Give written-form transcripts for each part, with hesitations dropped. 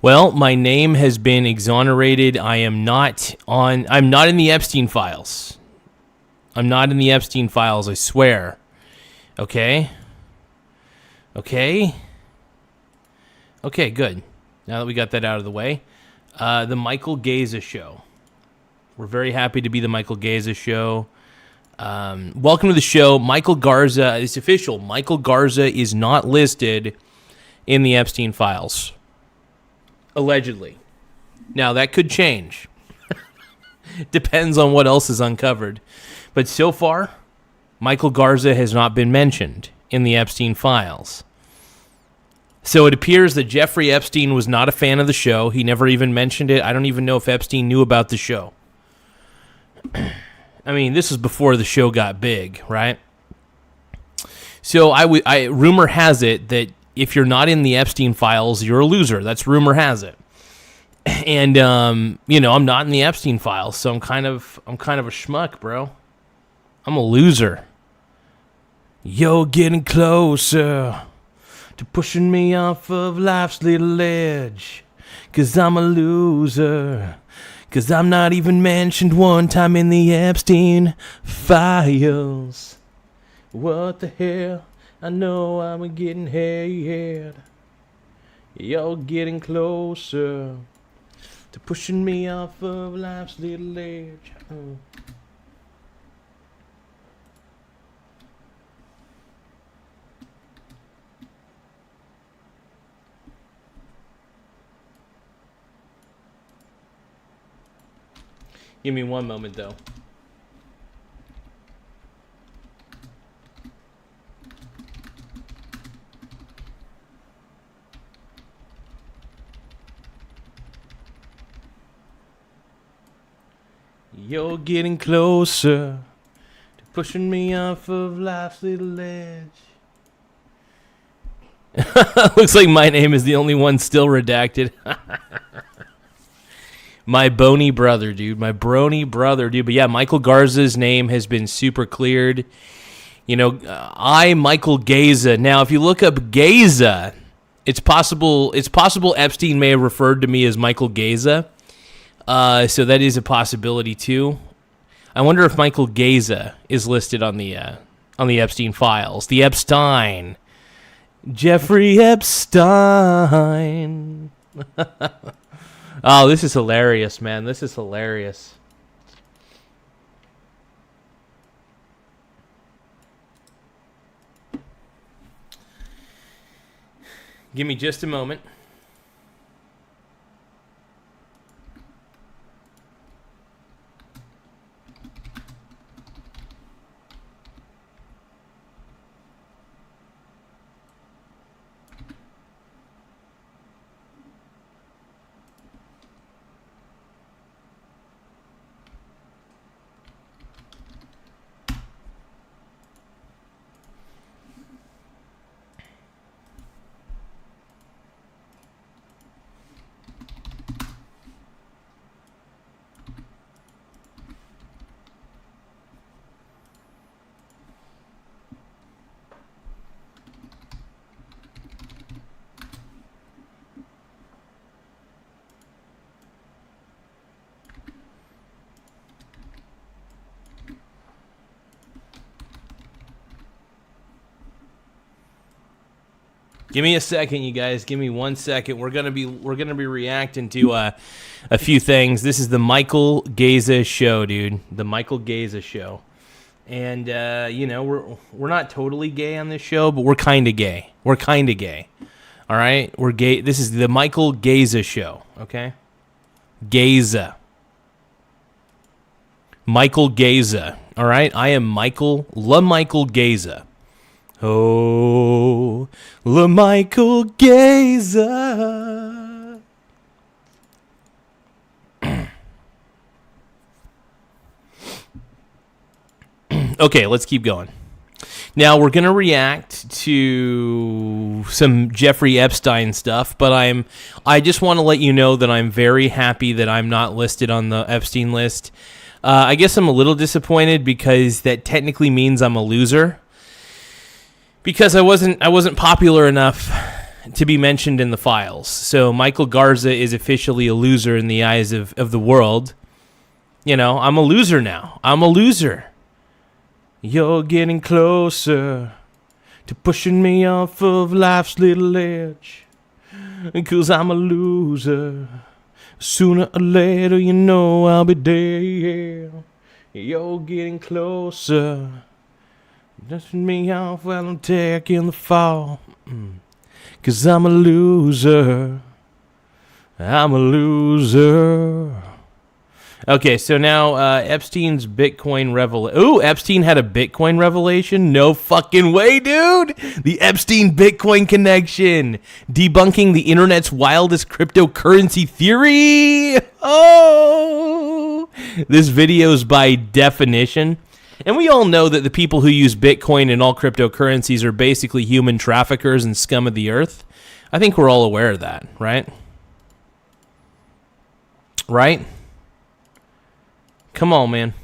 Well, my name has been exonerated. I'm not in the Epstein files. I'm not in the Epstein files, I swear. Okay? Okay, good. Now that we got that out of the way. The Michael Garza Show. We're very happy to be the Michael Garza Show. Welcome to the show. Michael Garza, it's official. Michael Garza is not listed in the Epstein files. Allegedly. Now, that could change. Depends on what else is uncovered. But so far, Michael Garza has not been mentioned in the Epstein files. So it appears that Jeffrey Epstein was not a fan of the show. He never even mentioned it. I don't even know if Epstein knew about the show. I mean, this was before the show got big, right? So rumor has it that if you're not in the Epstein files, you're a loser. That's rumor has it. And I'm not in the Epstein files, so I'm kind of a schmuck, bro. I'm a loser. You're getting closer to pushing me off of life's little edge, 'cause I'm a loser. 'Cause I'm not even mentioned one time in the Epstein files. What the hell? I know I'm getting head. You're getting closer to pushing me off of life's little edge. Oh. Give me one moment, though. You're getting closer to pushing me off of life's little edge. Looks like my name is the only one still redacted. My bony brother, dude. My brony brother, dude. But yeah, Michael Garza's name has been super cleared. Michael Garza. Now, if you look up Garza, it's possible Epstein may have referred to me as Michael Garza. So that is a possibility too. I wonder if Michael Garza is listed on the Epstein files. The Epstein. Jeffrey Epstein. Oh, this is hilarious, man. This is hilarious. Give me just a moment. Give me a second, you guys. Give me 1 second. We're gonna be reacting to a few things. This is the Michael Garza Show, dude. The Michael Garza Show, and we're not totally gay on this show, but we're kind of gay. We're kind of gay. All right, we're gay. This is the Michael Garza Show. Okay, Garza. Michael Garza. All right, I am Michael Garza. Oh, Michael Garza. Okay, let's keep going. Now we're going to react to some Jeffrey Epstein stuff, but I just want to let you know that I'm very happy that I'm not listed on the Epstein list. I guess I'm a little disappointed because that technically means I'm a loser. Because I wasn't popular enough to be mentioned in the files. So Michael Garza is officially a loser in the eyes of the world. You know, I'm a loser now. I'm a loser. You're getting closer to pushing me off of life's little edge. 'Cause I'm a loser. Sooner or later, you know I'll be dead. You're getting closer. Dusting me off while I'm taking the fall. 'Cause I'm a loser. I'm a loser. Okay, so now Epstein's Bitcoin revelation. Ooh, Epstein had a Bitcoin revelation? No fucking way, dude! The Epstein Bitcoin connection. Debunking the internet's wildest cryptocurrency theory. Oh! This video's by definition. And we all know that the people who use Bitcoin and all cryptocurrencies are basically human traffickers and scum of the earth. I think we're all aware of that, right? Right? Come on, man.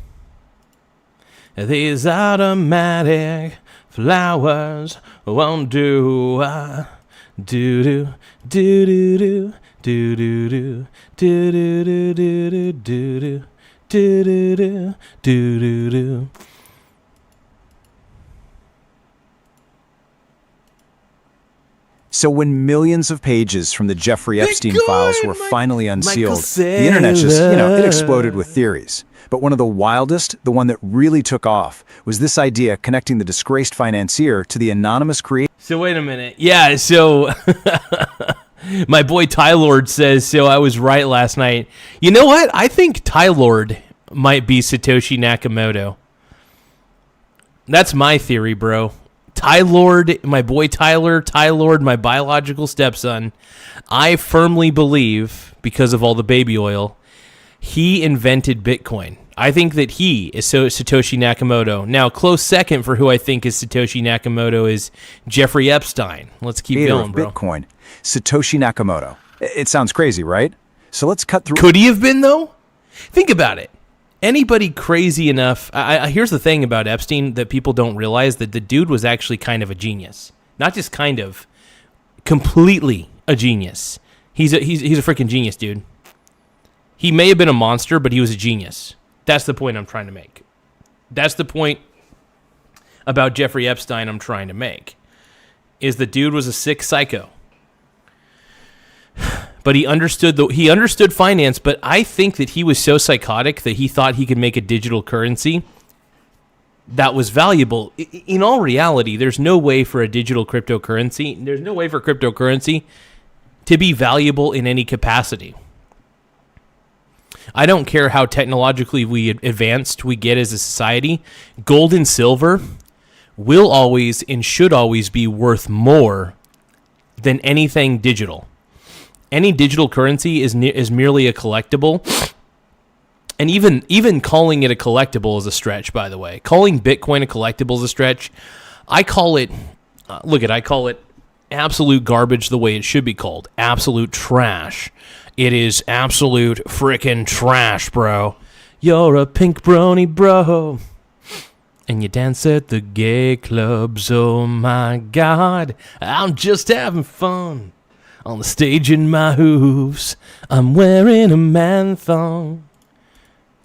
These automatic flowers won't do. Do do do do do do do do do do do do do do do do. So when millions of pages from the Jeffrey Epstein files were finally unsealed, Michael the internet just, it exploded with theories. But one of the wildest, the one that really took off, was this idea connecting the disgraced financier to the anonymous creator. So wait a minute. Yeah, so my boy Tylord says, so I was right last night. You know what? I think Tylord might be Satoshi Nakamoto. That's my theory, bro. Tylord, my boy Tylord, my biological stepson, I firmly believe, because of all the baby oil, he invented Bitcoin. I think that he is Satoshi Nakamoto. Now, close second for who I think is Satoshi Nakamoto is Jeffrey Epstein. Let's keep going, bro. Bitcoin, Satoshi Nakamoto. It sounds crazy, right? So let's cut through. Could he have been, though? Think about it. Anybody crazy enough... here's the thing about Epstein that people don't realize, that the dude was actually kind of a genius. Not just kind of. Completely a genius. He's a freaking genius, dude. He may have been a monster, but he was a genius. That's the point I'm trying to make. That's the point about Jeffrey Epstein I'm trying to make. Is the dude was a sick psycho. But he understood finance, but I think that he was so psychotic that he thought he could make a digital currency that was valuable. In all reality, there's no way for a digital cryptocurrency, there's no way for cryptocurrency to be valuable in any capacity. I don't care how technologically advanced we get as a society, gold and silver will always and should always be worth more than anything digital. Any digital currency is merely a collectible. And even calling it a collectible is a stretch, by the way. Calling Bitcoin a collectible is a stretch. I call it, I call it absolute garbage the way it should be called. Absolute trash. It is absolute frickin' trash, bro. You're a pink brony, bro. And you dance at the gay clubs, oh my God. I'm just having fun. On the stage in my hooves, I'm wearing a man thong.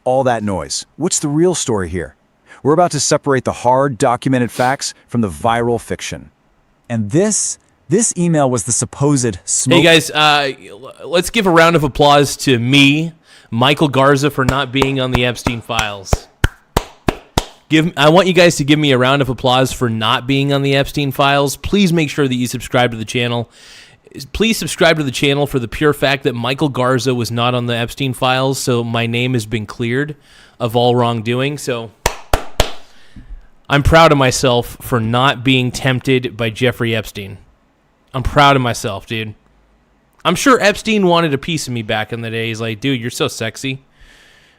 All that noise. What's the real story here? We're about to separate the hard, documented facts from the viral fiction. And this email was the supposed smoke. Hey guys, let's give a round of applause to me, Michael Garza, for not being on the Epstein files. I want you guys to give me a round of applause for not being on the Epstein files. Please make sure that you subscribe to the channel. Please subscribe to the channel for the pure fact that Michael Garza was not on the Epstein files, so my name has been cleared of all wrongdoing. So I'm proud of myself for not being tempted by Jeffrey Epstein. I'm proud of myself, dude. I'm sure Epstein wanted a piece of me back in the day. He's like, dude, you're so sexy.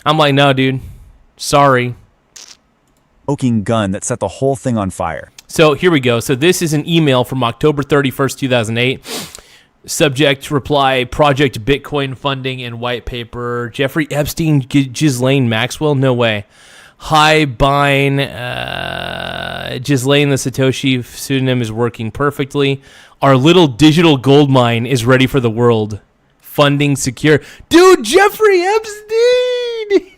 I'm like, no, dude. Sorry. Smoking gun that set the whole thing on fire. So here we go. So this is an email from October 31st, 2008. Subject, reply, Project Bitcoin funding and white paper. Jeffrey Epstein, Ghislaine Maxwell? No way. Bine, Ghislaine, the Satoshi pseudonym is working perfectly. Our little digital gold mine is ready for the world. Funding secure. Dude, Jeffrey Epstein!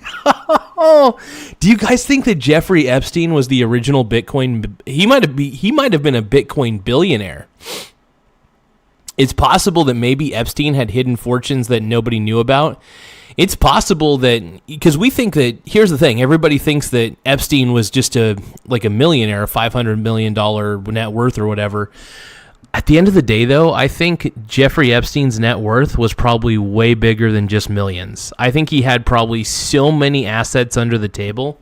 Do you guys think that Jeffrey Epstein was the original Bitcoin? He might have been a Bitcoin billionaire. It's possible that maybe Epstein had hidden fortunes that nobody knew about. It's possible that, because we think that, here's the thing, everybody thinks that Epstein was just a millionaire, $500 million net worth or whatever. At the end of the day, though, I think Jeffrey Epstein's net worth was probably way bigger than just millions. I think he had probably so many assets under the table.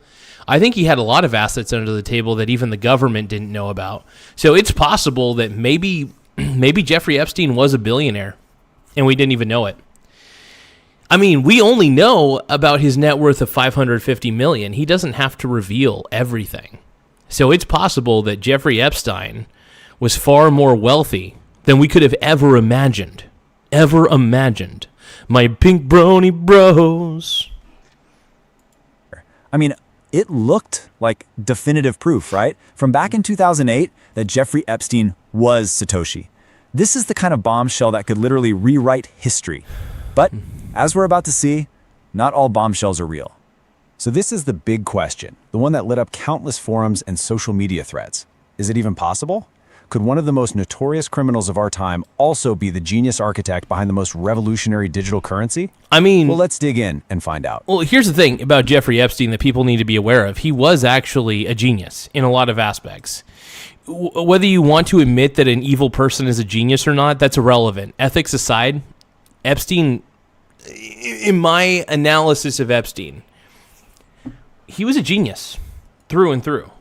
I think he had a lot of assets under the table that even the government didn't know about. So it's possible that maybe Jeffrey Epstein was a billionaire and we didn't even know it. I mean, we only know about his net worth of $550 million. He doesn't have to reveal everything. So it's possible that Jeffrey Epstein was far more wealthy than we could have ever imagined. Ever imagined. My pink brony bros. I mean, it looked like definitive proof, right? From back in 2008 that Jeffrey Epstein was Satoshi. This is the kind of bombshell that could literally rewrite history. But as we're about to see, not all bombshells are real. So this is the big question, the one that lit up countless forums and social media threads. Is it even possible? Could one of the most notorious criminals of our time also be the genius architect behind the most revolutionary digital currency? I mean... Well, let's dig in and find out. Well, here's the thing about Jeffrey Epstein that people need to be aware of. He was actually a genius in a lot of aspects. Whether you want to admit that an evil person is a genius or not, that's irrelevant. Ethics aside, Epstein... In my analysis of Epstein, he was a genius through and through.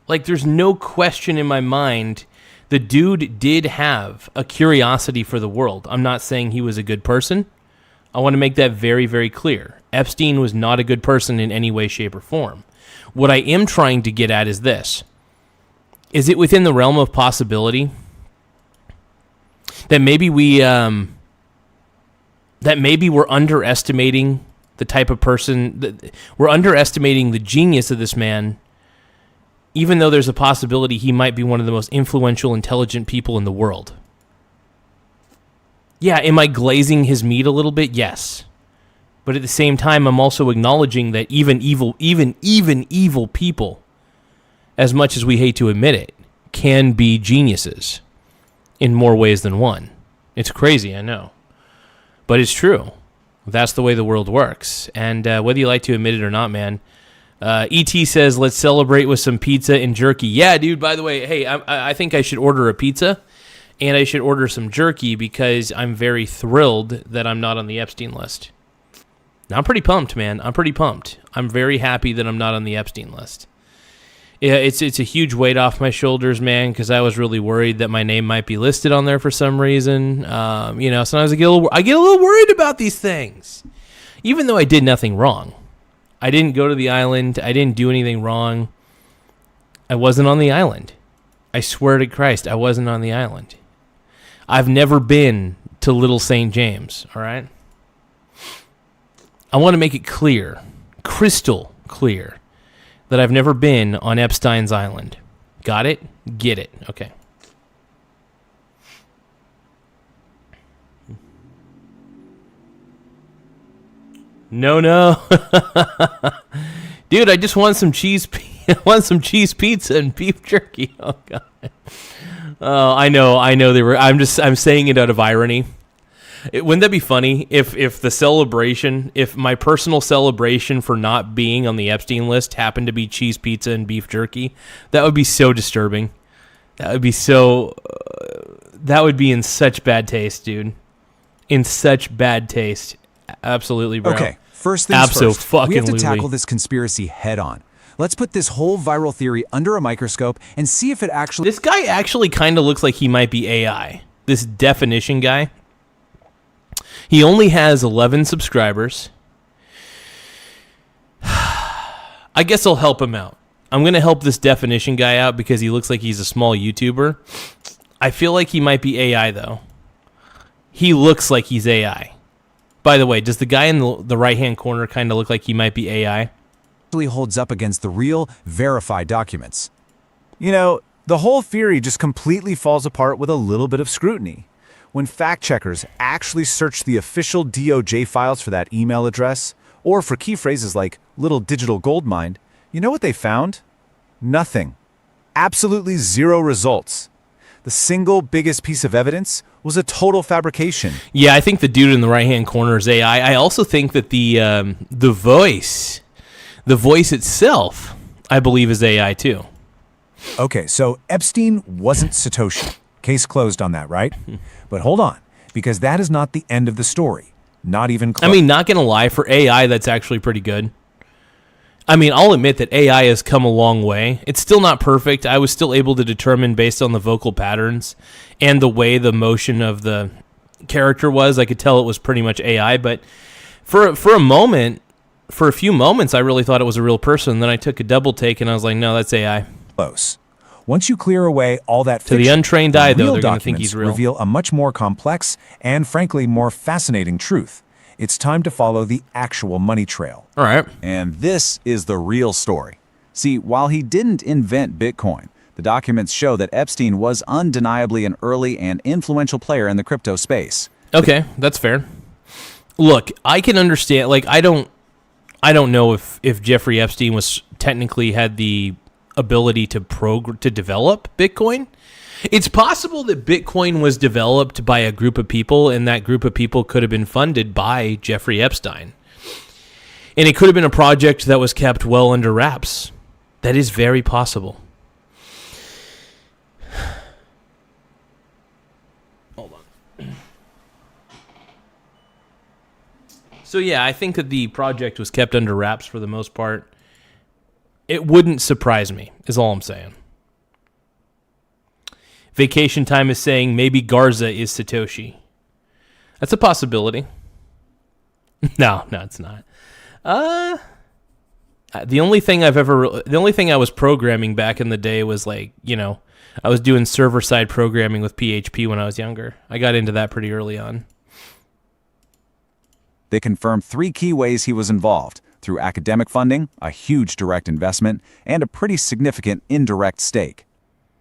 Like, there's no question in my mind the dude did have a curiosity for the world. I'm not saying he was a good person. I want to make that very, very clear. Epstein was not a good person in any way, shape, or form. What I am trying to get at is this. Is it within the realm of possibility that maybe we're underestimating the type of person, we're underestimating the genius of this man, even though there's a possibility he might be one of the most influential, intelligent people in the world? Yeah, am I glazing his meat a little bit? Yes. But at the same time, I'm also acknowledging that even evil people, as much as we hate to admit it, can be geniuses in more ways than one. It's crazy, I know. But it's true. That's the way the world works. And whether you like to admit it or not, man, E.T. says, let's celebrate with some pizza and jerky. Yeah, dude, by the way, hey, I think I should order a pizza and I should order some jerky because I'm very thrilled that I'm not on the Epstein list. Now, I'm pretty pumped, man. I'm pretty pumped. I'm very happy that I'm not on the Epstein list. Yeah, it's a huge weight off my shoulders, man, because I was really worried that my name might be listed on there for some reason. Sometimes I get a little worried about these things, even though I did nothing wrong. I didn't go to the island. I didn't do anything wrong. I wasn't on the island. I swear to Christ, I wasn't on the island. I've never been to Little St. James, all right? I want to make it clear, crystal clear, that I've never been on Epstein's Island. Got it? Get it. Okay. No. Dude, I just want some cheese pizza and beef jerky. Oh god. Oh, I know I'm saying it out of irony. Wouldn't that be funny if my personal celebration for not being on the Epstein list happened to be cheese pizza and beef jerky? That would be so disturbing. That would be in such bad taste, dude. In such bad taste. Absolutely, bro. Okay, first things first. We have to tackle this conspiracy head on. Let's put this whole viral theory under a microscope and see if it actually... This guy actually kind of looks like he might be AI. This definition guy. He only has 11 subscribers. I guess I'll help him out. I'm going to help this definition guy out because he looks like he's a small YouTuber. I feel like he might be AI, though. He looks like he's AI. By the way, does the guy in the right-hand corner kind of look like he might be AI? actually holds up against the real, verified documents. You know, the whole theory just completely falls apart with a little bit of scrutiny. When fact-checkers actually search the official DOJ files for that email address, or for key phrases like little digital gold mine, you know what they found? Nothing. Absolutely zero results. The single biggest piece of evidence was a total fabrication. Yeah, I think the dude in the right-hand corner is AI. I also think that the voice itself, I believe, is AI too. Okay, so Epstein wasn't Satoshi. Case closed on that, right? But hold on, because that is not the end of the story. Not even close. I mean, not going to lie, for AI, that's actually pretty good. I mean, I'll admit that AI has come a long way. It's still not perfect. I was still able to determine based on the vocal patterns and the way the motion of the character was. I could tell it was pretty much AI, but for a few moments, I really thought it was a real person. Then I took a double take and I was like, no, that's AI. Close. Once you clear away all that To the fiction, untrained eye, though, real they're going to think documents he's real. reveal a much more complex and, frankly, more fascinating truth. It's time to follow the actual money trail. All right. And this is the real story. See, while he didn't invent Bitcoin, the documents show that Epstein was undeniably an early and influential player in the crypto space. Okay, that's fair. Look, I can understand. Like, I don't know if Jeffrey Epstein was technically had the ability to develop Bitcoin. It's possible that Bitcoin was developed by a group of people, and that group of people could have been funded by Jeffrey Epstein. And it could have been a project that was kept well under wraps. That is very possible. Hold on. So yeah, I think that the project was kept under wraps for the most part. It wouldn't surprise me, is all I'm saying. Vacation Time is saying maybe Garza is Satoshi. That's a possibility. No, it's not. The only thing I was programming back in the day was like, I was doing server-side programming with PHP when I was younger. I got into that pretty early on. They confirmed 3 key ways he was involved: through academic funding, a huge direct investment, and a pretty significant indirect stake.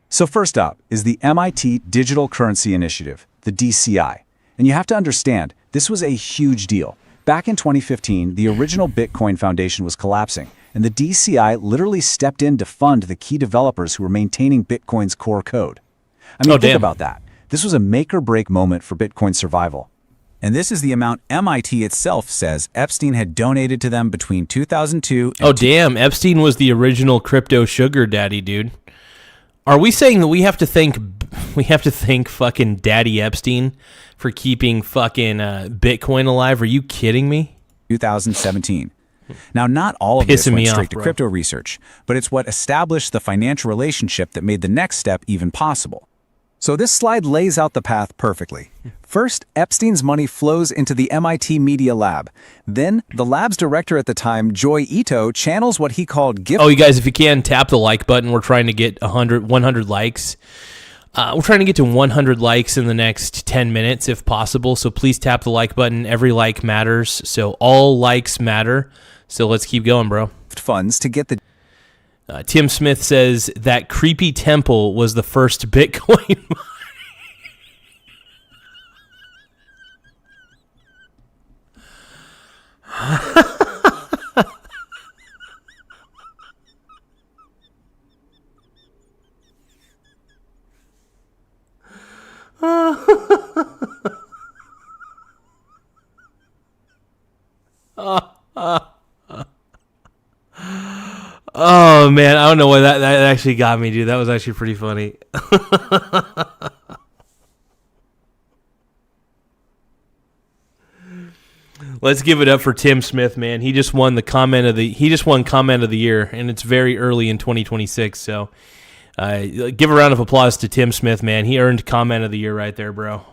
So first up is the MIT Digital Currency Initiative, the DCI. And you have to understand, this was a huge deal. Back in 2015, the original Bitcoin Foundation was collapsing, and the DCI literally stepped in to fund the key developers who were maintaining Bitcoin's core code. I mean, think about that. This was a make-or-break moment for Bitcoin's survival. And this is the amount MIT itself says Epstein had donated to them between 2002 and... damn. Epstein was the original crypto sugar daddy, dude. Are we saying that we have to thank fucking Daddy Epstein for keeping fucking Bitcoin alive? Are you kidding me? 2017. Now, not all of this went straight to bro. crypto research, but it's what established the financial relationship that made the next step even possible. So this slide lays out the path perfectly. First, Epstein's money flows into the MIT Media Lab. Then, the lab's director at the time, Joy Ito, channels what he called gift... Oh, you guys, if you can, tap the like button. We're trying to get 100 likes. We're trying to get to 100 likes in the next 10 minutes, if possible. So please tap the like button. Every like matters. So all likes matter. So let's keep going, bro. ...funds to get the... Tim Smith says that creepy temple was the first Bitcoin. Oh man, I don't know why that actually got me, dude. That was actually pretty funny. Let's give it up for Tim Smith, man. He just won comment of the year, and it's very early in 2026. So, give a round of applause to Tim Smith, man. He earned comment of the year right there, bro.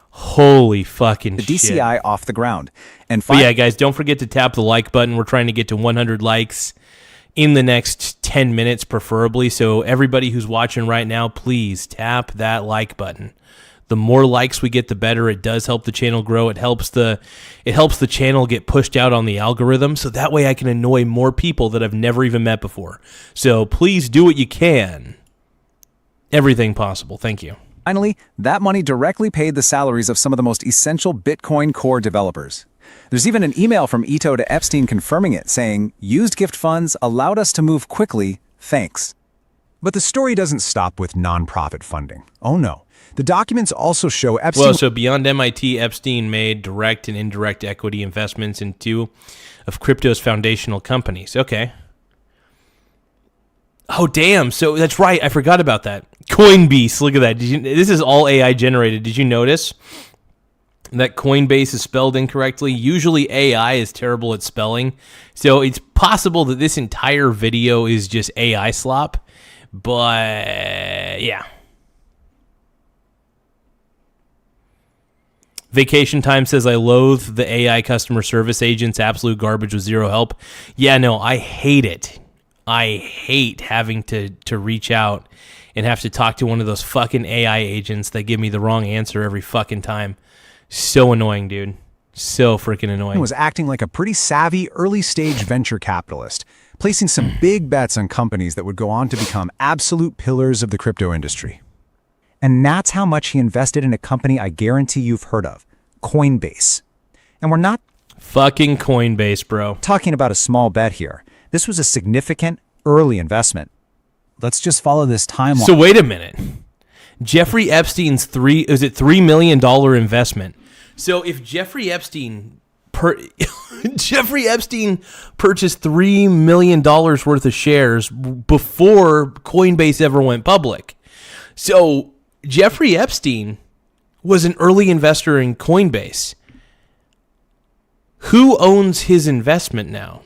Holy fucking shit. The DCI off the ground. But yeah, guys, don't forget to tap the like button. We're trying to get to 100 likes in the next 10 minutes, preferably. So everybody who's watching right now, please tap that like button. The more likes we get, the better. It does help the channel grow. It helps the channel get pushed out on the algorithm, so that way I can annoy more people that I've never even met before. So please do what you can. Everything possible. Thank you. Finally, that money directly paid the salaries of some of the most essential Bitcoin core developers. There's even an email from Ito to Epstein confirming it, saying, "Used gift funds allowed us to move quickly, thanks." But the story doesn't stop with nonprofit funding. Oh no. The documents also show Epstein... Well, so beyond MIT, Epstein made direct and indirect equity investments in 2 of crypto's foundational companies. Okay. Oh, damn. So that's right. I forgot about that. Coinbase. Look at that. This is all AI generated. Did you notice that Coinbase is spelled incorrectly? Usually AI is terrible at spelling. So it's possible that this entire video is just AI slop. But yeah. Vacation Time says, I loathe the AI customer service agents. Absolute garbage with zero help. Yeah, no, I hate it. I hate having to reach out and have to talk to one of those fucking AI agents that give me the wrong answer every fucking time. So annoying, dude. So freaking annoying. Was acting like a pretty savvy early-stage venture capitalist, placing some big bets on companies that would go on to become absolute pillars of the crypto industry. And that's how much he invested in a company I guarantee you've heard of, Coinbase. And we're not fucking Coinbase, bro. Talking about a small bet here. This was a significant early investment. Let's just follow this timeline. So wait a minute. Jeffrey Epstein's $3 million investment. So if Jeffrey Epstein Jeffrey Epstein purchased $3 million worth of shares before Coinbase ever went public. So Jeffrey Epstein was an early investor in Coinbase. Who owns his investment now?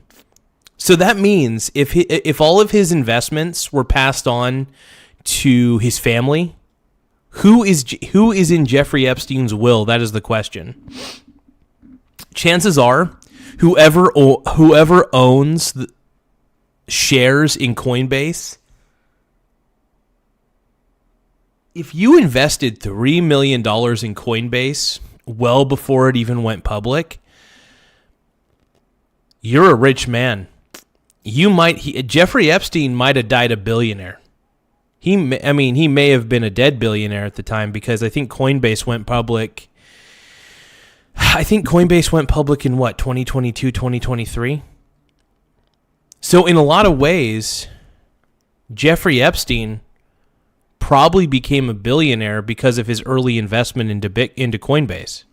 So that means if all of his investments were passed on to his family, who is in Jeffrey Epstein's will? That is the question. Chances are, whoever owns the shares in Coinbase, if you invested $3 million in Coinbase well before it even went public, you're a rich man. Jeffrey Epstein might have died a billionaire. He may have been a dead billionaire at the time, because I think Coinbase went public. I think Coinbase went public in 2022, 2023. So in a lot of ways, Jeffrey Epstein probably became a billionaire because of his early investment into Coinbase.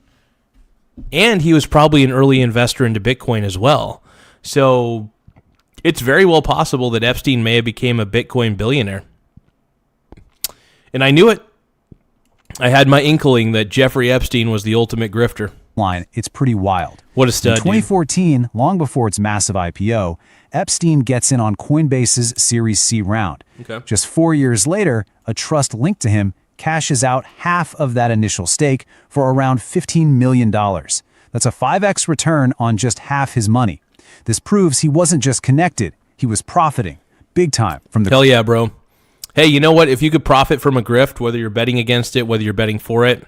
And he was probably an early investor into Bitcoin as well. So it's very well possible that Epstein may have became a Bitcoin billionaire. And I knew it. I had my inkling that Jeffrey Epstein was the ultimate grifter. It's pretty wild. What a stud, in 2014, long before its massive IPO, Epstein gets in on Coinbase's Series C round. Okay. Just 4 years later, a trust linked to him cashes out half of that initial stake for around $15 million. That's a 5x return on just half his money. This proves he wasn't just connected, he was profiting big time from the... Hell yeah, bro. Hey, you know what? If you could profit from a grift, whether you're betting against it, whether you're betting for it,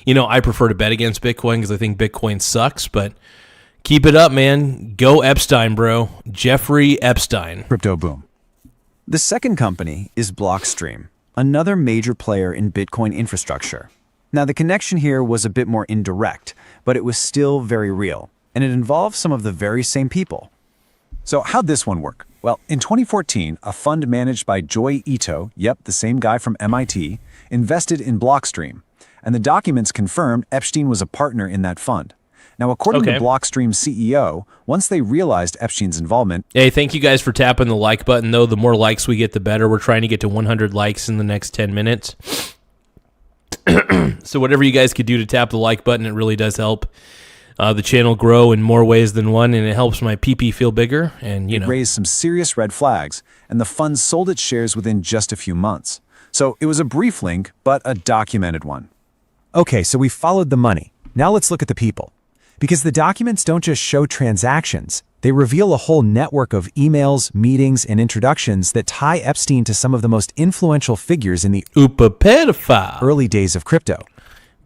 I prefer to bet against Bitcoin because I think Bitcoin sucks, but keep it up, man. Go Epstein, bro. Jeffrey Epstein. Crypto boom. The second company is Blockstream, another major player in Bitcoin infrastructure. Now, the connection here was a bit more indirect, but it was still very real, and it involved some of the very same people. So how'd this one work? Well, in 2014, a fund managed by Joy Ito, the same guy from MIT, invested in Blockstream, and the documents confirmed Epstein was a partner in that fund. Now, according to Blockstream's CEO, once they realized Epstein's involvement... Hey, thank you guys for tapping the like button, though. The more likes we get, the better. We're trying to get to 100 likes in the next 10 minutes. So whatever you guys could do to tap the like button, it really does help the channel grow in more ways than one, and it helps my PP feel bigger. And, It raised some serious red flags, and the fund sold its shares within just a few months. So it was a brief link, but a documented one. Okay, so we followed the money. Now let's look at the people. Because the documents don't just show transactions, they reveal a whole network of emails, meetings, and introductions that tie Epstein to some of the most influential figures in the Oopa pedophile. early days of crypto.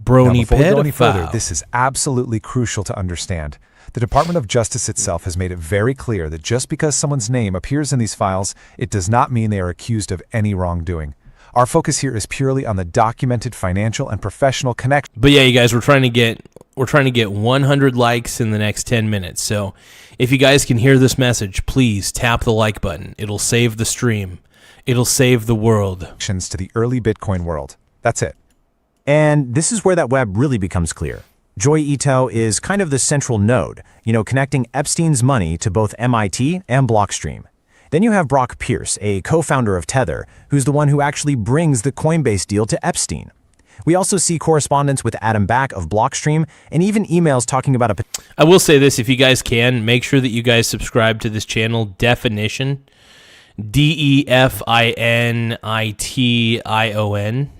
Brony Before we go any further, pedophile. this is absolutely crucial to understand. The Department of Justice itself has made it very clear that just because someone's name appears in these files, it does not mean they are accused of any wrongdoing. Our focus here is purely on the documented financial and professional connection. But yeah, you guys, we're trying to get 100 likes in the next 10 minutes. So if you guys can hear this message, please tap the like button. It'll save the stream. It'll save the world. To the early Bitcoin world. That's it. And this is where that web really becomes clear. Joy Ito is kind of the central node, connecting Epstein's money to both MIT and Blockstream. Then you have Brock Pierce, a co-founder of Tether, who's the one who actually brings the Coinbase deal to Epstein. We also see correspondence with Adam Back of Blockstream and even emails talking about a... I will say this, if you guys can, make sure that you guys subscribe to this channel, Definition. DEFINITION.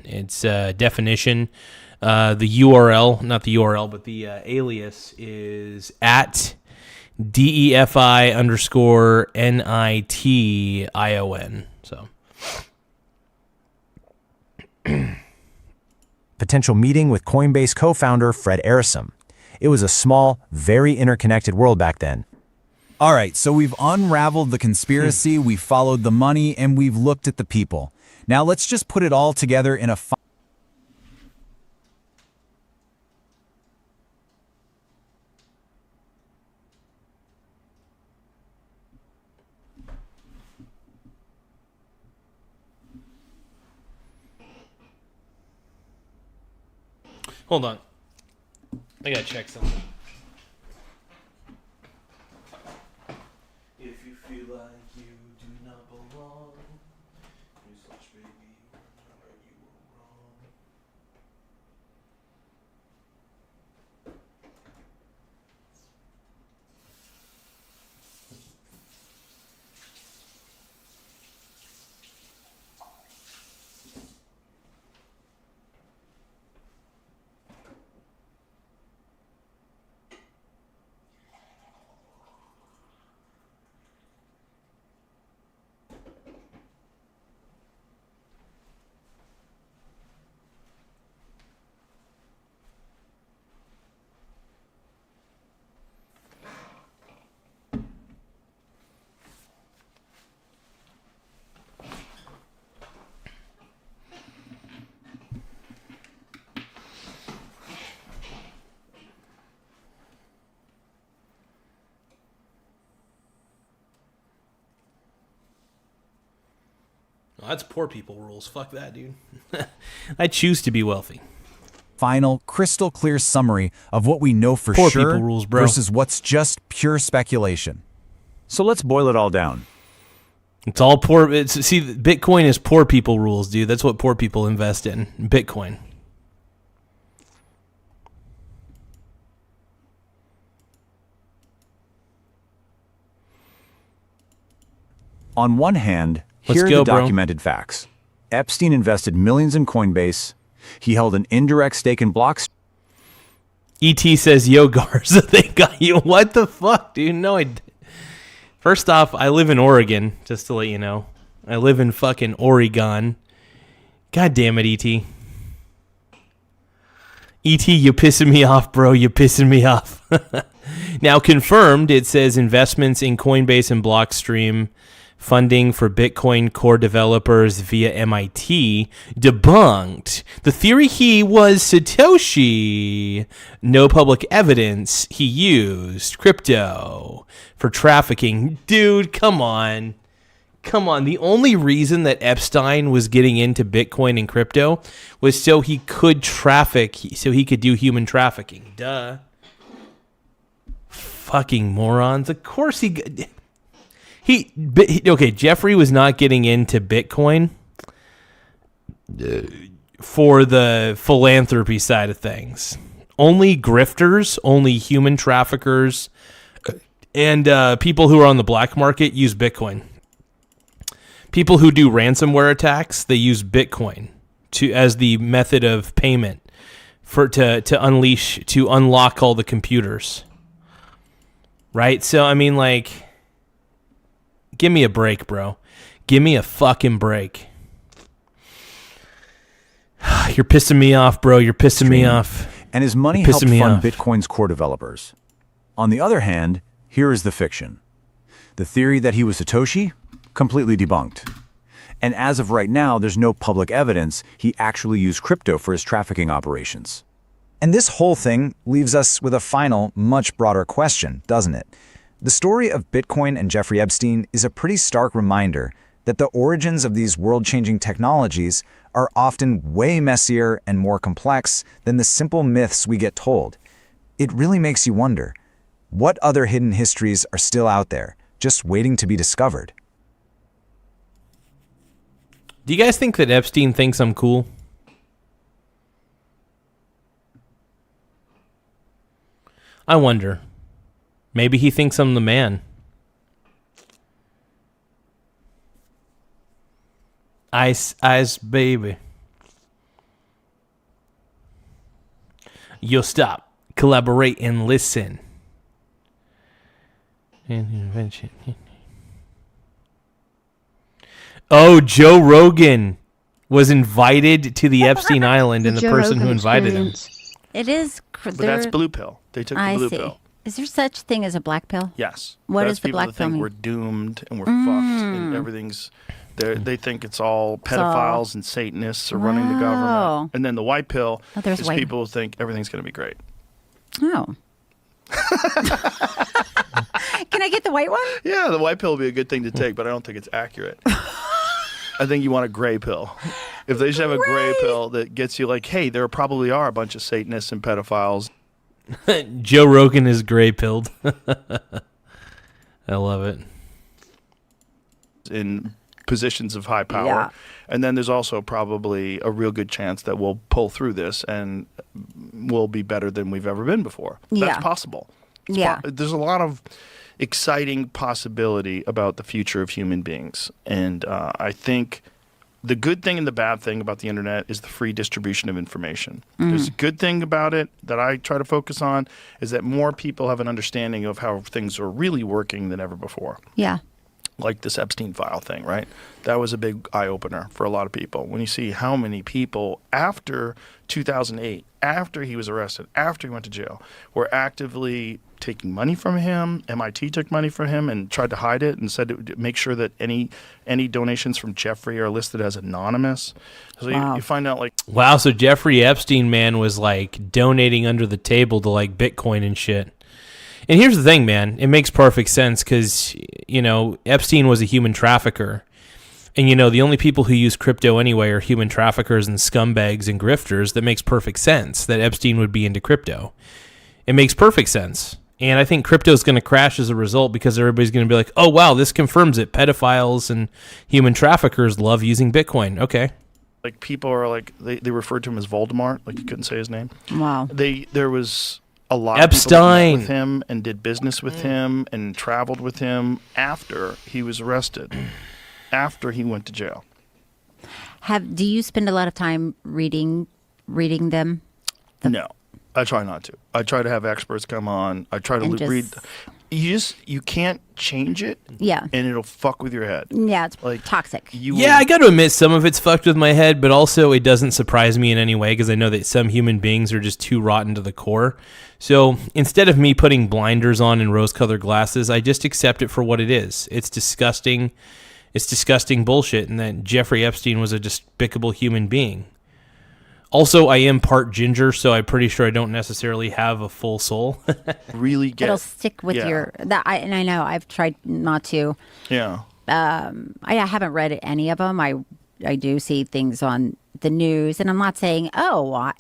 It's Definition. The URL, not the URL, but the alias is at DEFI_NITION. So, potential meeting with Coinbase co-founder Fred Ehrsam. It was a small, very interconnected world back then. All right, so we've unraveled the conspiracy, we've followed the money, and we've looked at the people. Now let's just put it all together in a hold on. I gotta check something. If you feel like you do not belong, newsflash, baby, remember you were wrong. Oh, that's poor people rules. Fuck that, dude. I choose to be wealthy. final, crystal clear summary of what we know for Poor sure people rules, bro. versus what's just pure speculation. So let's boil it all down. It's all poor. See, Bitcoin is poor people rules, dude. That's what poor people invest in. Bitcoin. On one hand, Let's here are go, the bro. documented facts. Epstein invested millions in Coinbase. He held an indirect stake in Blockstream. ET says, yo, Garza, they got you. What the fuck, dude? No, First off, I live in Oregon, just to let you know. I live in fucking Oregon. God damn it, ET. ET, you pissing me off, bro. You pissing me off. Now, confirmed, it says investments in Coinbase and Blockstream, funding for Bitcoin core developers via MIT, debunked. The theory he was Satoshi. No public evidence he used crypto for trafficking. Dude, come on. Come on. The only reason that Epstein was getting into Bitcoin and crypto was so he could traffic, so he could do human trafficking. Duh. Fucking morons. Of course okay, Jeffrey was not getting into Bitcoin for the philanthropy side of things. Only grifters, only human traffickers, and people who are on the black market use Bitcoin. People who do ransomware attacks, they use Bitcoin as the method of payment to unlock all the computers. Right? So I mean, like, give me a break, bro. Give me a fucking break. You're pissing me off, bro. You're pissing me off. And his money You're helped pissing me fund off. Bitcoin's core developers. On the other hand, here is the fiction. The theory that he was Satoshi, completely debunked. And as of right now, there's no public evidence he actually used crypto for his trafficking operations. And this whole thing leaves us with a final, much broader question, doesn't it? The story of Bitcoin and Jeffrey Epstein is a pretty stark reminder that the origins of these world-changing technologies are often way messier and more complex than the simple myths we get told. It really makes you wonder, what other hidden histories are still out there, just waiting to be discovered? Do you guys think that Epstein thinks I'm cool? I wonder. Maybe he thinks I'm the man. Ice, ice, baby. You'll stop, collaborate, and listen. Oh, Joe Rogan was invited to the Epstein Island, and the Joe person who Rogan invited him. experience. It is. But that's blue pill. They took the I blue see. pill. Is there such thing as a black pill? Yes. What That's is the people black that think pill we're mean? doomed and we're fucked and everything's. They think it's all pedophiles and Satanists are running the Wow. government. And then the white pill Oh, there's is white. people who think everything's going to be great. Oh. Can I get the white one? Yeah, the white pill would be a good thing to take, but I don't think it's accurate. I think you want a gray pill. If they just have a gray pill that gets you like, hey, there probably are a bunch of Satanists and pedophiles. Joe Rogan is gray pilled. I love it. In positions of high power. Yeah. And then there's also probably a real good chance that we'll pull through this and we'll be better than we've ever been before. Yeah. That's possible. Yeah. There's a lot of exciting possibility about the future of human beings. And I think the good thing and the bad thing about the internet is the free distribution of information. There's a good thing about it that I try to focus on is that more people have an understanding of how things are really working than ever before. Yeah. Like this Epstein file thing, right? That was a big eye-opener for a lot of people. When you see how many people after 2008, after he was arrested, after he went to jail, were actively taking money from him. MIT took money from him and tried to hide it and said, make sure that any donations from Jeffrey are listed as anonymous. So Wow. you find out, like, Wow, so Jeffrey Epstein, man, was like donating under the table to like Bitcoin and shit. And here's the thing, man. It makes perfect sense because, you know, Epstein was a human trafficker. And, you know, the only people who use crypto anyway are human traffickers and scumbags and grifters. That makes perfect sense that Epstein would be into crypto. It makes perfect sense. And I think crypto is going to crash as a result because everybody's going to be like, oh, wow, this confirms it. Pedophiles and human traffickers love using Bitcoin. Okay. like people are like, they referred to him as Voldemort. Like you couldn't say his name. Wow. There was a lot Epstein. of people that met with him and did business with him and traveled with him after he was arrested, after he went to jail. Do you spend a lot of time reading them? No, I try not to. I try to have experts come on. I try to And read. just- You can't change it. Yeah. And it'll fuck with your head. Yeah, it's Like, toxic. Yeah, I got to admit, some of it's fucked with my head, but also it doesn't surprise me in any way because I know that some human beings are just too rotten to the core. So instead of me putting blinders on and rose-colored glasses, I just accept it for what it is. It's disgusting. It's disgusting bullshit, and that Jeffrey Epstein was a despicable human being. Also, I am part ginger, so I'm pretty sure I don't necessarily have a full soul. really get. It'll stick with Yeah. and I know I've tried not to. Yeah. I haven't read any of them. I do see things on the news, and I'm not saying,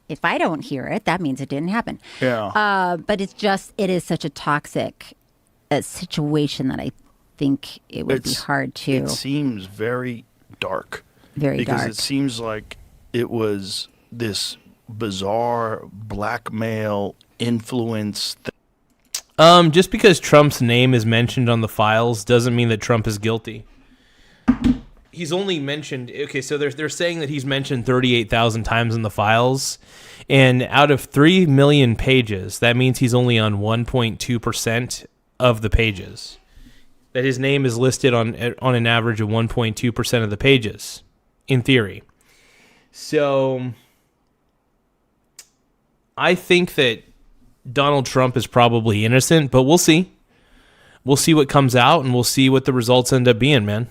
if I don't hear it, that means it didn't happen. Yeah. But it is such a toxic situation that I think it would be hard to. It seems very dark. Very because dark. it seems like it was this bizarre blackmail influence. Just because Trump's name is mentioned on the files doesn't mean that Trump is guilty. he's only mentioned. Okay, so they're saying that he's mentioned 38,000 times in the files, and out of 3 million pages, that means he's only on 1.2% of the pages. That his name is listed on an average of 1.2% of the pages, in theory. So I think that Donald Trump is probably innocent, but we'll see. We'll see what comes out, and we'll see what the results end up being, man.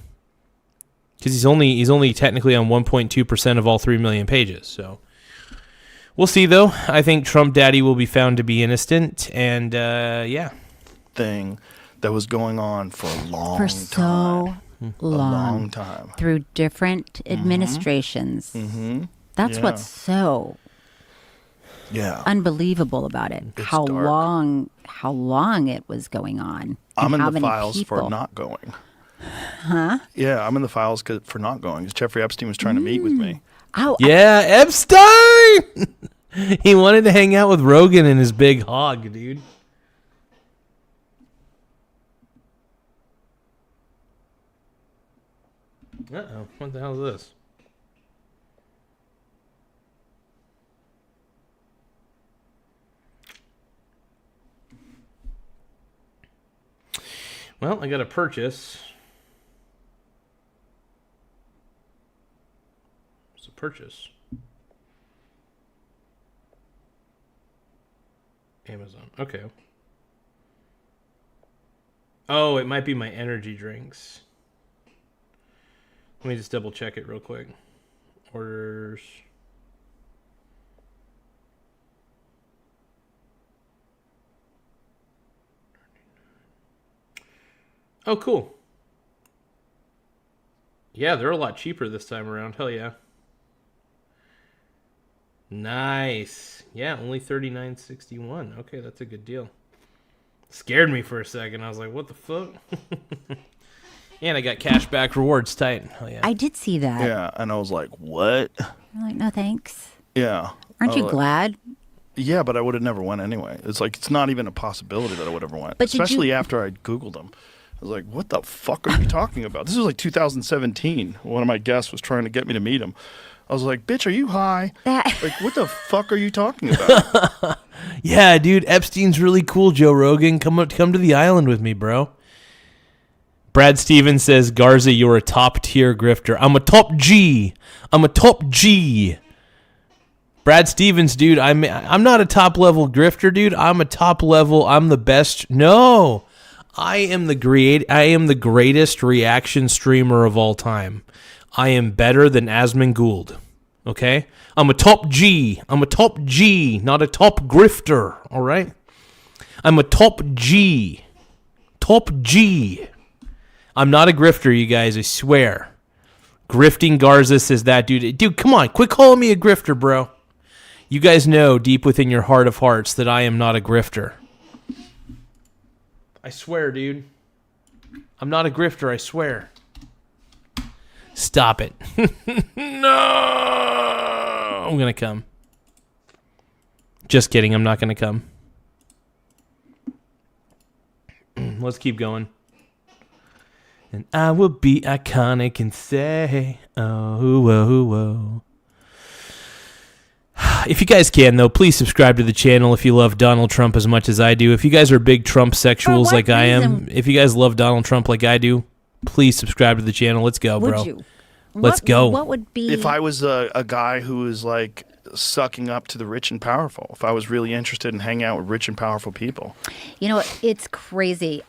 Because he's only technically on 1.2% of all 3 million pages. So we'll see, though. I think Trump Daddy will be found to be innocent, and yeah. Thing that was going on for a long For time. so long. Through different administrations. Mm-hmm. That's Yeah. what's so unbelievable about it. It's How dark. long it was going on. I'm and how in the many files people. for not going. Huh? Yeah, I'm in the files for not going. 'Cause Jeffrey Epstein was trying to meet with me. Oh, Yeah, Epstein! He wanted to hang out with Rogan and his big hog, dude. Uh-oh, what the hell is this? Well, I got a purchase. It's a purchase. Amazon. Okay. Oh, it might be my energy drinks. Let me just double check it real quick. Orders. Oh, cool. Yeah, they're a lot cheaper this time around. Hell yeah. Nice. Yeah, only $39.61. Okay, that's a good deal. Scared me for a second. I was like, what the fuck? And I got cash back rewards tight. Hell yeah. I did see that. Yeah, and I was like, what? I'm like, no thanks. Yeah. Aren't you like, glad? Yeah, but I would have never went anyway. It's like, it's not even a possibility that I would ever went. But did you- especially after I Googled them. I was like, what the fuck are you talking about? This was like 2017. One of my guests was trying to get me to meet him. I was like, bitch, are you high? Like, what the fuck are you talking about? Yeah, dude, Epstein's really cool, Joe Rogan. Come to the island with me, bro. Brad Stevens says, Garza, you're a top-tier grifter. I'm a top G. I'm a top G. Brad Stevens, dude, I'm not a top-level grifter, dude. I'm a top-level, I'm the best. No. I am the greatest reaction streamer of all time. I am better than Asmund Gould. Okay? I'm a top G. I'm a top G, not a top grifter. All right? I'm a top G. Top G. I'm not a grifter, you guys, I swear. Grifting Garza says that, dude. Dude, come on. Quit calling me a grifter, bro. You guys know deep within your heart of hearts that I am not a grifter. I swear, dude. I'm not a grifter, I swear. Stop it. No! I'm going to come. Just kidding, I'm not going to come. Let's keep going. And I will be iconic and say, oh, whoa, whoa. If you guys can, though, please subscribe to the channel if you love Donald Trump as much as I do. If you guys are big Trump sexuals like I am, if you guys love Donald Trump like I do, please subscribe to the channel. Let's go, bro. Would you? Let's go. What would be... If I was a guy who was like sucking up to the rich and powerful, if I was really interested in hanging out with rich and powerful people. You know what? It's crazy.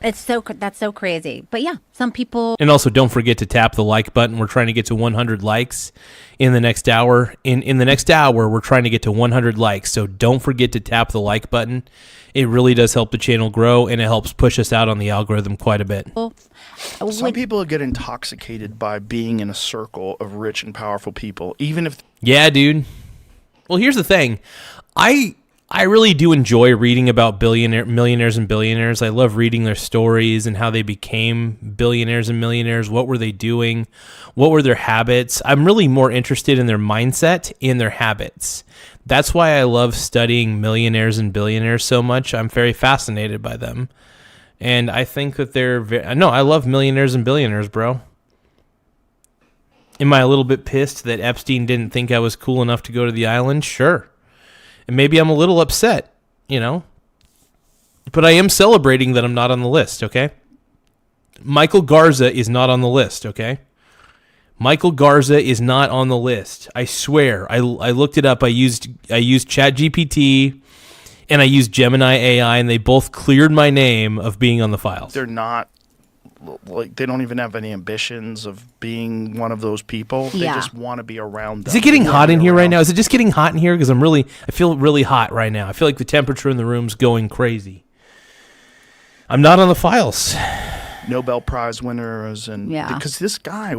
That's so crazy. But yeah, some people... And also, don't forget to tap the like button. We're trying to get to 100 likes in the next hour. In the next hour, we're trying to get to 100 likes. So don't forget to tap the like button. It really does help the channel grow, and it helps push us out on the algorithm quite a bit. Some people get intoxicated by being in a circle of rich and powerful people, even if... Yeah, dude. Well, here's the thing. I really do enjoy reading about millionaires and billionaires. I love reading their stories and how they became billionaires and millionaires. What were they doing? What were their habits? I'm really more interested in their mindset and their habits. That's why I love studying millionaires and billionaires so much. I'm very fascinated by them. And I think that I love millionaires and billionaires, bro. Am I a little bit pissed that Epstein didn't think I was cool enough to go to the island? Sure. And maybe I'm a little upset, But I am celebrating that I'm not on the list, okay? Michael Garza is not on the list, okay? Michael Garza is not on the list. I swear. I looked it up. I used ChatGPT and I used Gemini AI, and they both cleared my name of being on the files. They're not, like, they don't even have any ambitions of being one of those people. They just want to be around them. Is it getting hot in here right now? Is it just getting hot in here? Because I feel really hot right now. I feel like the temperature in the room's going crazy. I'm not on the files. Nobel Prize winners, and because this guy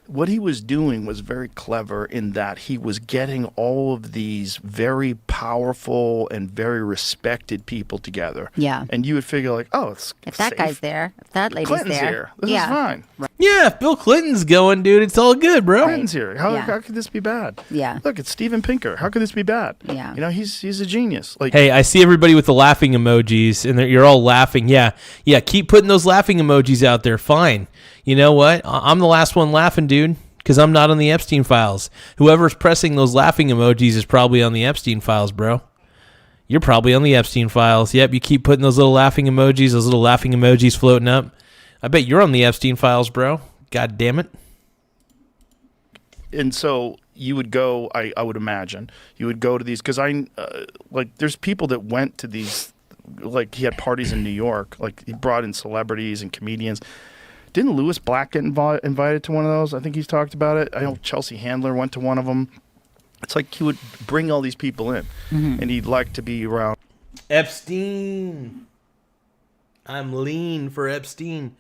what he was doing was very clever in that he was getting all of these very powerful and very respected people together. Yeah. And you would figure like, oh, it's if that safe. guy's there, if that lady's Clinton's there, here. This is fine. Yeah, if Bill Clinton's going, dude, it's all good, bro. Clinton's here. How could this be bad? Yeah. Look, it's Steven Pinker. How could this be bad? Yeah. He's a genius. Like, hey, I see everybody with the laughing emojis, and you're all laughing. Yeah, keep putting those laughing emojis out there. Fine. You know what? I'm the last one laughing, dude, because I'm not on the Epstein files. Whoever's pressing those laughing emojis is probably on the Epstein files, bro. You're probably on the Epstein files. Yep, you keep putting those little laughing emojis floating up. I bet you're on the Epstein files, bro. God damn it. And so you would go, I would imagine, you would go to these, because there's people that went to these, like he had parties in New York, like he brought in celebrities and comedians. Didn't Louis Black get invited to one of those? I think he's talked about it. I know Chelsea Handler went to one of them. It's like he would bring all these people in, and he'd like to be around. Epstein. I'm lean for Epstein.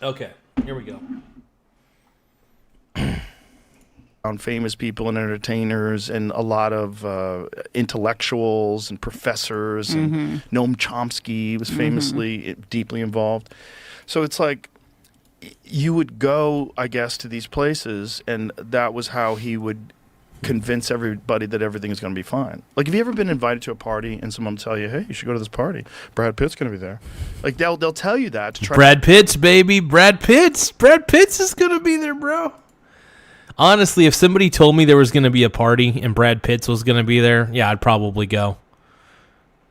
Okay, here we go. On famous people and entertainers and a lot of intellectuals and professors, and Noam Chomsky was famously deeply involved. So it's like you would go, I guess, to these places, and that was how he would convince everybody that everything is going to be fine. Like, have you ever been invited to a party and someone tell you, hey, you should go to this party, Brad Pitt's going to be there? Like, they'll tell you that to try. Brad Pitt's, baby. Brad Pitt's is going to be there, bro. Honestly, if somebody told me there was going to be a party and Brad Pitt's was going to be there, yeah, I'd probably go.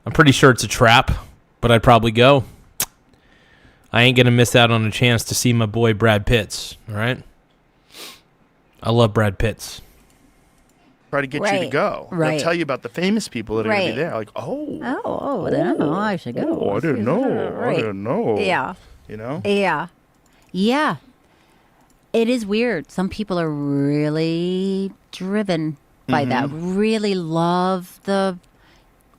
I'm pretty sure it's a trap, but I'd probably go. I ain't going to miss out on a chance to see my boy Brad Pitt's, all right? I love Brad Pitt's. Try to get you to go. Right. They'll tell you about the famous people that are going to be there. Like, I should go. Oh, I didn't know. Right. I didn't know. Yeah. Yeah. It is weird. Some people are really driven by that. Really love the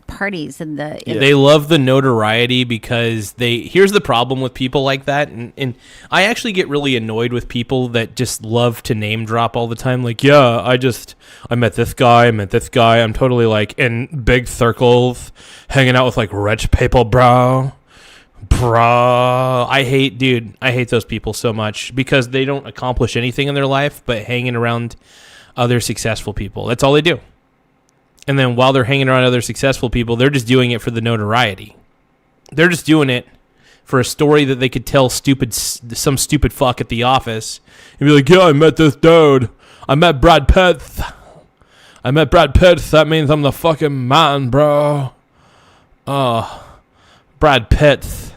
parties and the. They love the notoriety because here's the problem with people like that, and I actually get really annoyed with people that just love to name drop all the time. Like, yeah, I met this guy, I'm totally like in big circles, hanging out with like rich people, bro. I hate those people so much because they don't accomplish anything in their life but hanging around other successful people. That's all they do. And then while they're hanging around other successful people, they're just doing it for the notoriety. They're just doing it for a story that they could tell some stupid fuck at the office and be like, yeah, I met this dude. I met Brad Pitt. That means I'm the fucking man, bro. Brad Pitt.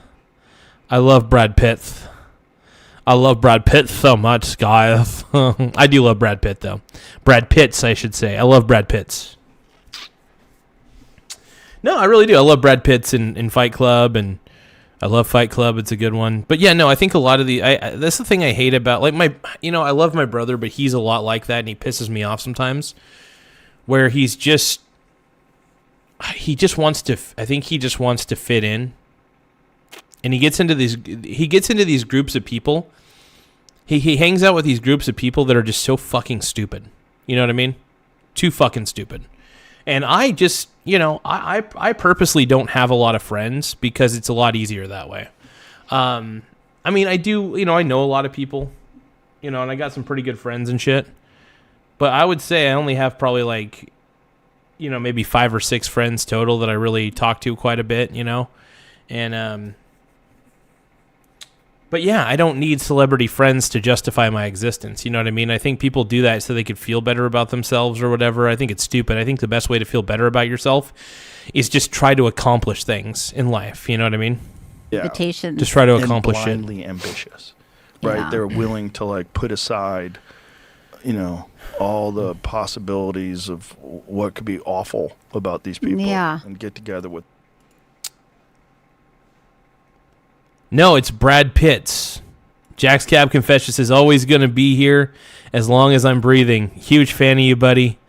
I love Brad Pitt. I love Brad Pitt so much, guys. I do love Brad Pitt, though. Brad Pitts, I should say. I love Brad Pitts. No, I really do. I love Brad Pitts in Fight Club, and I love Fight Club. It's a good one. But yeah, no, I think a lot of that's the thing I hate about, like, I love my brother, but he's a lot like that, and he pisses me off sometimes, where he just wants to fit in. And he gets into these groups of people. He hangs out with these groups of people that are just so fucking stupid. You know what I mean? Too fucking stupid. And I just, I purposely don't have a lot of friends because it's a lot easier that way. I do, I know a lot of people, and I got some pretty good friends and shit. But I would say I only have probably like, maybe 5 or 6 friends total that I really talk to quite a bit, and but yeah, I don't need celebrity friends to justify my existence. You know what I mean? I think people do that so they could feel better about themselves or whatever. I think it's stupid. I think the best way to feel better about yourself is just try to accomplish things in life. You know what I mean? Yeah. Invitations. Just try to accomplish it. Blindly ambitious, right? Yeah. They're willing to like put aside, all the possibilities of what could be awful about these people, and get together with. No, it's Brad Pitt's. Jack's Cab Confessions is always going to be here as long as I'm breathing. Huge fan of you, buddy.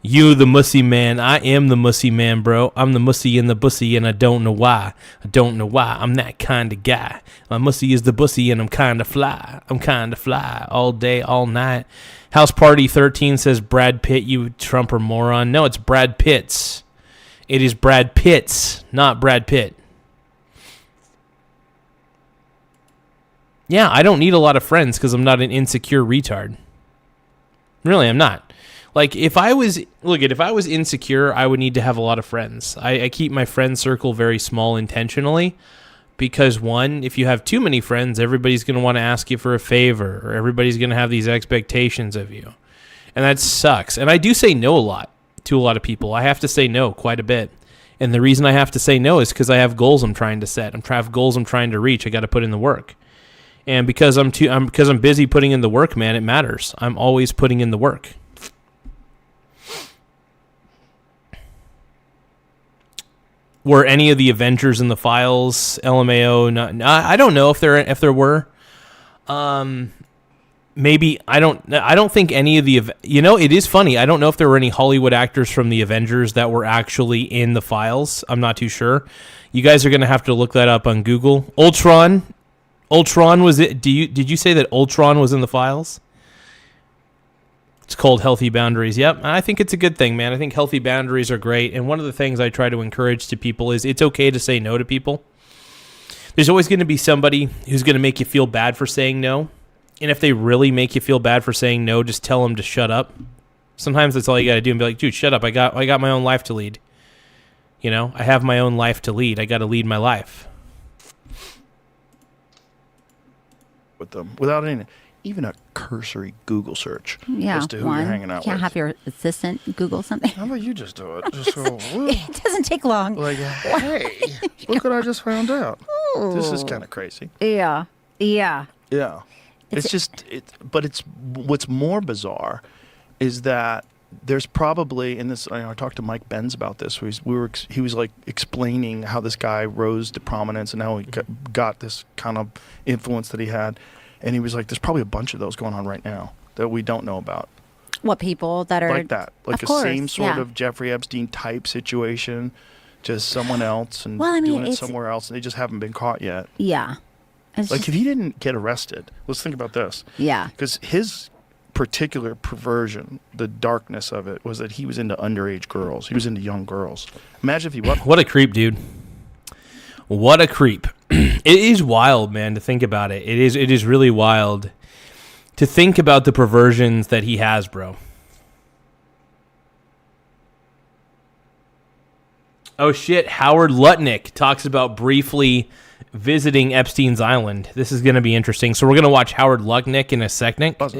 You, the mussy man. I am the mussy man, bro. I'm the mussy in the bussy, and I don't know why. I don't know why. I'm that kind of guy. My mussy is the bussy, and I'm kind of fly. I'm kind of fly all day, all night. House Party 13 says Brad Pitt, you Trumper moron. No, it's Brad Pitt's. It is Brad Pitt's, not Brad Pitt. Yeah, I don't need a lot of friends because I'm not an insecure retard. Really, I'm not. Like, if I was insecure, I would need to have a lot of friends. I keep my friend circle very small intentionally because, one, if you have too many friends, everybody's going to want to ask you for a favor or everybody's going to have these expectations of you. And that sucks. And I do say no a lot to a lot of people. I have to say no quite a bit. And the reason I have to say no is because I have goals I'm trying to set. I have goals I'm trying to reach. I got to put in the work. And because I'm busy putting in the work, man, it matters. I'm always putting in the work. Were any of the Avengers in the files? LMAO? I don't know if there were. Maybe I don't think any of the. It is funny. I don't know if there were any Hollywood actors from the Avengers that were actually in the files. I'm not too sure. You guys are gonna have to look that up on Google. Ultron was it? Did you say that Ultron was in the files? It's called Healthy Boundaries. Yep, I think it's a good thing, man. I think healthy boundaries are great. And one of the things I try to encourage to people is it's okay to say no to people. There's always going to be somebody who's going to make you feel bad for saying no. And if they really make you feel bad for saying no, just tell them to shut up. Sometimes that's all you got to do and be like, dude, shut up. I got my own life to lead. I have my own life to lead. I got to lead my life. With them without even a cursory Google search Yeah, as to who you're hanging out you can't with. have your assistant Google something. How about you just do it? Just so, It doesn't take long. like, hey, look what I just found out. This is kind of crazy. Yeah. Yeah. But what's more bizarre is that there's probably in this. I talked to Mike Benz about this. He was like explaining how this guy rose to prominence and how he got this kind of influence that he had, and he was like, "There's probably a bunch of those going on right now that we don't know about." What people that are like that, like of course, same sort yeah. of Jeffrey Epstein type situation, just someone else and Well, I mean, doing it it's- somewhere else, and they just haven't been caught yet. Yeah. It's Like just- if he didn't get arrested, let's think about this. yeah. Because his particular perversion, the darkness of it, was that he was into underage girls. He was into young girls. Imagine if he wasn't. What a creep, dude. What a creep. It is wild, man, to think about it. It is really wild to think about the perversions that he has, bro. Oh, shit. Howard Lutnick talks about briefly visiting Epstein's Island. This is going to be interesting. So we're going to watch Howard Lutnick in a second. What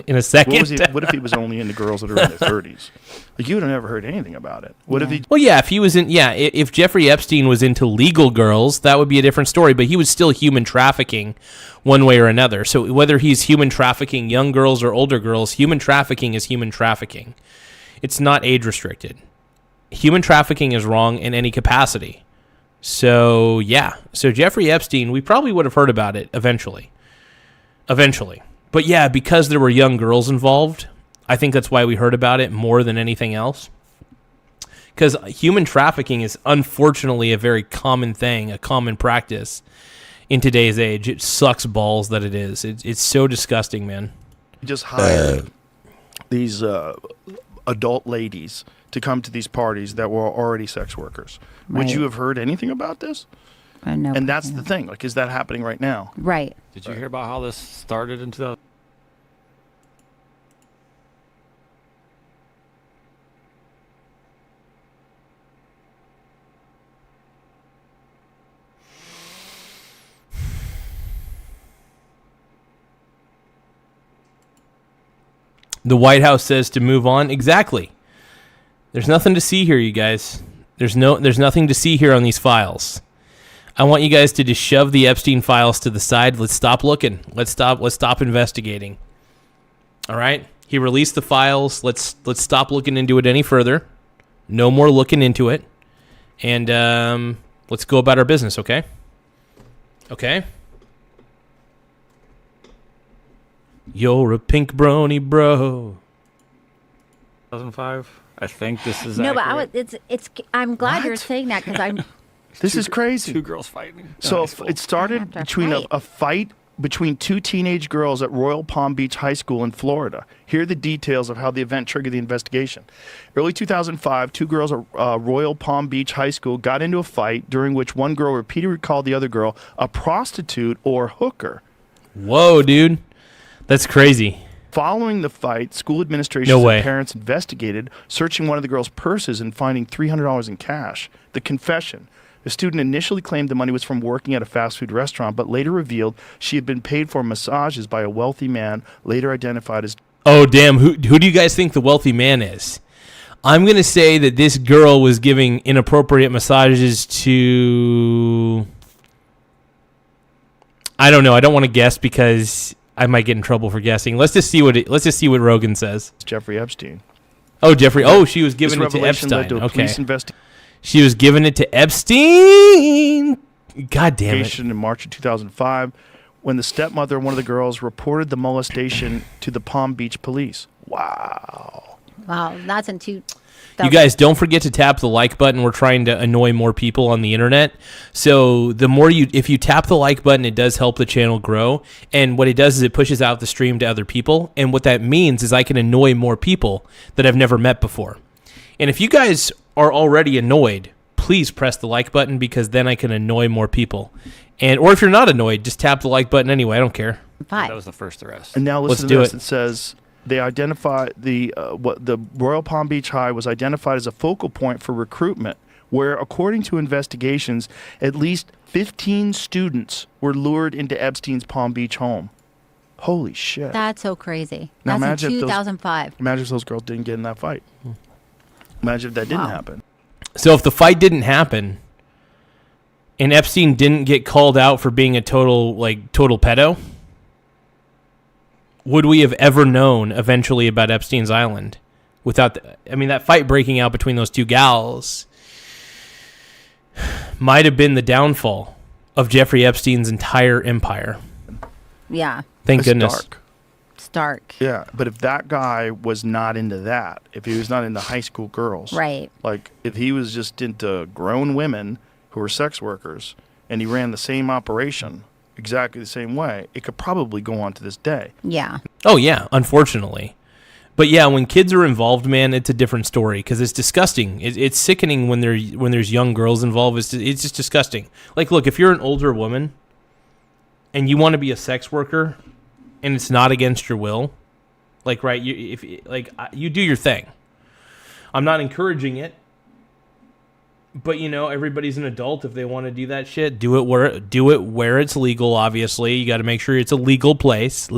if he was only into girls that are in their 30s? Like, you would have never heard anything about it. What if he... Well, yeah, if Jeffrey Epstein was into legal girls, that would be a different story, but he was still human trafficking one way or another. So whether he's human trafficking young girls or older girls, human trafficking is human trafficking. It's not age restricted. Human trafficking is wrong in any capacity. So, yeah. So Jeffrey Epstein, we probably would have heard about it eventually. But yeah, because there were young girls involved, I think that's why we heard about it more than anything else. Because human trafficking is unfortunately a very common thing, a common practice in today's age. It sucks balls that it is. It's so disgusting, man. just hired these adult ladies to come to these parties that were already sex workers. Would Right. you have heard anything about this? No, And that's the thing. Like, is that happening right now? right. Did you hear about how this started in 2000? The White House says to move on. Exactly. There's nothing to see here, you guys. There's nothing to see here on these files. I want you guys to just shove the Epstein files to the side. Let's stop looking. Let's stop investigating. All right? He released the files. Let's stop looking into it any further. No more looking into it. And let's go about our business, okay? Okay? You're a pink brony, bro. 2005. I think this is No, accurate. but I'm glad you're What? saying that because I'm. This is crazy. Two girls fighting. So High school. it started After a between fight. a fight between two teenage girls at Royal Palm Beach High School in Florida. Here are the details of how the event triggered the investigation. Early 2005, two girls at Royal Palm Beach High School got into a fight during which one girl repeatedly called the other girl a prostitute or hooker. Whoa, dude. That's crazy. Following the fight, school administration No and way. parents investigated, searching one of the girls' purses and finding $300 in cash. The confession. The student initially claimed the money was from working at a fast food restaurant, but later revealed she had been paid for massages by a wealthy man, later identified as... Oh, damn. Who do you guys think the wealthy man is? I'm going to say that this girl was giving inappropriate massages to... I don't know. I don't want to guess because I might get in trouble for guessing. Let's just see what Rogan says. Jeffrey Epstein. Oh, Jeffrey. Oh, she was This giving it to revelation led Epstein. to a Okay. police investigation She was giving it to Epstein. God damn it. in March of 2005 when the stepmother of one of the girls reported the molestation to the Palm Beach police. Wow. Wow, that's in two. You guys don't forget to tap the like button. We're trying to annoy more people on the internet. So the more if you tap the like button, it does help the channel grow. And what it does is it pushes out the stream to other people. And what that means is I can annoy more people that I've never met before. And if you guys are already annoyed, please press the like button because then I can annoy more people. Or if you're not annoyed, just tap the like button anyway. I don't care. That was the first arrest. And now Let's listen do to this. it. It says they identified the Royal Palm Beach High was identified as a focal point for recruitment, where, according to investigations, at least 15 students were lured into Epstein's Palm Beach home. Holy shit! That's so crazy. Now That's imagine in if those- 2005. Imagine if those girls didn't get in that fight. Imagine if that didn't Wow. happen. So if the fight didn't happen and Epstein didn't get called out for being a total pedo, would we have ever known eventually about Epstein's Island without that fight breaking out between those two gals might have been the downfall of Jeffrey Epstein's entire empire. Yeah, Thank It's goodness. dark. Stark. Yeah, but if that guy was not into that, if he was not into high school girls, Right. like if he was just into grown women who were sex workers and he ran the same operation exactly the same way, it could probably go on to this day. Yeah. Oh yeah, unfortunately. But yeah, when kids are involved, man, it's a different story because it's disgusting. It's sickening when there's young girls involved. It's just disgusting. Like, look, if you're an older woman and you want to be a sex worker and it's not against your will, like, right, you do your thing. I'm not encouraging it, but everybody's an adult. If they want to do that shit, do it where it's legal. Obviously, you got to make sure it's a legal place.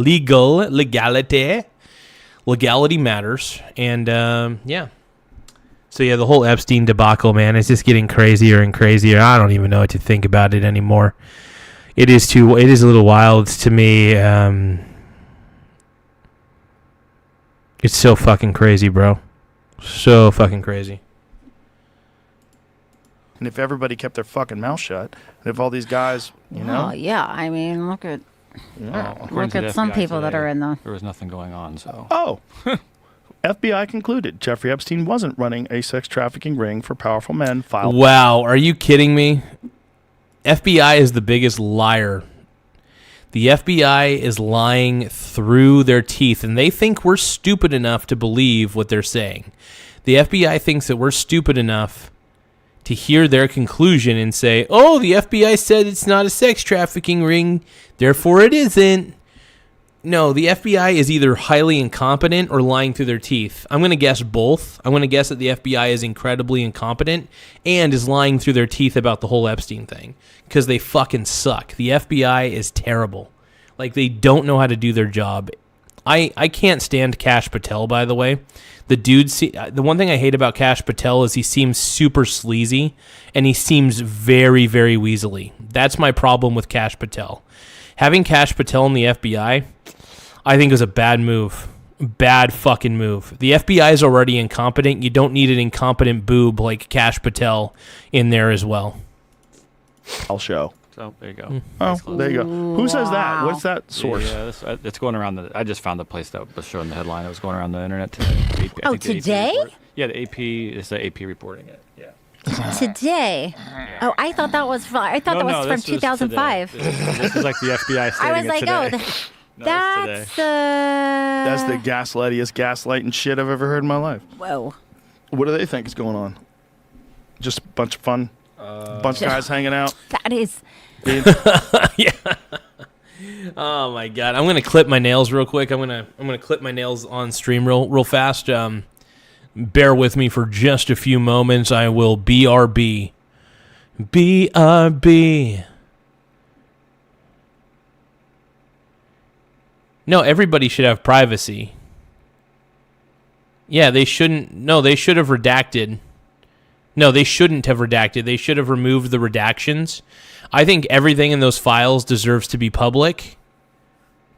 Legality matters. And yeah. So yeah, the whole Epstein debacle, man, it's just getting crazier and crazier. I don't even know what to think about it anymore. It is a little wild to me. It's so fucking crazy, bro. So fucking crazy. And if everybody kept their fucking mouth shut, and if all these guys, Oh, yeah. I mean, look at According look to at the some FBI people that today, are in the. There was nothing going on, so. Oh. FBI concluded Jeffrey Epstein wasn't running a sex trafficking ring for powerful men. Filed. Wow, are you kidding me? FBI is the biggest liar. The FBI is lying through their teeth, and they think we're stupid enough to believe what they're saying. The FBI thinks that we're stupid enough to hear their conclusion and say, oh, the FBI said it's not a sex trafficking ring, therefore it isn't. No, the FBI is either highly incompetent or lying through their teeth. I'm going to guess both. I'm going to guess that the FBI is incredibly incompetent and is lying through their teeth about the whole Epstein thing because they fucking suck. The FBI is terrible. Like, they don't know how to do their job. I can't stand Kash Patel, by the way. The dude, the one thing I hate about Kash Patel is he seems super sleazy, and he seems very, very weaselly. That's my problem with Kash Patel. Having Kash Patel in the FBI, I think is a bad move. Bad fucking move. The FBI is already incompetent. You don't need an incompetent boob like Kash Patel in there as well. I'll show. So there you go. Oh, there you go. Who says that? What's that source? Yeah, it's going around I just found the place that was showing the headline. It was going around the internet today. Oh, today? Yeah, the AP. It's the AP reporting it. Yeah. Today. Oh, I thought that was that was from this 2005. This is like the FBI stating I was like, it today. that's That's the gaslighting shit I've ever heard in my life. Whoa. What do they think is going on? Just a bunch of fun, bunch of guys hanging out. That is. Yeah. Oh my god. I'm gonna clip my nails real quick. I'm gonna clip my nails on stream real fast. Bear with me for just a few moments. I will BRB. BRB. No, everybody should have privacy. Yeah, they shouldn't. No, they should have redacted. No, they shouldn't have redacted. They should have removed the redactions. I think everything in those files deserves to be public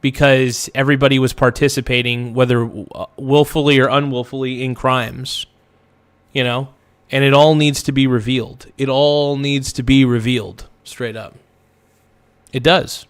because everybody was participating, whether willfully or unwillfully, in crimes. You know? And it all needs to be revealed. It all needs to be revealed, straight up. It does.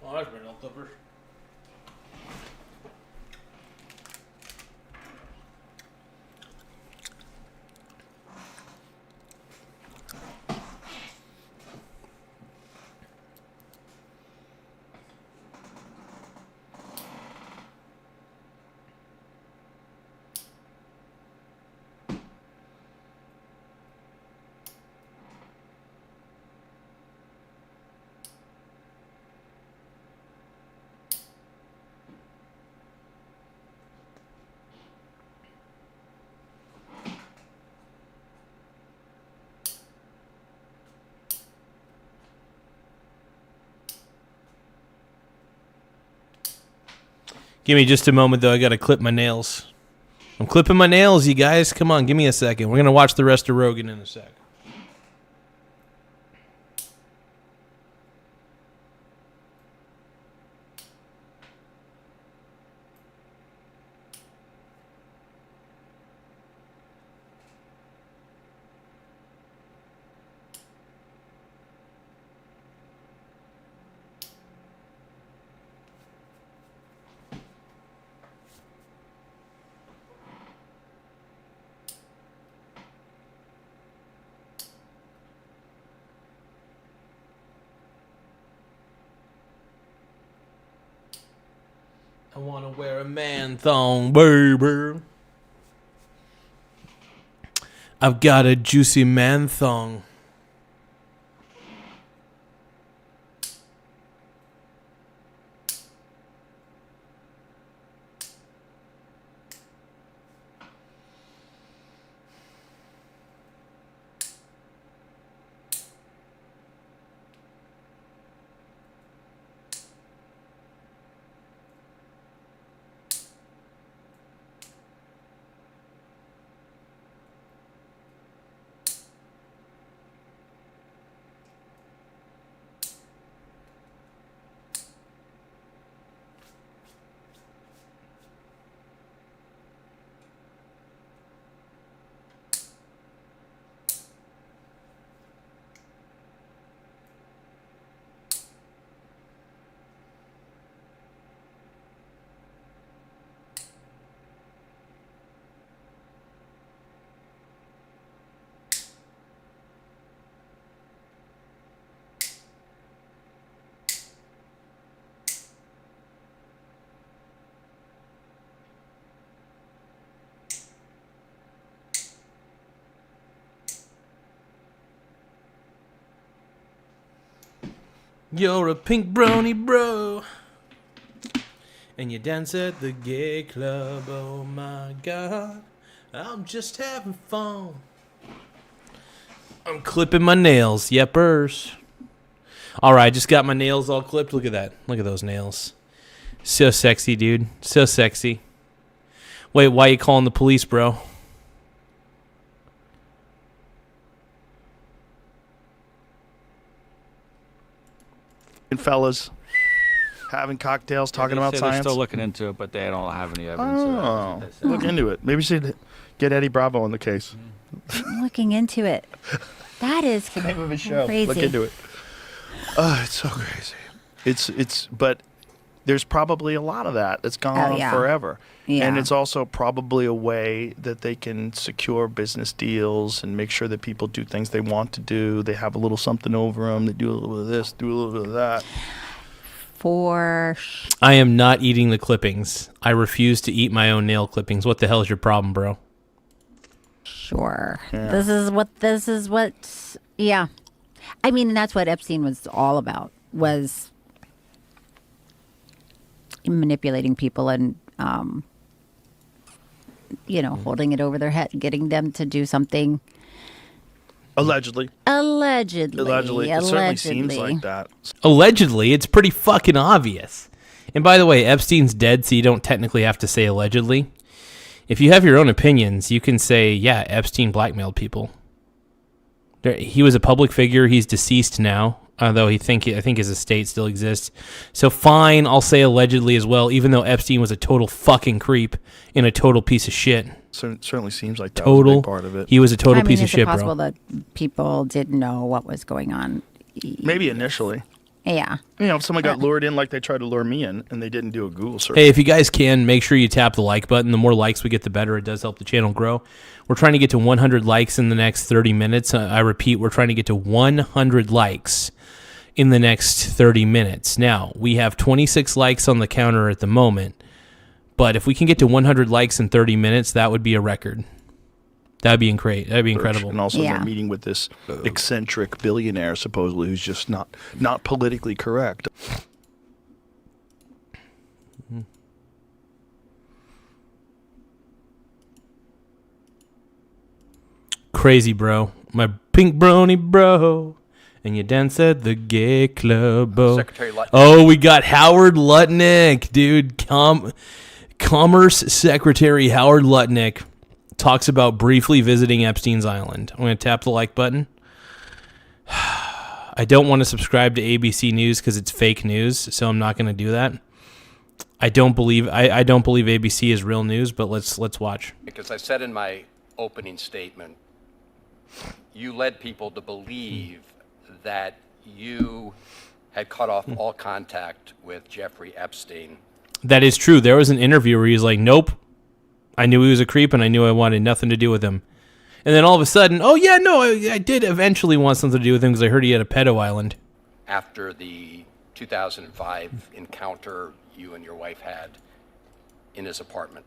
Oh, there's my nail clippers. Give me just a moment, though. I got to clip my nails. I'm clipping my nails, you guys. Come on, give me a second. We're going to watch the rest of Rogan in a sec. I want to wear a man thong, baby. I've got a juicy man thong. You're a pink brony bro. And you dance at the gay club. Oh my God. I'm just having fun. I'm clipping my nails. Yepers. All right, just got my nails all clipped. Look at that. Look at those nails. So sexy, dude. So sexy. Wait, why you calling the police, bro? And fellas having cocktails, talking about They're science. still looking into it, but they don't have any evidence. Oh, look into it. Maybe you should get Eddie Bravo on the case. I'm looking into it. That is the name of his show. Crazy. Look into it. Oh, it's so crazy. But there's probably a lot of that that's gone on forever. Yeah. And it's also probably a way that they can secure business deals and make sure that people do things they want to do. They have a little something over them. They do a little bit of this, do a little bit of that. I am not eating the clippings. I refuse to eat my own nail clippings. What the hell is your problem, bro? Sure. Yeah. This is what, yeah. I mean, that's what Epstein was all about, was manipulating people and, holding it over their head, getting them to do something. Allegedly. It certainly seems like that. Allegedly, it's pretty fucking obvious. And by the way, Epstein's dead, so you don't technically have to say allegedly. If you have your own opinions, you can say, yeah, Epstein blackmailed people. He was a public figure. He's deceased now, though I think his estate still exists. So fine, I'll say allegedly as well, even though Epstein was a total fucking creep and a total piece of shit. So it certainly seems like that was a big part of it. He was a total piece of shit, bro. It's possible that people didn't know what was going on. Maybe initially. Yeah. If someone got lured in like they tried to lure me in and they didn't do a Google search. Hey, if you guys can, make sure you tap the like button. The more likes we get, the better. It does help the channel grow. We're trying to get to 100 likes in the next 30 minutes. I repeat, we're trying to get to 100 likes in the next 30 minutes. Now, we have 26 likes on the counter at the moment. But if we can get to 100 likes in 30 minutes, that would be a record. That'd be great. That'd be incredible. And also they're meeting with this eccentric billionaire, supposedly, who's just not politically correct. Crazy, bro. My pink brony bro. And you dance at the gay club. Secretary Lutnick. Oh, we got Howard Lutnick, dude. Commerce Secretary Howard Lutnick talks about briefly visiting Epstein's island. I'm going to tap the like button. I don't want to subscribe to ABC News because it's fake news, so I'm not going to do that. I don't believe ABC is real news, but let's watch. Because I said in my opening statement, you led people to believe that you had cut off all contact with Jeffrey Epstein. That is true. There was an interview where he's like, nope. I knew he was a creep and I knew I wanted nothing to do with him. And then all of a sudden, oh yeah, no, I did eventually want something to do with him because I heard he had a pedo island. After the 2005 encounter you and your wife had in his apartment.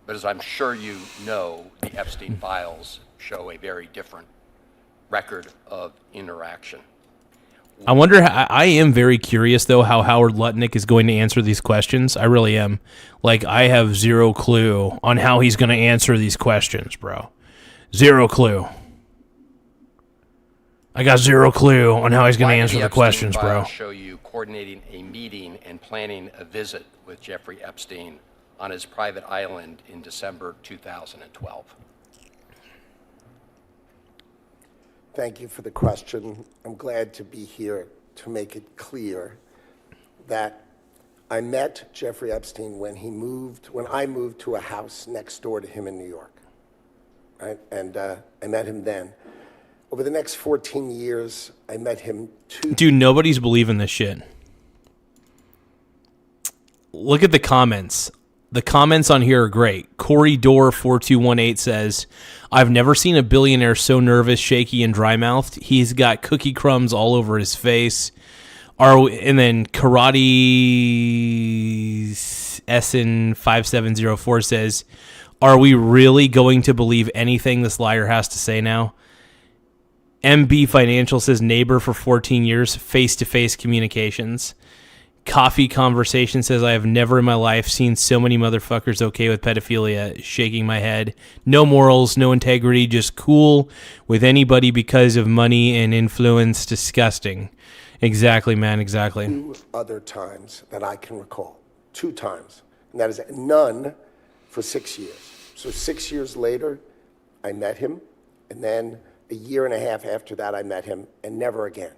But as I'm sure you know, the Epstein files show a very different record of interaction. I wonder, I am very curious, though, how Howard Lutnick is going to answer these questions. I really am. Like, I have zero clue on how he's going to answer these questions, bro. Zero clue. I got zero clue on how he's going to answer the questions, bro. Show you coordinating a meeting and planning a visit with Jeffrey Epstein on his private island in December 2012. Thank you for the question. I'm glad to be here to make it clear that I met Jeffrey Epstein when I moved to a house next door to him in New York, right? And I met him then. Over the next 14 years, I met him Dude, nobody's believing this shit. Look at the comments. The comments on here are great. Corey Dorr 4218 says, I've never seen a billionaire so nervous, shaky, and dry-mouthed. He's got cookie crumbs all over his face. And then Karate Essen 5704 says, are we really going to believe anything this liar has to say now? MB Financial says neighbor for 14 years, face-to-face communications. Coffee Conversation says, I have never in my life seen so many motherfuckers okay with pedophilia. Shaking my head. No morals, no integrity, just cool with anybody because of money and influence. Disgusting. Exactly, man, exactly. 2 other times that I can recall. 2 times. And that is none for 6 years. So 6 years later, I met him, and then a year and a half after that, I met him, and never again.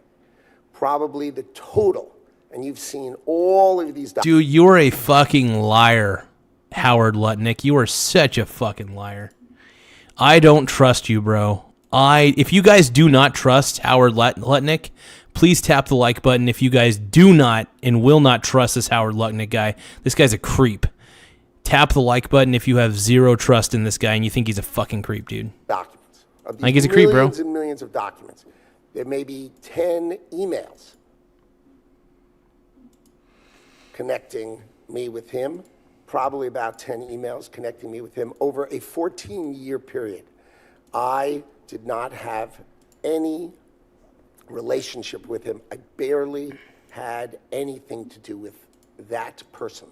Probably the total, and you've seen all of these. Dude, you're a fucking liar, Howard Lutnick. You are such a fucking liar. I don't trust you, bro. If you guys do not trust Howard Lutnick, please tap the like button. If you guys do not and will not trust this Howard Lutnick guy, this guy's a creep. Tap the like button if you have zero trust in this guy and you think he's a fucking creep, dude. Documents. Of these I think he's a creep, bro. Millions and millions of documents. There may be 10 emails connecting me with him, probably about 10 emails connecting me with him over a 14-year period. I did not have any relationship with him. I barely had anything to do with that person,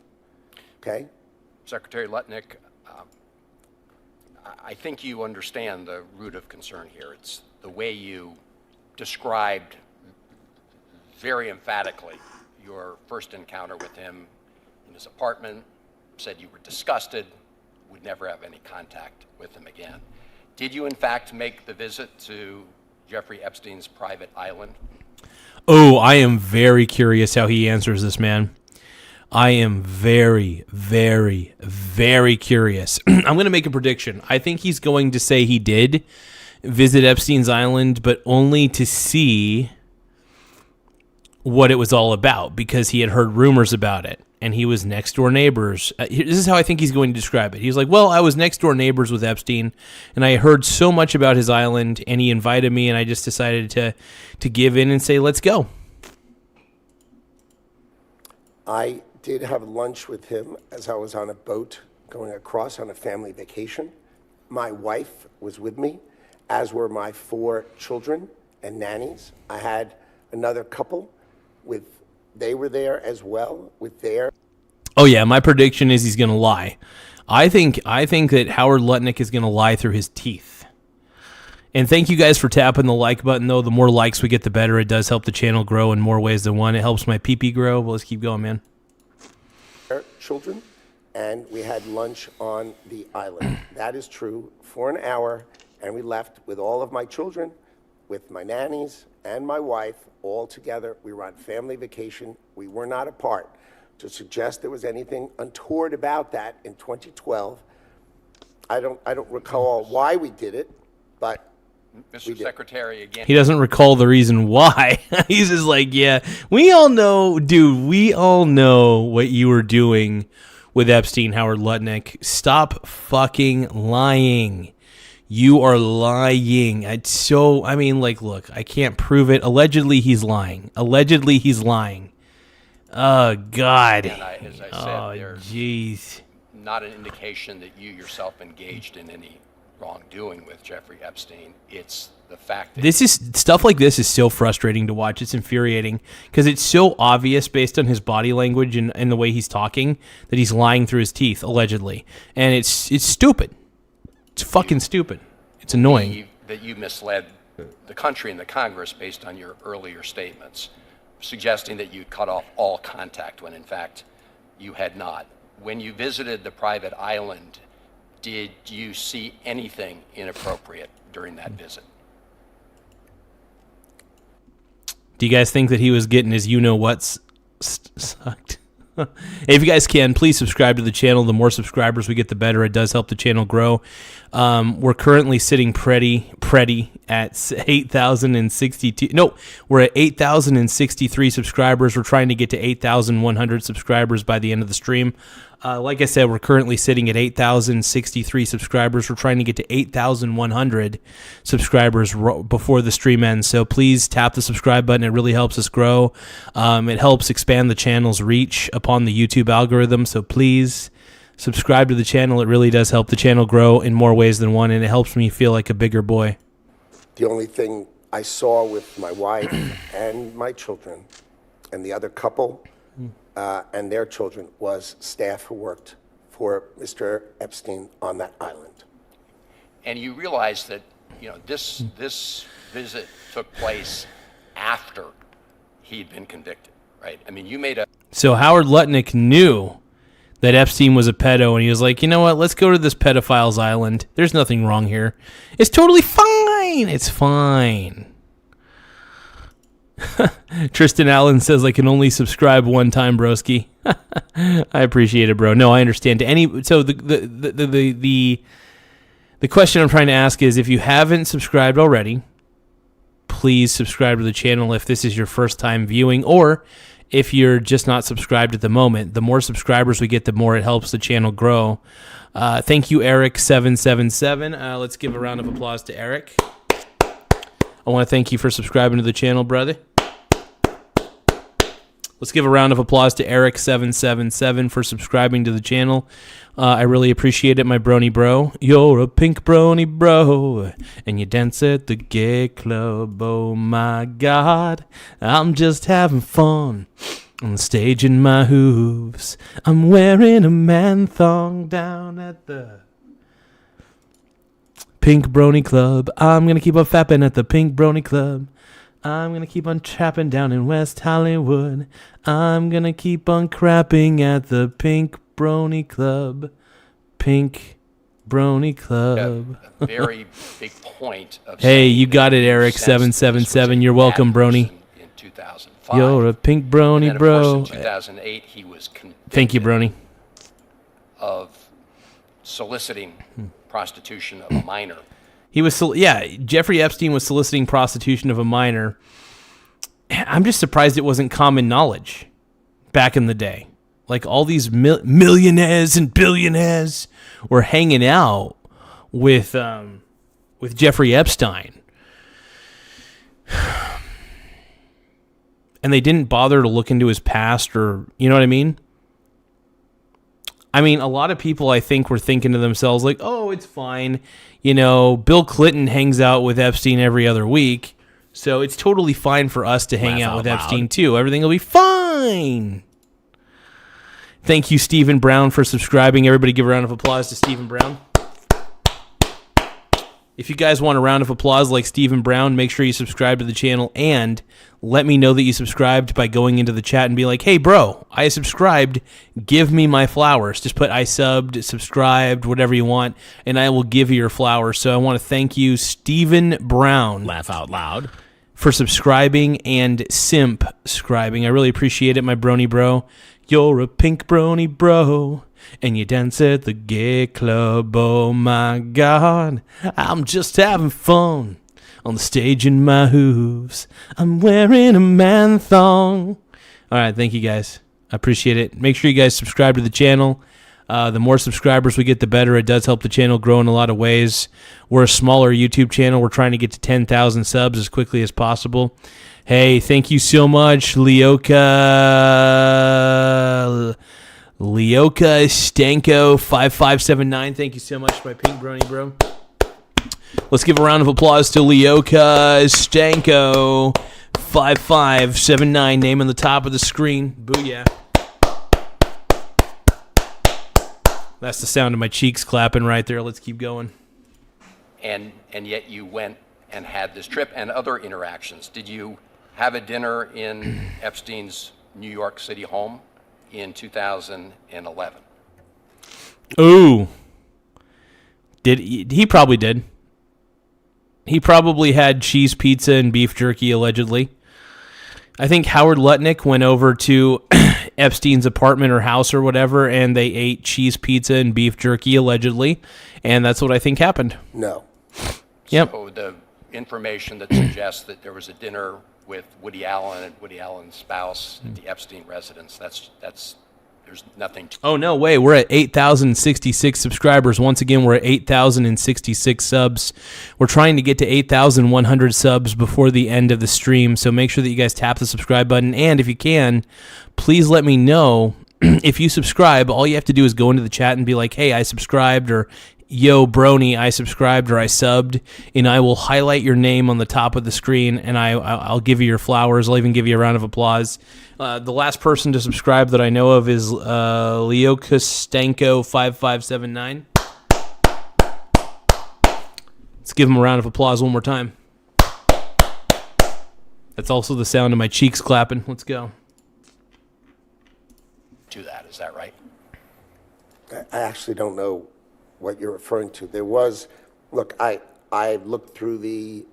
okay? Secretary Lutnick, I think you understand the root of concern here. It's the way you described very emphatically your first encounter with him in his apartment, said you were disgusted, would never have any contact with him again. Did you, in fact, make the visit to Jeffrey Epstein's private island? Oh, I am very curious how he answers this, man. I am very, very, very curious. I'm going to make a prediction. I think he's going to say he did visit Epstein's island, but only to see what it was all about because he had heard rumors about it and he was next door neighbors. This is how I think he's going to describe it. He's like, well, I was next door neighbors with Epstein and I heard so much about his island and he invited me and I just decided to give in and say, let's go. I did have lunch with him as I was on a boat going across on a family vacation. My wife was with me, as were my 4 children and nannies. I had another couple they were there as well with their. Oh yeah, my prediction is he's going to lie. I think that Howard Lutnick is going to lie through his teeth. And thank you guys for tapping the like button, though. The more likes we get, the better. It does help the channel grow in more ways than one. It helps my pee-pee grow. But let's keep going, man. Children, and we had lunch on the island. That is true, for an hour, and we left with all of my children, with my nannies and my wife, all together. We were on family vacation. We were not apart. To suggest there was anything untoward about that in 2012, I don't recall why we did it, but Mr. Secretary, again. He doesn't recall the reason why. He's just like, yeah, we all know, dude, we all know what you were doing with Epstein, Howard Lutnick. Stop fucking lying. You are lying. Look, I can't prove it. Allegedly, he's lying. Oh, God. And as I said, there's not an indication that you yourself engaged in any wrongdoing with Jeffrey Epstein. It's the fact that stuff like this is so frustrating to watch. It's infuriating because it's so obvious based on his body language and the way he's talking that he's lying through his teeth, allegedly. And it's stupid. It's fucking stupid. It's annoying. That you misled the country and the Congress based on your earlier statements, suggesting that you cut off all contact when in fact you had not. When you visited the private island, did you see anything inappropriate during that visit? Do you guys think that he was getting his you-know-what's sucked? If you guys can, please subscribe to the channel. The more subscribers we get, the better. It does help the channel grow. We're currently sitting pretty at 8,062. No, we're at 8,063 subscribers. We're trying to get to 8,100 subscribers by the end of the stream. Like I said, we're currently sitting at 8,063 subscribers. We're trying to get to 8,100 subscribers before the stream ends. So please tap the subscribe button. It really helps us grow. It helps expand the channel's reach upon the YouTube algorithm. So please subscribe to the channel. It really does help the channel grow in more ways than one, and it helps me feel like a bigger boy. The only thing I saw with my wife and my children and the other couple and their children was staff who worked for Mr. Epstein on that island. And you realize that, you know, this visit took place after he'd been convicted, right? I mean, you made a... So Howard Lutnick knew that Epstein was a pedo, and he was like, you know what, let's go to this pedophile's island. There's nothing wrong here. It's totally fine. It's fine. Tristan Allen says, I can only subscribe one time, broski. I appreciate it, bro. No, I understand. So the question I'm trying to ask is, if you haven't subscribed already, please subscribe to the channel if this is your first time viewing, or if you're just not subscribed at the moment. The more subscribers we get, the more it helps the channel grow. Thank you, Eric777. Let's give a round of applause to Eric. I want to thank you for subscribing to the channel, brother. Let's give a round of applause to Eric777 for subscribing to the channel. I really appreciate it, my brony bro. You're a pink brony bro, and you dance at the gay club. Oh my God, I'm just having fun on the stage in my hooves. I'm wearing a man thong down at the Pink Brony Club. I'm gonna keep on fapping at the Pink Brony Club. I'm gonna keep on trapping down in West Hollywood. I'm gonna keep on crapping at the Pink Brony Club. Pink Brony Club. A very big point of... Hey, you got it, Eric777. You're welcome, Brony. In 2005. You're a Pink Brony, and then, bro. Of course, in 2008, he was convicted... Thank you, Brony. ...of soliciting prostitution of a minor. He was, Jeffrey Epstein was soliciting prostitution of a minor. I'm just surprised it wasn't common knowledge back in the day. Like, all these millionaires and billionaires were hanging out with Jeffrey Epstein. And they didn't bother to look into his past, or, you know what I mean? I mean, a lot of people, I think, were thinking to themselves, like, oh, it's fine. You know, Bill Clinton hangs out with Epstein every other week, so it's totally fine for us to hang out with Epstein, too. Everything will be fine. Thank you, Stephen Brown, for subscribing. Everybody give a round of applause to Stephen Brown. If you guys want a round of applause like Stephen Brown, make sure you subscribe to the channel, and let me know that you subscribed by going into the chat and be like, hey, bro, I subscribed. Give me my flowers. Just put I subbed, subscribed, whatever you want, and I will give you your flowers. So I want to thank you, Stephen Brown. Laugh out loud. For subscribing and simp-scribing. I really appreciate it, my brony bro. You're a pink brony bro, and you dance at the gay club. Oh my God, I'm just having fun on the stage in my hooves. I'm wearing a man thong. All right, thank you guys. I appreciate it. Make sure you guys subscribe to the channel. The more subscribers we get, the better. It does help the channel grow in a lot of ways. We're a smaller YouTube channel. We're trying to get to 10,000 subs as quickly as possible. Hey, thank you so much, Leoka Stanko 5579. Thank you so much, my pink brony bro. Let's give a round of applause to Leoka Stanko 5579. Name on the top of the screen. Booyah. That's the sound of my cheeks clapping right there. Let's keep going. And yet you went and had this trip and other interactions. Did you have a dinner in Epstein's New York City home in 2011? Ooh. He probably did. He probably had cheese pizza and beef jerky, allegedly. I think Howard Lutnick went over to Epstein's apartment or house or whatever, and they ate cheese pizza and beef jerky, allegedly. And that's what I think happened. No. Yep. So the information that suggests that there was a dinner with Woody Allen and Woody Allen's spouse at the Epstein residence, that's there's nothing to... Oh, no way. We're at 8,066 subscribers. Once again, we're at 8,066 subs. We're trying to get to 8,100 subs before the end of the stream, so make sure that you guys tap the subscribe button. And if you can, please let me know if you subscribe. All you have to do is go into the chat and be like, hey, I subscribed, or yo, Brony, I subscribed or I subbed, and I will highlight your name on the top of the screen, and I'll give you your flowers. I'll even give you a round of applause. The last person to subscribe that I know of is Leo Kostenko 5579. Let's give him a round of applause one more time. That's also the sound of my cheeks clapping. Let's go. Do that, is that right? I actually don't know what you're referring to. There was, look, I looked through the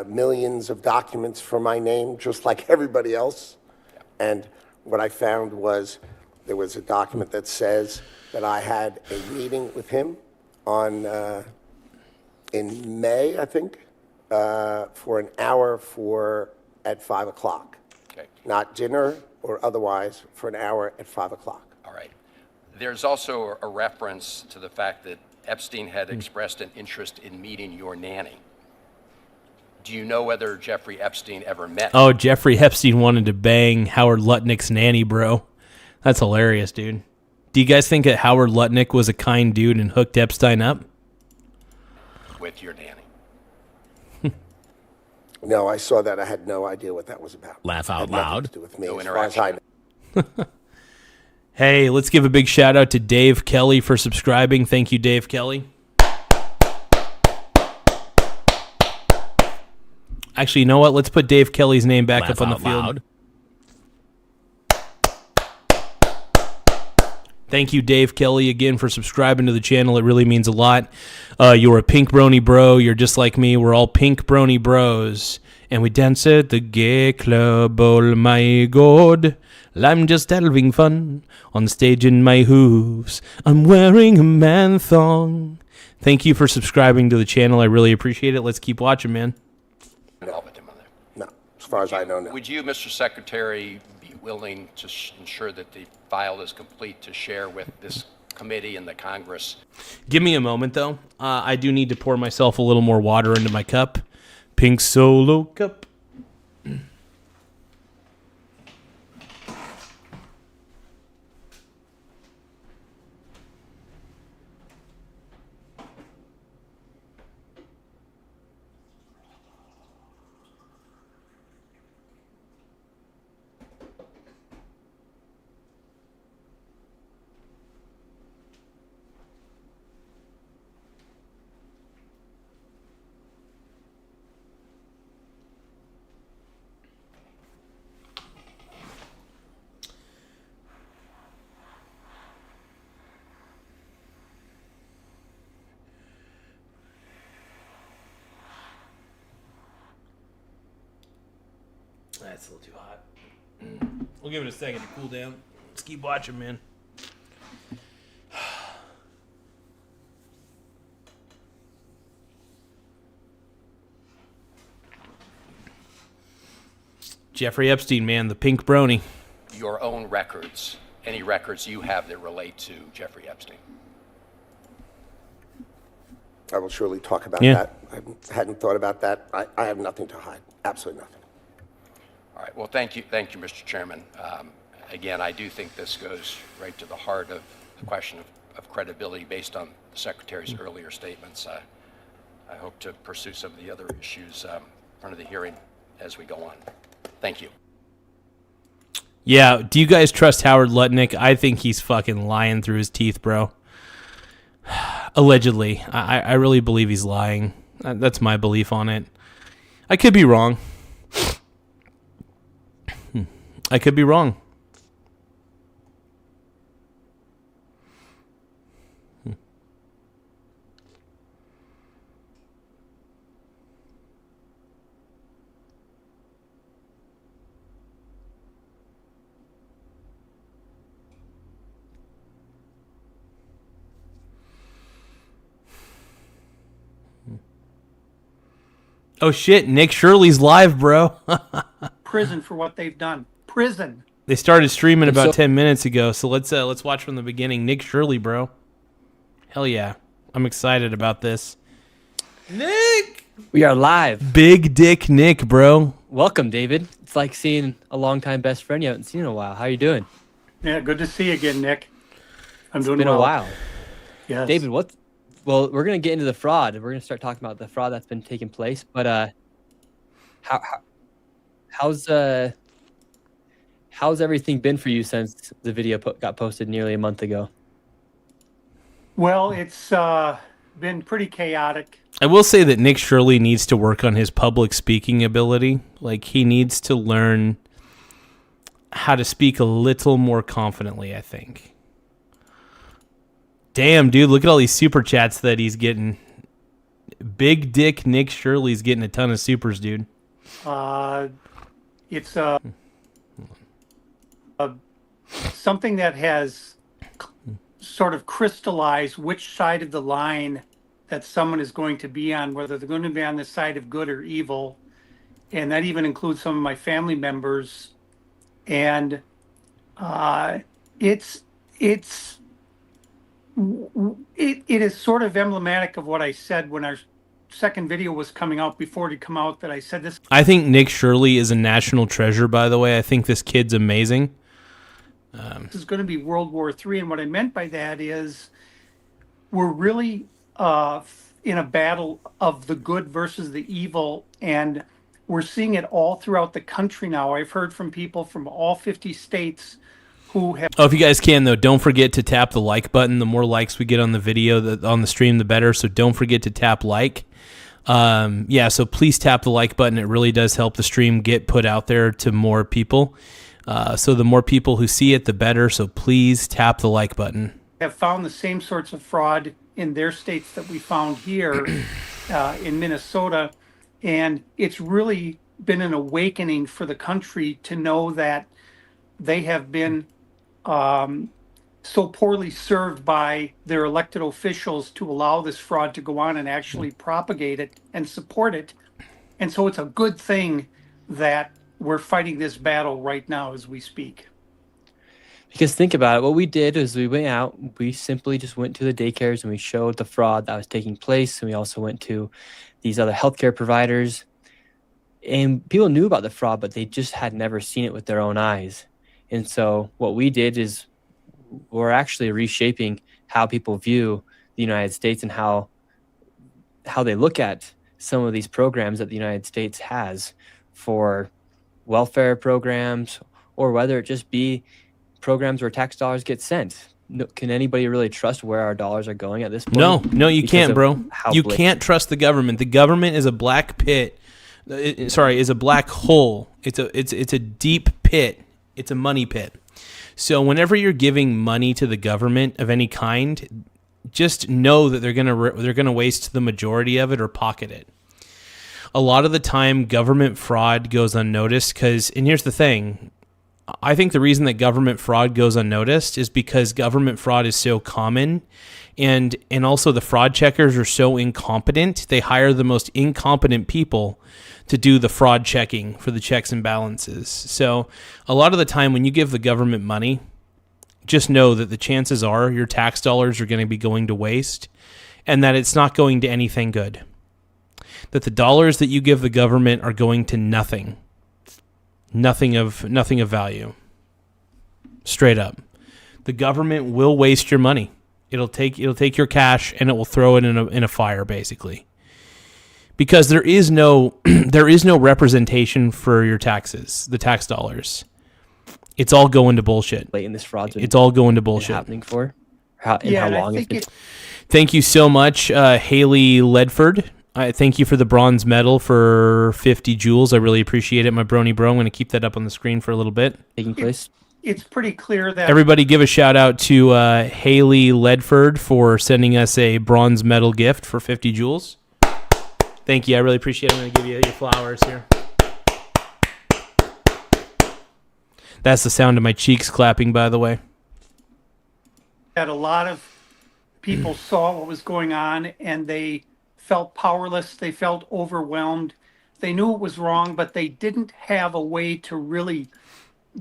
millions of documents for my name, just like everybody else. And what I found was there was a document that says that I had a meeting with him on in May, I think, for an hour at 5 o'clock. Okay. Not dinner or otherwise, for an hour at 5 o'clock. All right. There's also a reference to the fact that Epstein had expressed an interest in meeting your nanny. Do you know whether Jeffrey Epstein ever met? Oh, Jeffrey Epstein wanted to bang Howard Lutnick's nanny, bro. That's hilarious, dude. Do you guys think that Howard Lutnick was a kind dude and hooked Epstein up? With your nanny. No, I saw that. I had no idea what that was about. Laugh out Had nothing loud. to do with me, No as far as I know. Hey, let's give a big shout out to Dave Kelly for subscribing. Thank you, Dave Kelly. Actually, you know what? Let's put Dave Kelly's name back up on the field. Thank you, Dave Kelly, again for subscribing to the channel. It really means a lot. You're a pink brony bro. You're just like me. We're all pink brony bros. And we dance at the gay club. Oh, my God. I'm just having fun on stage in my hooves. I'm wearing a man thong. Thank you for subscribing to the channel. I really appreciate it. Let's keep watching, man. Involved with him on there. No, as far as I know, no. Would you, Mr. Secretary, be willing to ensure that the file is complete to share with this committee and the Congress? Give me a moment, though. I do need to pour myself a little more water into my cup. Pink Solo cup. That's a little too hot. We'll give it a second to cool down. Let's keep watching, man. Jeffrey Epstein, man, the pink brony. Your own records, any records you have that relate to Jeffrey Epstein? I will surely talk about Yeah. that. I hadn't thought about that. I have nothing to hide. Absolutely nothing. All right. Well, thank you, Mr. Chairman. Again, I do think this goes right to the heart of the question of credibility based on the Secretary's earlier statements. I hope to pursue some of the other issues in front of the hearing as we go on. Thank you. Yeah, do you guys trust Howard Lutnick? I think he's fucking lying through his teeth, bro. Allegedly. I really believe he's lying. That's my belief on it. I could be wrong. I could be wrong. Oh shit, Nick Shirley's live, bro. Prison for what they've done. Prison. They started streaming about 10 minutes ago, so let's watch from the beginning. Nick Shirley, bro. Hell yeah. I'm excited about this. Nick! We are live. Big Dick Nick, bro. Welcome, David. It's like seeing a longtime best friend you haven't seen in a while. How you doing? Yeah, good to see you again, Nick. I'm It's doing been well. a while. Yes. David, Well, we're gonna get into the fraud. We're gonna start talking about the fraud that's been taking place. But how how's everything been for you since the video got posted nearly a month ago? Well, it's been pretty chaotic. I will say that Nick Shirley needs to work on his public speaking ability. Like, he needs to learn how to speak a little more confidently, I think. Damn, dude, look at all these super chats that he's getting. Big dick Nick Shirley's getting a ton of supers, dude. It's something that has sort of crystallized which side of the line that someone is going to be on, whether they're going to be on the side of good or evil. And that even includes some of my family members. And it is sort of emblematic of what I said when our second video was coming out, before it had come out, that I said this. I think Nick Shirley is a national treasure, by the way. I think this kid's amazing. This is going to be World War III. And what I meant by that is we're really in a battle of the good versus the evil. And we're seeing it all throughout the country now. I've heard from people from all 50 states who have... Oh, if you guys can, though, don't forget to tap the like button. The more likes we get on the video, on the stream, the better. So don't forget to tap like. So please tap the like button. It really does help the stream get put out there to more people. So the more people who see it, the better. So please tap the like button. Have found the same sorts of fraud in their states that we found here in Minnesota. And it's really been an awakening for the country to know that they have been so poorly served by their elected officials to allow this fraud to go on and actually propagate it and support it. And so it's a good thing that we're fighting this battle right now as we speak. Because think about it, what we did is we went out, we simply just went to the daycares and we showed the fraud that was taking place. And we also went to these other healthcare providers. And people knew about the fraud, but they just had never seen it with their own eyes. And so what we did is we're actually reshaping how people view the United States and how they look at some of these programs that the United States has for welfare programs, or whether it just be programs where tax dollars get sent. No, can anybody really trust where our dollars are going at this point? No, you can't, bro. You can't trust the government. The government is a black pit. Is a black hole. It's a deep pit. It's a money pit. So whenever you're giving money to the government of any kind, just know that they're gonna waste the majority of it or pocket it. A lot of the time, government fraud goes unnoticed and here's the thing. I think the reason that government fraud goes unnoticed is because government fraud is so common, and also the fraud checkers are so incompetent. They hire the most incompetent people to do the fraud checking for the checks and balances. So a lot of the time when you give the government money, just know that the chances are your tax dollars are going to be going to waste, and that it's not going to anything good. That the dollars that you give the government are going to nothing of value. Straight up. The government will waste your money. It'll take your cash and it will throw it in a fire, basically. Because there is no representation for your taxes, the tax dollars. It's all going to bullshit. In this fraud, it's all going to bullshit. Happening for how long it's been. Thank you so much, Haley Ledford. Thank you for the bronze medal for 50 joules. I really appreciate it, my brony bro. I'm going to keep that up on the screen for a little bit. Taking place. It's pretty clear that... Everybody give a shout out to Haley Ledford for sending us a bronze medal gift for 50 joules. Thank you. I really appreciate it. I'm going to give you your flowers here. That's the sound of my cheeks clapping, by the way. That a lot of people saw what was going on and they felt powerless. They felt overwhelmed. They knew it was wrong, but they didn't have a way to really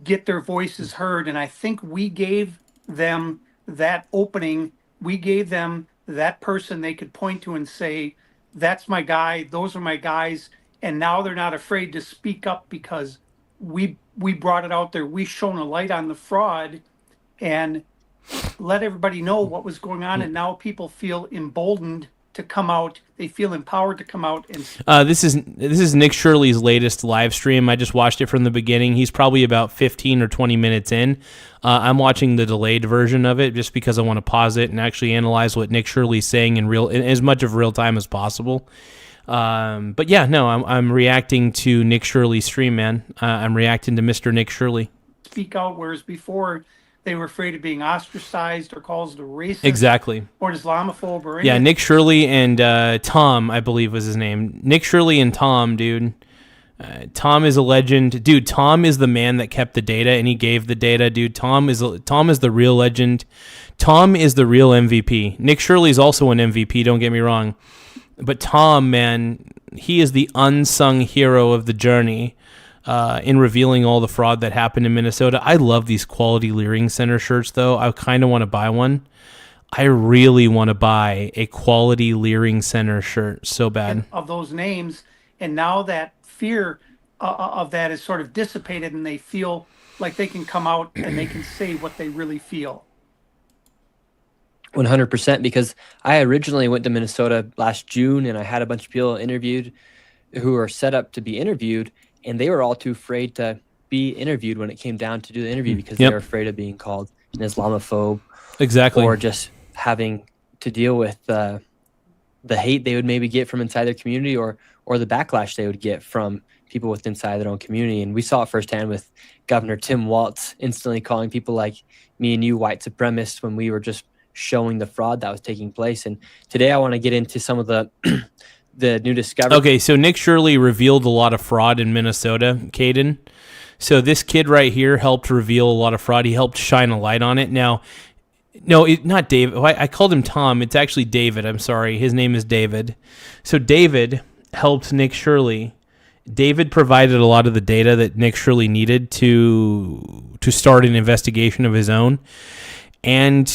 get their voices heard. And I think we gave them that opening. We gave them that person they could point to and say, that's my guy. Those are my guys. And now they're not afraid to speak up because we brought it out there. We shone a light on the fraud, and let everybody know what was going on, and now people feel emboldened to come out. They feel empowered to come out and. This is Nick Shirley's latest live stream. I just watched it from the beginning. He's probably about 15 or 20 minutes in. I'm watching the delayed version of it just because I want to pause it and actually analyze what Nick Shirley's saying in as much of real time as possible. But yeah, no, I'm reacting to Nick Shirley's stream, man. I'm reacting to Mr. Nick Shirley. Speak out, whereas before they were afraid of being ostracized or called a racist, Exactly, or an Islamophobe, or anything. Yeah, Nick Shirley and Tom, I believe was his name. Nick Shirley and Tom, dude. Tom is a legend, dude. Tom is the man that kept the data and he gave the data, dude. Tom is the real legend. Tom is the real MVP. Nick Shirley is also an MVP. Don't get me wrong, but Tom, man, he is the unsung hero of the journey. In revealing all the fraud that happened in Minnesota. I love these Quality Leering Center shirts, though. I kind of want to buy one. I really want to buy a Quality Leering Center shirt so bad. Of those names, and now that fear of that is sort of dissipated, and they feel like they can come out and they can say what they really feel. 100%, because I originally went to Minnesota last June, and I had a bunch of people interviewed who are set up to be interviewed, and they were all too afraid to be interviewed when it came down to do the interview because they were afraid of being called an Islamophobe. Exactly. Or just having to deal with the hate they would maybe get from inside their community, or the backlash they would get from people within inside their own community. And we saw it firsthand with Governor Tim Walz instantly calling people like me and you white supremacists when we were just showing the fraud that was taking place. And today I want to get into some of the the new discovery. Okay, so Nick Shirley revealed a lot of fraud in Minnesota, Caden. So this kid right here helped reveal a lot of fraud. He helped shine a light on it. Now, no, not David. I called him Tom. It's actually David. I'm sorry. His name is David. So David helped Nick Shirley. David provided a lot of the data that Nick Shirley needed to start an investigation of his own. And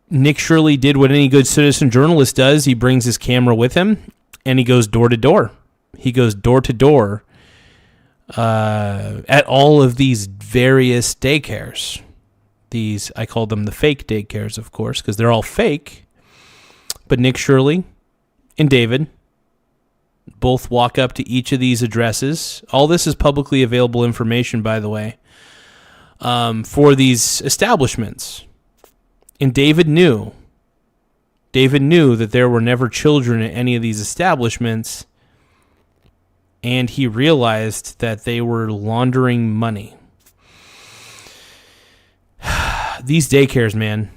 Nick Shirley did what any good citizen journalist does. He brings his camera with him. And he goes door to door. He goes door to door at all of these various daycares. These, I call them the fake daycares, of course, because they're all fake. But Nick Shirley and David both walk up to each of these addresses. All this is publicly available information, by the way, for these establishments. And David knew that there were never children at any of these establishments, and he realized that they were laundering money. These daycares, man.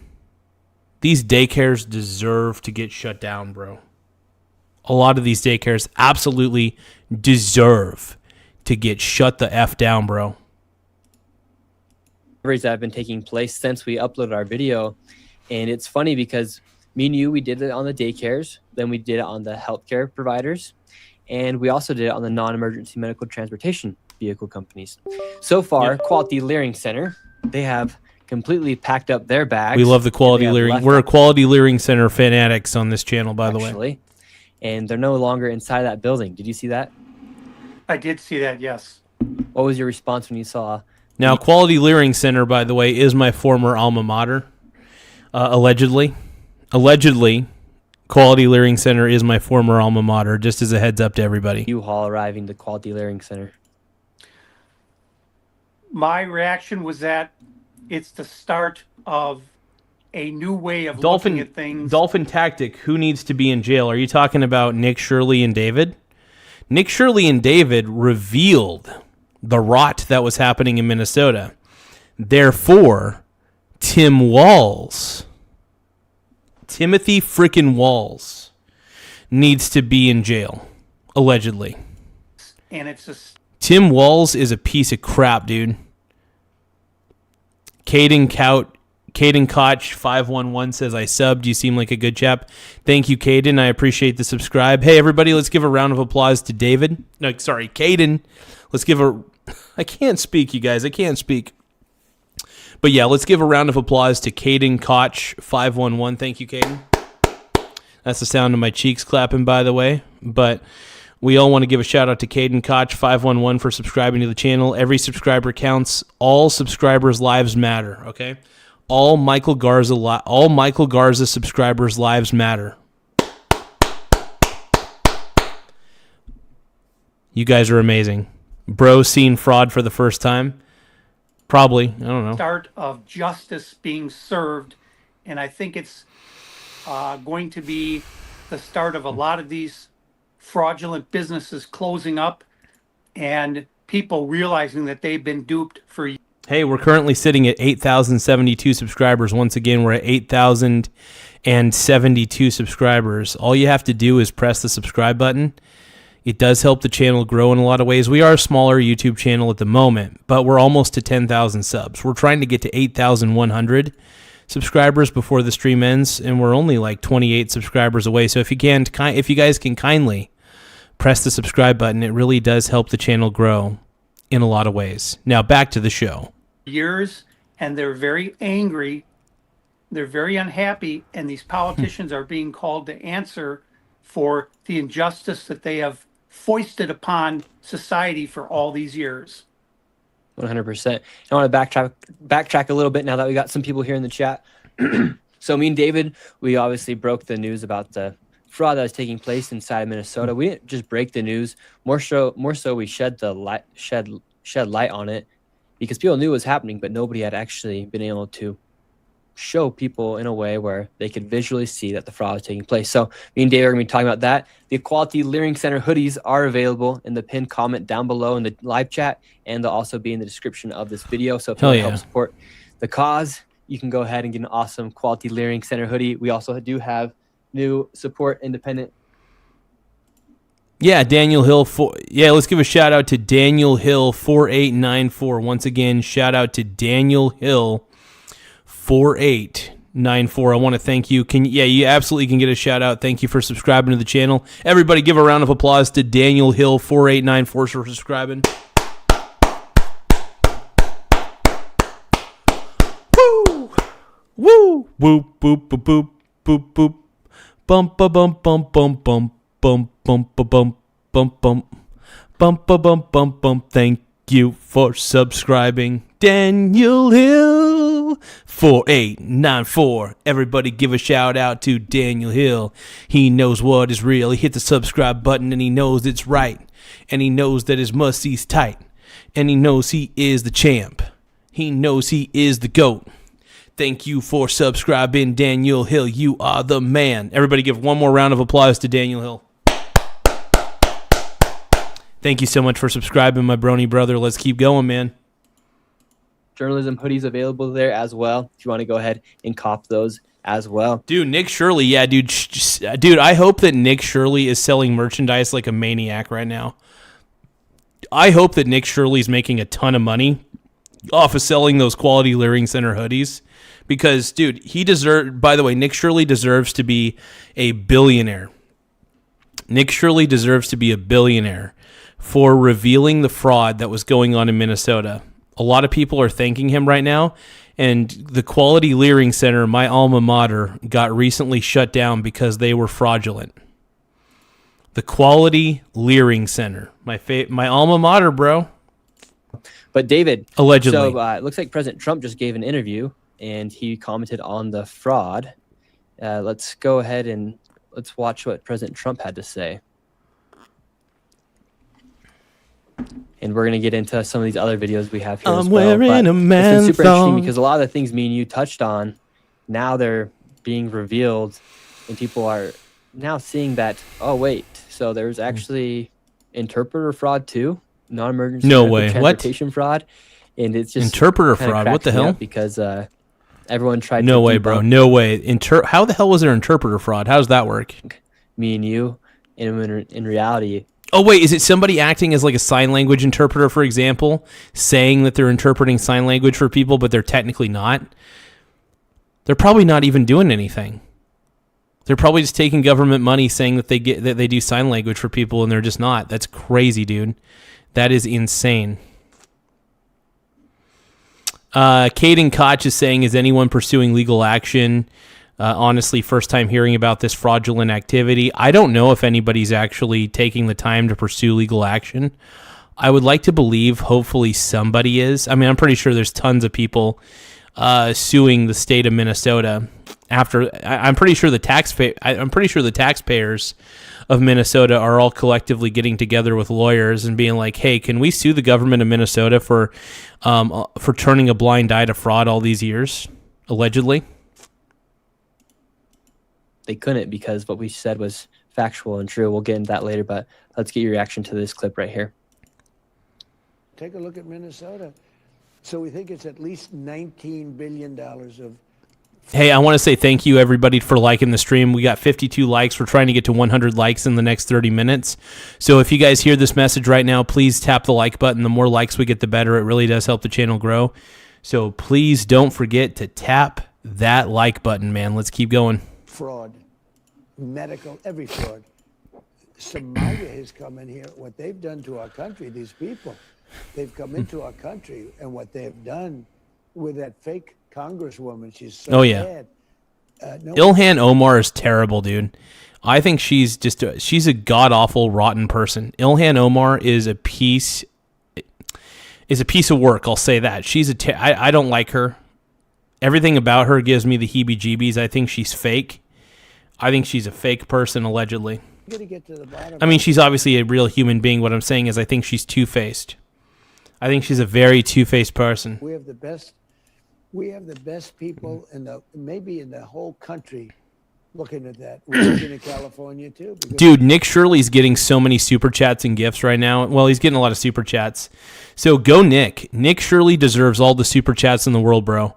These daycares deserve to get shut down, bro. A lot of these daycares absolutely deserve to get shut the F down, bro. That have been taking place since we uploaded our video, and it's funny because me and you, we did it on the daycares, then we did it on the healthcare providers, and we also did it on the non-emergency medical transportation vehicle companies. So far, Quality Leering Center, they have completely packed up their bags. We love the Quality Leering. We're a Quality Leering Center fanatics on this channel, by the way. And they're no longer inside that building. Did you see that? I did see that, yes. What was your response when you saw? Now, Quality Leering Center, by the way, is my former alma mater, allegedly. Allegedly, Quality Leering Center is my former alma mater, just as a heads up to everybody. U-Haul arriving to Quality Leering Center. My reaction was that it's the start of a new way of Dolphin, looking at things. Dolphin Tactic, who needs to be in jail? Are you talking about Nick Shirley and David? Nick Shirley and David revealed the rot that was happening in Minnesota. Therefore, Tim Walz, Timothy frickin' Walz, needs to be in jail, allegedly. And it's just... Tim Walz is a piece of crap, dude. Caden Koch 511 says, I subbed. You seem like a good chap. Thank you, Caden. I appreciate the subscribe. Hey, everybody, let's give a round of applause to David. No, sorry, Caden. Let's give a... I can't speak, you guys. I can't speak. But yeah, let's give a round of applause to Caden Koch 511. Thank you, Caden. That's the sound of my cheeks clapping, by the way. But we all want to give a shout out to Caden Koch 511 for subscribing to the channel. Every subscriber counts. All subscribers' lives matter, okay? All Michael Garza subscribers' lives matter. You guys are amazing. Bro seen fraud for the first time? Probably. I don't know. Start of justice being served, and I think it's going to be the start of a lot of these fraudulent businesses closing up and people realizing that they've been duped for years. Hey, we're currently sitting at 8,072 subscribers. Once again, we're at 8,072 subscribers. All you have to do is press the subscribe button. It does help the channel grow in a lot of ways. We are a smaller YouTube channel at the moment, but we're almost to 10,000 subs. We're trying to get to 8,100 subscribers before the stream ends, and we're only like 28 subscribers away. So if you guys can kindly press the subscribe button, it really does help the channel grow in a lot of ways. Now back to the show. Years, and they're very angry. They're very unhappy, and these politicians are being called to answer for the injustice that they have foisted upon society for all these years. 100%. I want to backtrack a little bit now that we got some people here in the chat. So me and David, we obviously broke the news about the fraud that was taking place inside of Minnesota. We didn't just break the news, more so we shed light on it, because people knew it was happening, but nobody had actually been able to show people in a way where they could visually see that the fraud was taking place. So me and Dave are going to be talking about that. The Equality Learning Center hoodies are available in the pinned comment down below in the live chat, and they'll also be in the description of this video. So if you want to help support the cause, you can go ahead and get an awesome Equality Learning Center hoodie. We also do have new support independent. Yeah, Daniel Hill. Let's give a shout out to Daniel Hill 4894. Once again, shout out to Daniel Hill 4894. I want to thank you. You absolutely can get a shout out. Thank you for subscribing to the channel. Everybody give a round of applause to Daniel Hill 4894 for subscribing. Woo! Woo! Boop boop boop boop boop boop. Bump ba bump bump bump bump bump bump ba bump bump bump bump ba bump bump bump. Thank you for subscribing, Daniel Hill 4894. Everybody give a shout out to Daniel Hill. He knows what is real. He hit the subscribe button and he knows it's right, and he knows that his musty's tight, and he knows he is the champ. He knows he is the GOAT. Thank you for subscribing, Daniel Hill. You are the man. Everybody give one more round of applause to Daniel Hill. Thank you so much for subscribing, my brony brother. Let's keep going, man. Journalism hoodies available there as well, if you want to go ahead and cop those as well. Dude, Nick Shirley. Yeah, dude. Dude, I hope that Nick Shirley is selling merchandise like a maniac right now. I hope that Nick Shirley's making a ton of money off of selling those Quality Learning Center hoodies. Because, dude, by the way, Nick Shirley deserves to be a billionaire. Nick Shirley deserves to be a billionaire for revealing the fraud that was going on in Minnesota. A lot of people are thanking him right now, and the Quality Learning Center, my alma mater, got recently shut down because they were fraudulent. The Quality Learning Center, my alma mater, bro. But David, allegedly. So it looks like President Trump just gave an interview, and he commented on the fraud. Let's go ahead and let's watch what President Trump had to say. And we're going to get into some of these other videos we have here as well. Wearing a man it's been super thong. interesting because a lot of the things me and you touched on, now they're being revealed, and people are now seeing that, oh, wait, so there's actually interpreter fraud too? Non-emergency transportation fraud? And it's just interpreter fraud. What the hell? Because everyone tried no to way, bro. No way. How the hell was there interpreter fraud? How does that work? Me and you, in reality. Oh, wait, is it somebody acting as like a sign language interpreter, for example, saying that they're interpreting sign language for people, but they're technically not? They're probably not even doing anything. They're probably just taking government money saying that they do sign language for people, and they're just not. That's crazy, dude. That is insane. Caden Koch is saying, is anyone pursuing legal action? Honestly, first time hearing about this fraudulent activity. I don't know if anybody's actually taking the time to pursue legal action. I would like to believe, hopefully, somebody is. I mean, I'm pretty sure there's tons of people suing the state of Minnesota. I'm pretty sure the taxpayers of Minnesota are all collectively getting together with lawyers and being like, "Hey, can we sue the government of Minnesota for turning a blind eye to fraud all these years, allegedly?" They couldn't because what we said was factual and true. We'll get into that later, but let's get your reaction to this clip right here. Take a look at Minnesota. So we think it's at least $19 billion of... Hey, I want to say thank you, everybody, for liking the stream. We got 52 likes. We're trying to get to 100 likes in the next 30 minutes. So if you guys hear this message right now, please tap the like button. The more likes we get, the better. It really does help the channel grow. So please don't forget to tap that like button, man. Let's keep going. Fraud, medical, every fraud. Somalia has come in here. What they've done to our country, these people, they've come into our country, and what they've done with that fake congresswoman, she's so bad. Ilhan Omar is terrible, dude. I think she's she's a god-awful, rotten person. Ilhan Omar is a piece of work, I'll say that. I don't like her. Everything about her gives me the heebie-jeebies. I think she's fake. I think she's a fake person, allegedly. I mean, she's obviously a real human being. What I'm saying is I think she's two-faced. I think she's a very two-faced person. We have the best people maybe in the whole country looking at that. We're looking at California too. Dude, Nick Shirley's getting so many super chats and gifts right now. Well, he's getting a lot of super chats. So go Nick. Nick Shirley deserves all the super chats in the world, bro.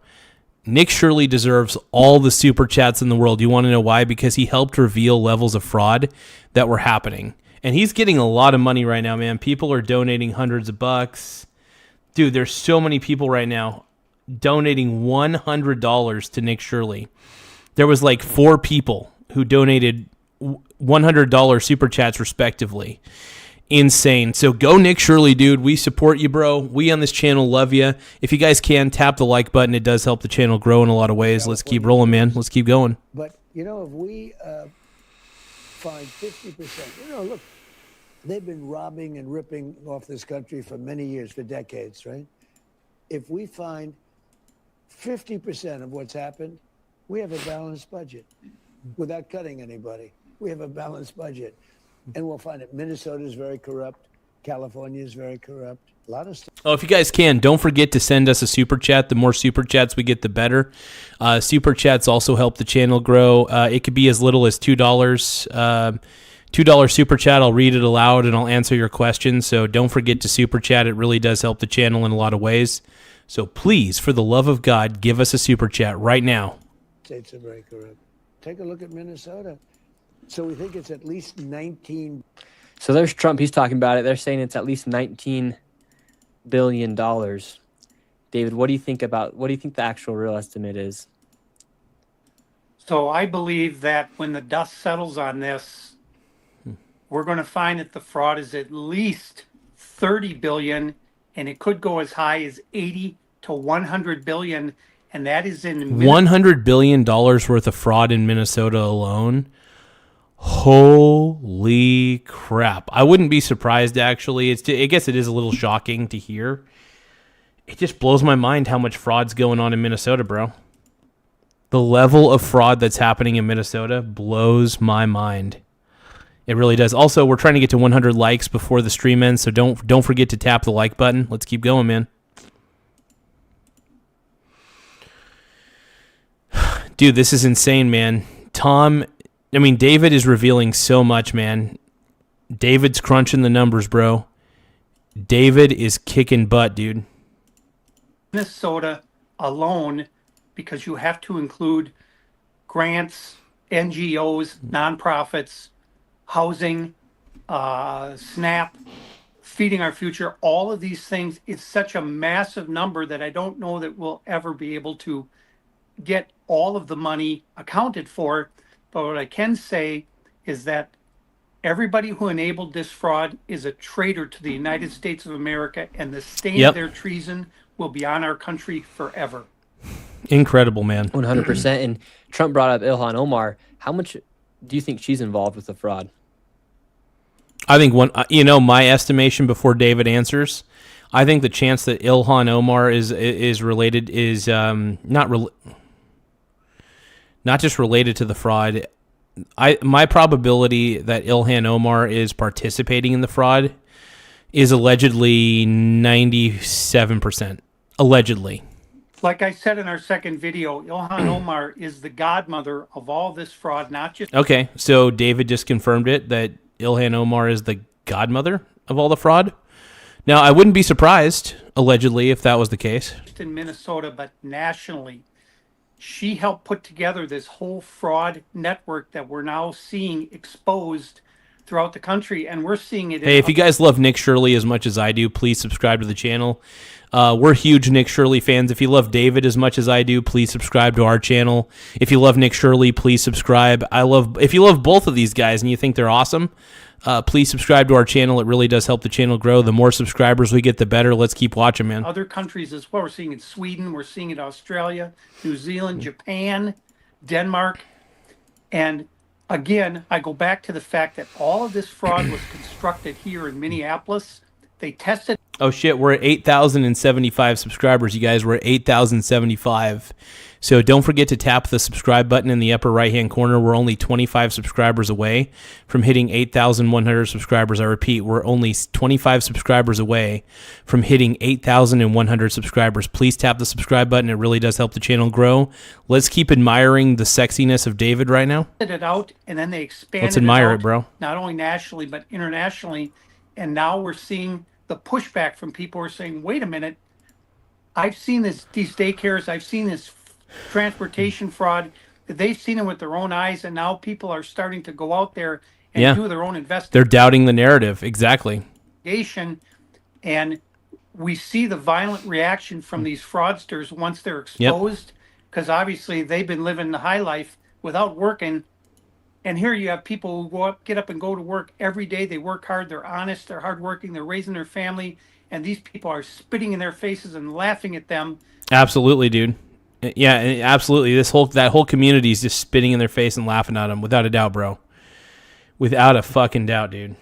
Nick Shirley deserves all the super chats in the world. You want to know why? Because he helped reveal levels of fraud that were happening. And he's getting a lot of money right now, man. People are donating hundreds of bucks. Dude, there's so many people right now donating $100 to Nick Shirley. There was like 4 people who donated $100 super chats respectively. Insane. So go Nick Shirley, dude. We support you, bro. We on this channel love you. If you guys can, tap the like button. It does help the channel grow in a lot of ways. Let's keep rolling, man. Let's keep going. But, if we find 50%, look, they've been robbing and ripping off this country for many years, for decades, right? If we find 50% of what's happened, we have a balanced budget without cutting anybody. We have a balanced budget. And we'll find it. Minnesota is very corrupt. California is very corrupt. A lot of stuff. Oh, if you guys can, don't forget to send us a super chat. The more super chats we get, the better. Super chats also help the channel grow. It could be as little as $2. $2 super chat. I'll read it aloud and I'll answer your questions. So don't forget to super chat. It really does help the channel in a lot of ways. So please, for the love of God, give us a super chat right now. States are very corrupt. Take a look at Minnesota. So we think it's at least 19. So there's Trump. He's talking about it. They're saying it's at least $19 billion. David, what do you think the actual real estimate is? So I believe that when the dust settles on this, we're going to find that the fraud is at least 30 billion, and it could go as high as 80 to 100 billion, and that is in $100 billion worth of fraud in Minnesota alone. Holy crap. I wouldn't be surprised, actually. I guess it is a little shocking to hear. It just blows my mind how much fraud's going on in Minnesota, bro. The level of fraud that's happening in Minnesota blows my mind. It really does. Also, we're trying to get to 100 likes before the stream ends, so don't forget to tap the like button. Let's keep going, man. Dude, this is insane, man. David is revealing so much, man. David's crunching the numbers, bro. David is kicking butt, dude. Minnesota alone, because you have to include grants, NGOs, nonprofits, housing, SNAP, Feeding Our Future, all of these things. It's such a massive number that I don't know that we'll ever be able to get all of the money accounted for. But what I can say is that everybody who enabled this fraud is a traitor to the United States of America, and the stain of their treason will be on our country forever. Incredible, man. 100%. And Trump brought up Ilhan Omar. How much do you think she's involved with the fraud? I think my estimation before David answers, I think the chance that Ilhan Omar is related is not just related to the fraud. My probability that Ilhan Omar is participating in the fraud is allegedly 97%. Allegedly. Like I said in our second video, Ilhan Omar is the godmother of all this fraud, not just Okay, so David just confirmed it, that Ilhan Omar is the godmother of all the fraud. Now, I wouldn't be surprised, allegedly, if that was the case. in Minnesota, but nationally. She helped put together this whole fraud network that we're now seeing exposed throughout the country, and we're seeing it. Hey, if you guys love Nick Shirley as much as I do, please subscribe to the channel. We're huge Nick Shirley fans. If you love David as much as I do, please subscribe to our channel. If you love Nick Shirley, please subscribe. If you love both of these guys and you think they're awesome, please subscribe to our channel. It really does help the channel grow. The more subscribers we get, the better. Let's keep watching, man. Other countries as well. We're seeing it in Sweden. We're seeing it in Australia, New Zealand, Japan, Denmark. And again, I go back to the fact that all of this fraud was constructed here in Minneapolis. They tested. Oh, shit. We're at 8,075 subscribers, you guys. We're at 8,075. So don't forget to tap the subscribe button in the upper right-hand corner. We're only 25 subscribers away from hitting 8,100 subscribers. I repeat, we're only 25 subscribers away from hitting 8,100 subscribers. Please tap the subscribe button. It really does help the channel grow. Let's keep admiring the sexiness of David right now. It out, and then they expanded Let's admire it, it, bro. Not only nationally, but internationally. And now we're seeing the pushback from people who are saying, wait a minute, I've seen these daycares, I've seen this transportation fraud, they've seen it with their own eyes, and now people are starting to go out there and do their own investigation. They're doubting the narrative. Exactly. And we see the violent reaction from these fraudsters once they're exposed, because obviously they've been living the high life without working. And here you have people who get up and go to work every day. They work hard. They're honest. They're hardworking. They're raising their family. And these people are spitting in their faces and laughing at them. Absolutely, dude. Yeah, absolutely. That whole community is just spitting in their face and laughing at them, without a doubt, bro. Without a fucking doubt, dude.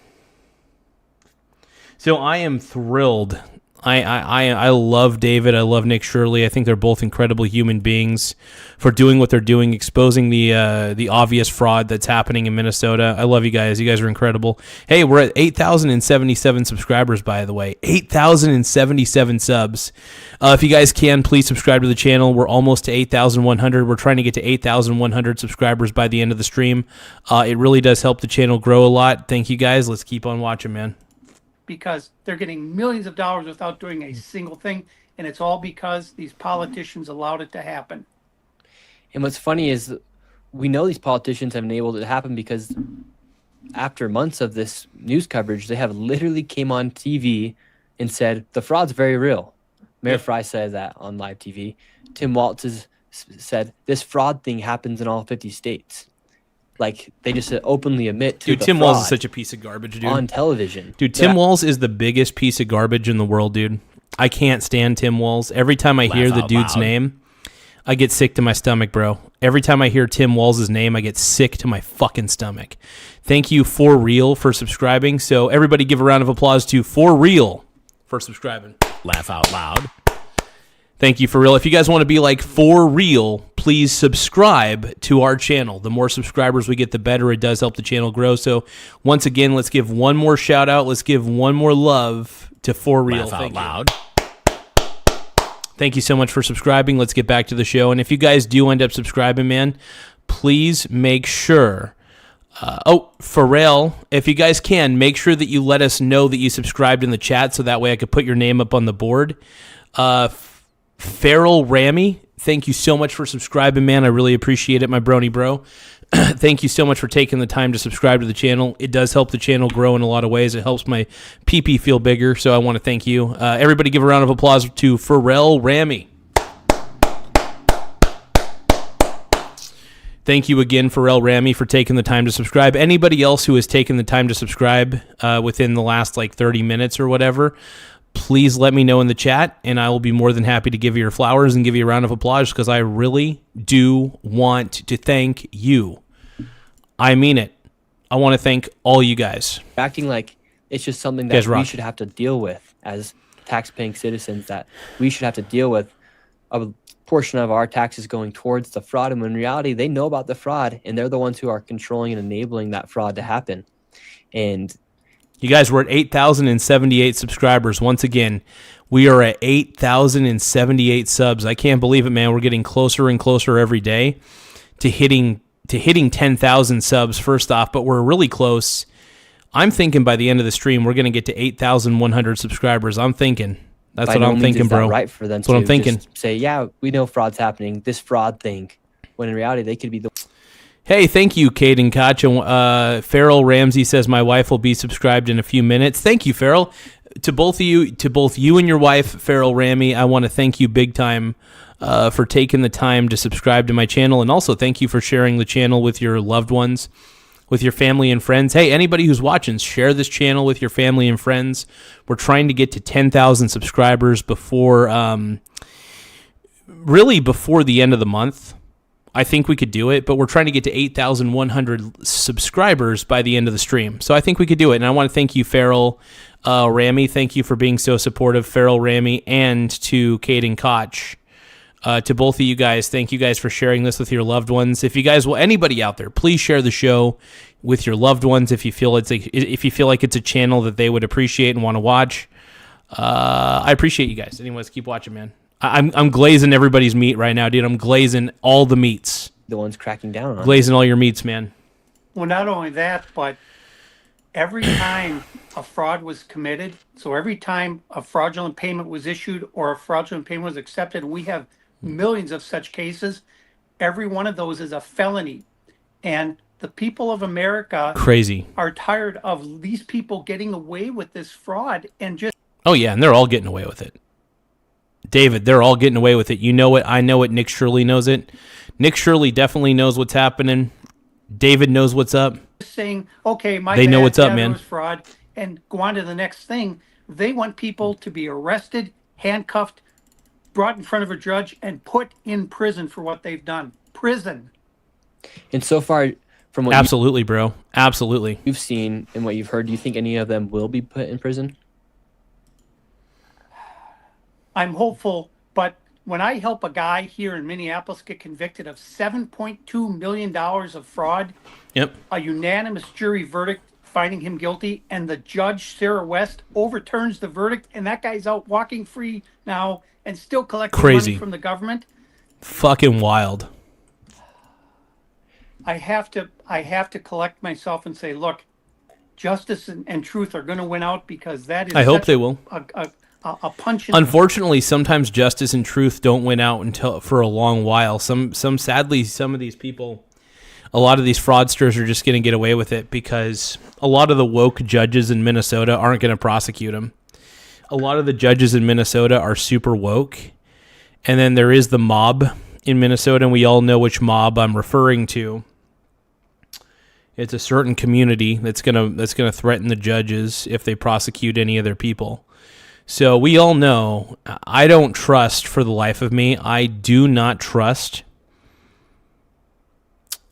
So I am thrilled. I love David. I love Nick Shirley. I think they're both incredible human beings for doing what they're doing, exposing the obvious fraud that's happening in Minnesota. I love you guys. You guys are incredible. Hey, we're at 8,077 subscribers, by the way. 8,077 subs. If you guys can, please subscribe to the channel. We're almost to 8,100. We're trying to get to 8,100 subscribers by the end of the stream. It really does help the channel grow a lot. Thank you, guys. Let's keep on watching, man. Because they're getting millions of dollars without doing a single thing. And it's all because these politicians allowed it to happen. And what's funny is we know these politicians have enabled it to happen because after months of this news coverage, they have literally came on TV and said, the fraud's very real. Mayor Fry said that on live TV. Tim Walz has said, this fraud thing happens in all 50 states. Like, they just openly admit to Tim Walz is such a piece of garbage, dude. On television. Dude, Tim Walz is the biggest piece of garbage in the world, dude. I can't stand Tim Walz. Every time I hear the dude's name, I get sick to my stomach, bro. Every time I hear Tim Walz's name, I get sick to my fucking stomach. Thank you, For Real, for subscribing. So everybody give a round of applause to For Real for subscribing. Laugh out loud. Thank you, For Real. If you guys want to be like For Real, please subscribe to our channel. The more subscribers we get, the better. It does help the channel grow. So once again, let's give one more shout out. Let's give one more love to For Real. Laugh out loud. Thank you so much for subscribing. Let's get back to the show. And if you guys do end up subscribing, man, please make sure. Pharrell, if you guys can, make sure that you let us know that you subscribed in the chat so that way I could put your name up on the board. Farrell Rammy, thank you so much for subscribing, man. I really appreciate it, my brony bro. Thank you so much for taking the time to subscribe to the channel. It does help the channel grow in a lot of ways. It helps my PP feel bigger, so I want to thank you. Everybody give a round of applause to Pharrell Rammy. Thank you again, Pharrell Rammy, for taking the time to subscribe. Anybody else who has taken the time to subscribe within the last 30 minutes or whatever, please let me know in the chat, and I will be more than happy to give you your flowers and give you a round of applause because I really do want to thank you. I mean it. I want to thank all you guys. Acting like it's just something that we should have to deal with as tax-paying citizens that we should have to deal with a portion of our taxes going towards the fraud. And when in reality, they know about the fraud, and they're the ones who are controlling and enabling that fraud to happen. And you guys, we're at 8,078 subscribers. Once again, we are at 8,078 subs. I can't believe it, man. We're getting closer and closer every day to hitting 10,000 subs first off, but we're really close. I'm thinking by the end of the stream, we're going to get to 8,100 subscribers. I'm thinking. That's what I'm thinking, bro. Right for them. That's what I'm thinking. Just say, yeah, we know fraud's happening. This fraud thing, when in reality they could be the. Hey, thank you, Kate and Kacha. Farrell Ramsey says my wife will be subscribed in a few minutes. Thank you, Farrell. To both you and your wife, Farrell Ramey, I want to thank you big time for taking the time to subscribe to my channel, and also thank you for sharing the channel with your loved ones, with your family and friends. Hey, anybody who's watching, share this channel with your family and friends. We're trying to get to 10,000 subscribers before the end of the month. I think we could do it, but we're trying to get to 8,100 subscribers by the end of the stream. So I think we could do it. And I want to thank you, Farrell Ramey. Thank you for being so supportive, Farrell Ramey, and to Kate and Koch. To both of you guys, thank you guys for sharing this with your loved ones. If you guys will, anybody out there, please share the show with your loved ones if you feel like it's a channel that they would appreciate and want to watch. I appreciate you guys. Anyways, keep watching, man. I'm glazing everybody's meat right now, dude. I'm glazing all the meats. The ones cracking down on glazing all your meats, man. Well, not only that, but every time a fraud was committed, so every time a fraudulent payment was issued or a fraudulent payment was accepted, and we have millions of such cases, every one of those is a felony. And the people of America are tired of these people getting away with this fraud and just... Oh, yeah, and they're all getting away with it. David, they're all getting away with it. You know it. I know it. Nick Shirley knows it. Nick Shirley definitely knows what's happening. David knows what's up. Saying, okay, they know what's up, man. Was fraud, and go on to the next thing. They want people to be arrested, handcuffed, brought in front of a judge, and put in prison for what they've done. Prison. And so far, from what absolutely, bro, absolutely, you've seen and what you've heard, do you think any of them will be put in prison? I'm hopeful, but when I help a guy here in Minneapolis get convicted of $7.2 million of fraud, a unanimous jury verdict finding him guilty, and the judge, Sarah West, overturns the verdict, and that guy's out walking free now and still collecting money from the government. Fucking wild. I have to collect myself and say, look, justice and truth are going to win out, because that is... I hope they will. A punch in Unfortunately, sometimes justice and truth don't win out for a long while. Sadly, some of these people, a lot of these fraudsters are just going to get away with it because a lot of the woke judges in Minnesota aren't going to prosecute them. A lot of the judges in Minnesota are super woke. And then there is the mob in Minnesota, and we all know which mob I'm referring to. It's a certain community that's going to threaten the judges if they prosecute any of their people. So we all know, I don't trust for the life of me. I do not trust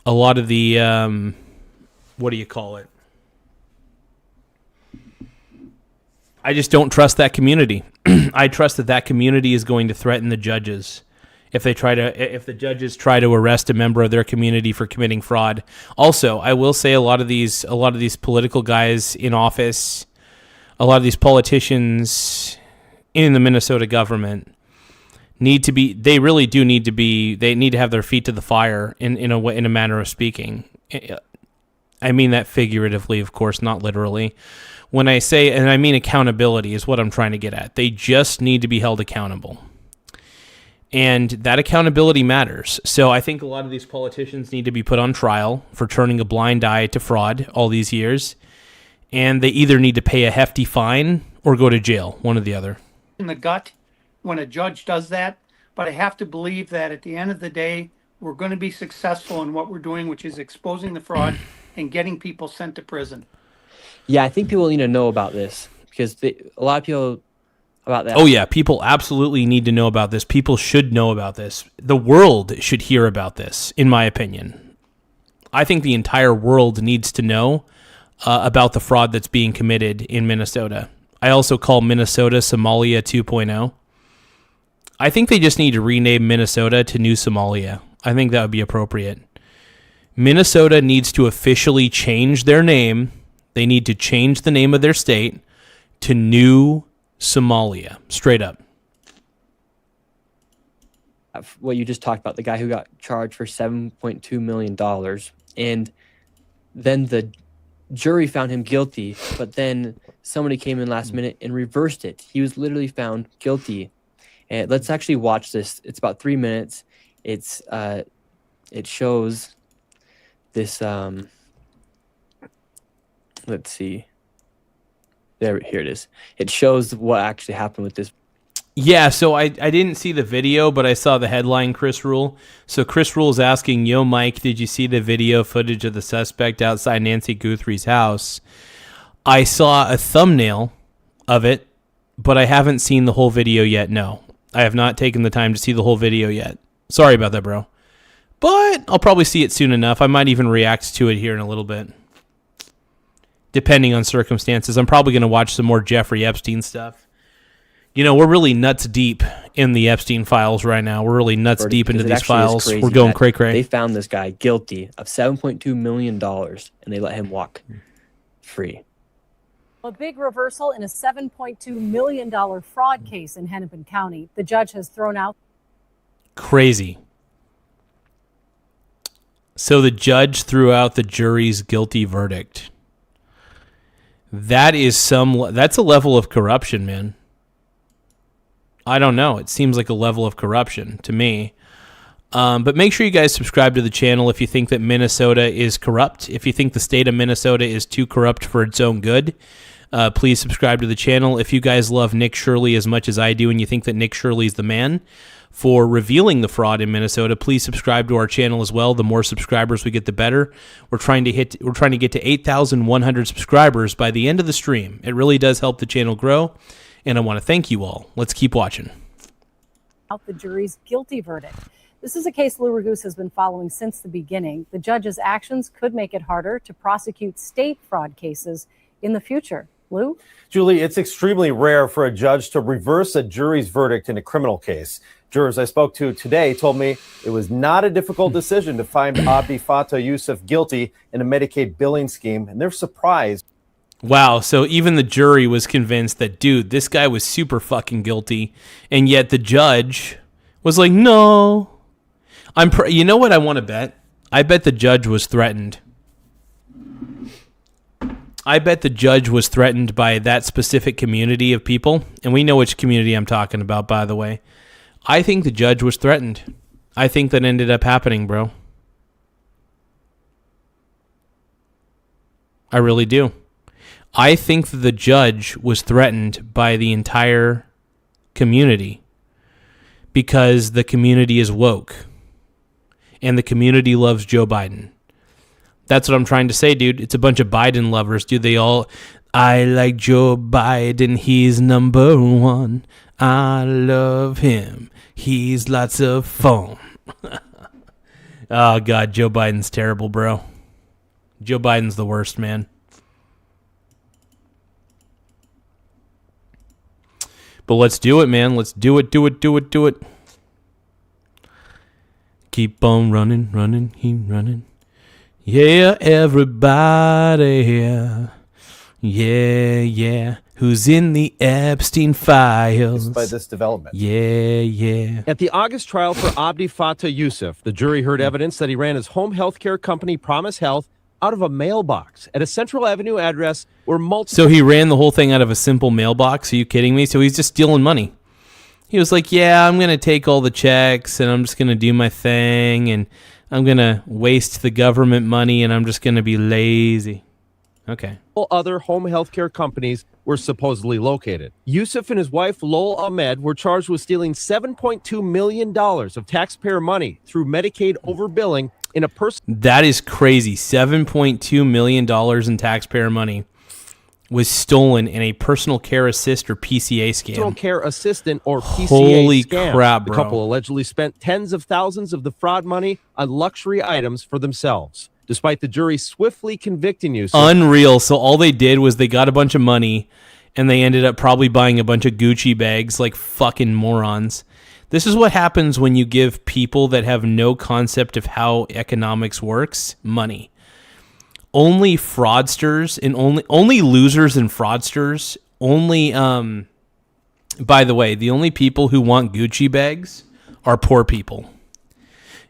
a lot of the, what do you call it? I just don't trust that community. I trust that community is going to threaten the judges if the judges try to arrest a member of their community for committing fraud. Also, I will say a lot of these political guys in office, a lot of these politicians in the Minnesota government they really do need to have their feet to the fire in a manner of speaking. I mean that figuratively, of course, not literally. When I say, and I mean accountability is what I'm trying to get at. They just need to be held accountable. And that accountability matters. So I think a lot of these politicians need to be put on trial for turning a blind eye to fraud all these years. And they either need to pay a hefty fine or go to jail, one or the other. In the gut when a judge does that, but I have to believe that at the end of the day, we're going to be successful in what we're doing, which is exposing the fraud and getting people sent to prison. Yeah, I think people need to know about this because a lot of people about that. Oh yeah, people absolutely need to know about this. People should know about this. The world should hear about this, in my opinion. I think the entire world needs to know about the fraud that's being committed in Minnesota. I also call Minnesota Somalia 2.0. I think they just need to rename Minnesota to New Somalia. I think that would be appropriate. Minnesota needs to officially change their name. They need to change the name of their state to New Somalia. Straight up. What you just talked about, the guy who got charged for $7.2 million. And then the jury found him guilty, but then somebody came in last minute and reversed it. He was literally found guilty. And let's actually watch this. It's about 3 minutes. It shows this. Let's see. Here it is. It shows what actually happened with this. Yeah, so I didn't see the video, but I saw the headline, Chris Rule. So Chris Rule is asking, yo, Mike, did you see the video footage of the suspect outside Nancy Guthrie's house? I saw a thumbnail of it, but I haven't seen the whole video yet, no. I have not taken the time to see the whole video yet. Sorry about that, bro. But I'll probably see it soon enough. I might even react to it here in a little bit, depending on circumstances. I'm probably going to watch some more Jeffrey Epstein stuff. You know, we're really nuts deep in the Epstein files right now. We're really nuts deep into these files. We're going cray-cray. They found this guy guilty of $7.2 million, and they let him walk free. A big reversal in a $7.2 million fraud case in Hennepin County. The judge has thrown out. Crazy. So the judge threw out the jury's guilty verdict. That's a level of corruption, man. I don't know. It seems like a level of corruption to me. But make sure you guys subscribe to the channel if you think that Minnesota is corrupt. If you think the state of Minnesota is too corrupt for its own good, please subscribe to the channel. If you guys love Nick Shirley as much as I do and you think that Nick Shirley is the man for revealing the fraud in Minnesota, please subscribe to our channel as well. The more subscribers we get, the better. We're trying to get to 8,100 subscribers by the end of the stream. It really does help the channel grow. And I want to thank you all. Let's keep watching. Out the jury's guilty verdict. This is a case Lou Raguse has been following since the beginning. The judge's actions could make it harder to prosecute state fraud cases in the future. Lou? Julie, it's extremely rare for a judge to reverse a jury's verdict in a criminal case. Jurors I spoke to today told me it was not a difficult decision to find Abdi Fattah Youssef guilty in a Medicaid billing scheme, and they're surprised. Wow, so even the jury was convinced that, dude, this guy was super fucking guilty, and yet the judge was like, no. You know what I want to bet? I bet the judge was threatened. I bet the judge was threatened by that specific community of people, and we know which community I'm talking about, by the way. I think the judge was threatened. I think that ended up happening, bro. I really do. I think that the judge was threatened by the entire community because the community is woke and the community loves Joe Biden. That's what I'm trying to say, dude. It's a bunch of Biden lovers, dude. I like Joe Biden. He's number one. I love him. He's lots of fun. Oh, God. Joe Biden's terrible, bro. Joe Biden's the worst, man. But let's do it, man. Let's do it. Keep on running, keep running. Yeah, everybody. Yeah. Who's in the Epstein files? By this development. Yeah. At the August trial for Abdi Fattah Youssef, the jury heard evidence that he ran his home health care company, Promise Health, out of a mailbox at a Central Avenue address where multiple... So he ran the whole thing out of a simple mailbox? Are you kidding me? So he's just stealing money. He was like, yeah, I'm going to take all the checks and I'm just going to do my thing and I'm going to waste the government money and I'm just going to be lazy. Okay. Other home health care companies were supposedly located. Youssef and his wife, Lol Ahmed, were charged with stealing $7.2 million of taxpayer money through Medicaid overbilling in a That is crazy. $7.2 million in taxpayer money was stolen in a personal care assist or PCA scam. Personal care assistant or PCA Holy scam. crap, bro. The couple allegedly spent tens of thousands of the fraud money on luxury items for themselves, despite the jury swiftly convicting you. Unreal. So all they did was they got a bunch of money and they ended up probably buying a bunch of Gucci bags like fucking morons. This is what happens when you give people that have no concept of how economics works money. Only fraudsters and only losers and fraudsters, by the way, the only people who want Gucci bags are poor people.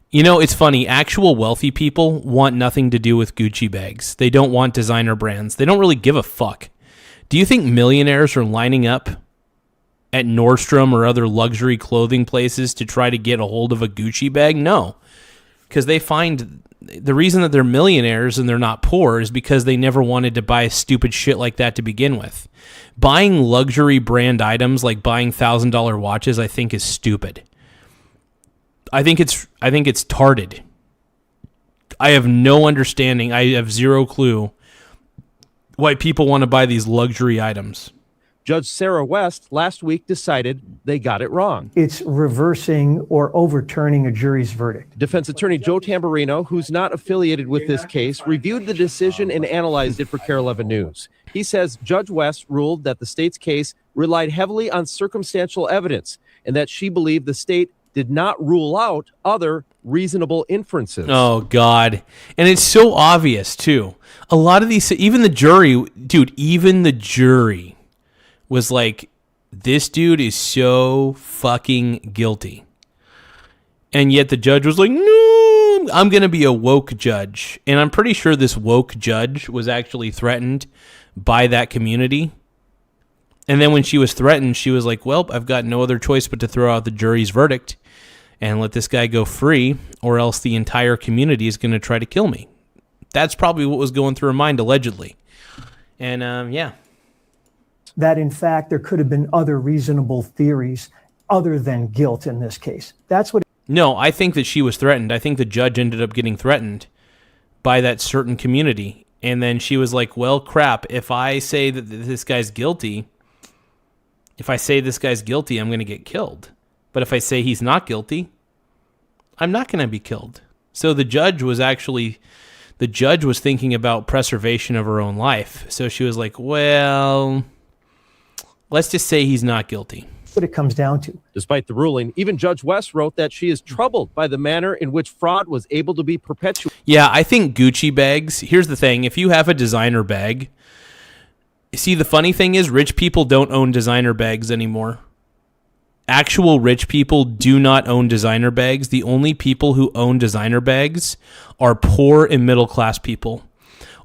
You know, it's funny. Actual wealthy people want nothing to do with Gucci bags. They don't want designer brands. They don't really give a fuck. Do you think millionaires are lining up at Nordstrom or other luxury clothing places to try to get a hold of a Gucci bag? No. Because they find the reason that they're millionaires and they're not poor is because they never wanted to buy stupid shit like that to begin with. Buying luxury brand items like buying $1,000 watches, I think is stupid. I think it's tarded. I have no understanding. I have zero clue why people want to buy these luxury items. Judge Sarah West last week decided they got it wrong. It's reversing or overturning a jury's verdict. Defense attorney Joe Tamburino, who's not affiliated with this case, reviewed the decision and analyzed it for KARE 11 News. He says Judge West ruled that the state's case relied heavily on circumstantial evidence and that she believed the state did not rule out other reasonable inferences. Oh, God. And it's so obvious, too. A lot of these, even the jury was like, this dude is so fucking guilty. And yet the judge was like, no, I'm going to be a woke judge. And I'm pretty sure this woke judge was actually threatened by that community. And then when she was threatened, she was like, well, I've got no other choice but to throw out the jury's verdict and let this guy go free, or else the entire community is going to try to kill me. That's probably what was going through her mind, allegedly. And, yeah. That, in fact, there could have been other reasonable theories other than guilt in this case. That's what... No, I think that she was threatened. I think the judge ended up getting threatened by that certain community. And then she was like, well, crap, if I say that this guy's guilty, I'm going to get killed. But if I say he's not guilty, I'm not going to be killed. So the judge was thinking about preservation of her own life. So she was like, well, let's just say he's not guilty. That's what it comes down to. Despite the ruling, even Judge West wrote that she is troubled by the manner in which fraud was able to be perpetuated. Yeah, I think Gucci bags, here's the thing. If you have a designer bag, see, the funny thing is rich people don't own designer bags anymore. Actual rich people do not own designer bags. The only people who own designer bags are poor and middle class people.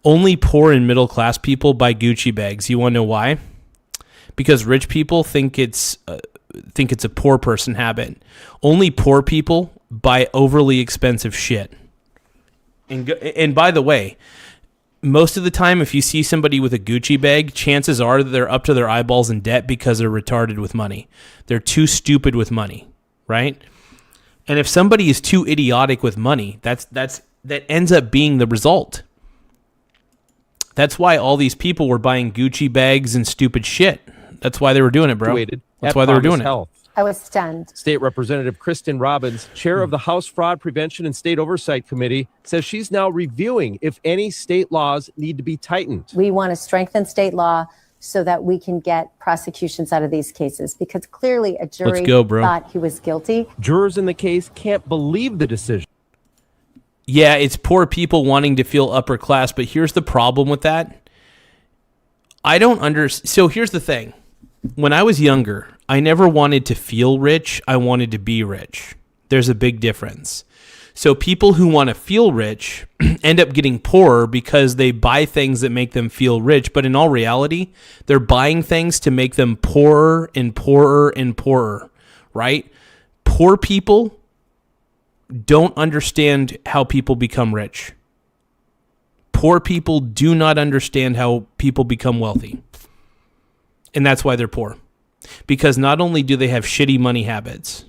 Only poor and middle class people buy Gucci bags. You want to know why? Because rich people think it's a poor person habit. Only poor people buy overly expensive shit. And by the way, most of the time, if you see somebody with a Gucci bag, chances are that they're up to their eyeballs in debt because they're retarded with money. They're too stupid with money, right? And if somebody is too idiotic with money, that ends up being the result. That's why all these people were buying Gucci bags and stupid shit. That's why they were doing it, bro. That's why they were doing it. I was stunned. State Representative Kristen Robbins, chair of the House Fraud Prevention and State Oversight Committee, says she's now reviewing if any state laws need to be tightened. We want to strengthen state law so that we can get prosecutions out of these cases, because clearly a jury thought he was guilty. Jurors in the case can't believe the decision. Yeah, it's poor people wanting to feel upper class, but here's the problem with that. I don't understand. So here's the thing. When I was younger, I never wanted to feel rich. I wanted to be rich. There's a big difference. So people who want to feel rich end up getting poorer because they buy things that make them feel rich. But in all reality, they're buying things to make them poorer and poorer and poorer, right? Poor people don't understand how people become rich. Poor people do not understand how people become wealthy. And that's why they're poor. Because not only do they have shitty money habits,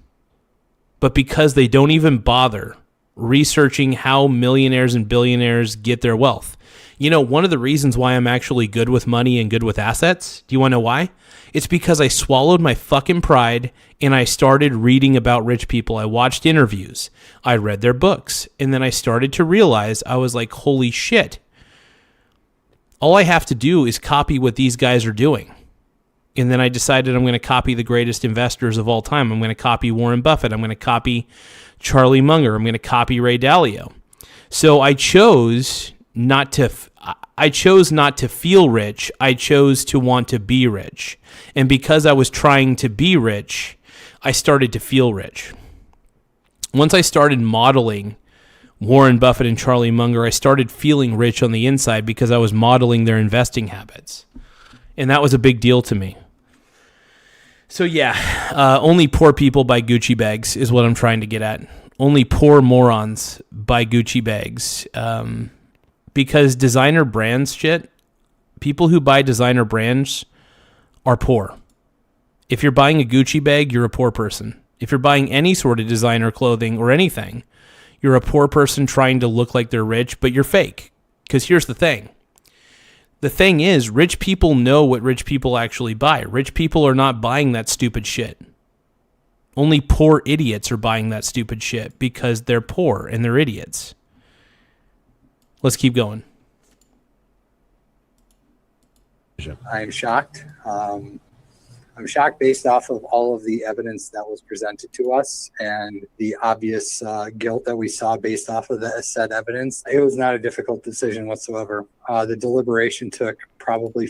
but because they don't even bother researching how millionaires and billionaires get their wealth. You know, one of the reasons why I'm actually good with money and good with assets, do you want to know why? It's because I swallowed my fucking pride and I started reading about rich people. I watched interviews. I read their books. And then I started to realize, I was like, holy shit. All I have to do is copy what these guys are doing. And then I decided I'm going to copy the greatest investors of all time. I'm going to copy Warren Buffett. I'm going to copy Charlie Munger. I'm going to copy Ray Dalio. So I chose not to feel rich. I chose to want to be rich. And because I was trying to be rich, I started to feel rich. Once I started modeling Warren Buffett and Charlie Munger, I started feeling rich on the inside because I was modeling their investing habits. And that was a big deal to me. So yeah, only poor people buy Gucci bags is what I'm trying to get at. Only poor morons buy Gucci bags. Because designer brands shit, people who buy designer brands are poor. If you're buying a Gucci bag, you're a poor person. If you're buying any sort of designer clothing or anything, you're a poor person trying to look like they're rich, but you're fake. Because here's the thing. The thing is, rich people know what rich people actually buy. Rich people are not buying that stupid shit. Only poor idiots are buying that stupid shit because they're poor and they're idiots. Let's keep going. I'm shocked. I'm shocked based off of all of the evidence that was presented to us and the obvious guilt that we saw based off of the said evidence. It was not a difficult decision whatsoever. The deliberation took probably...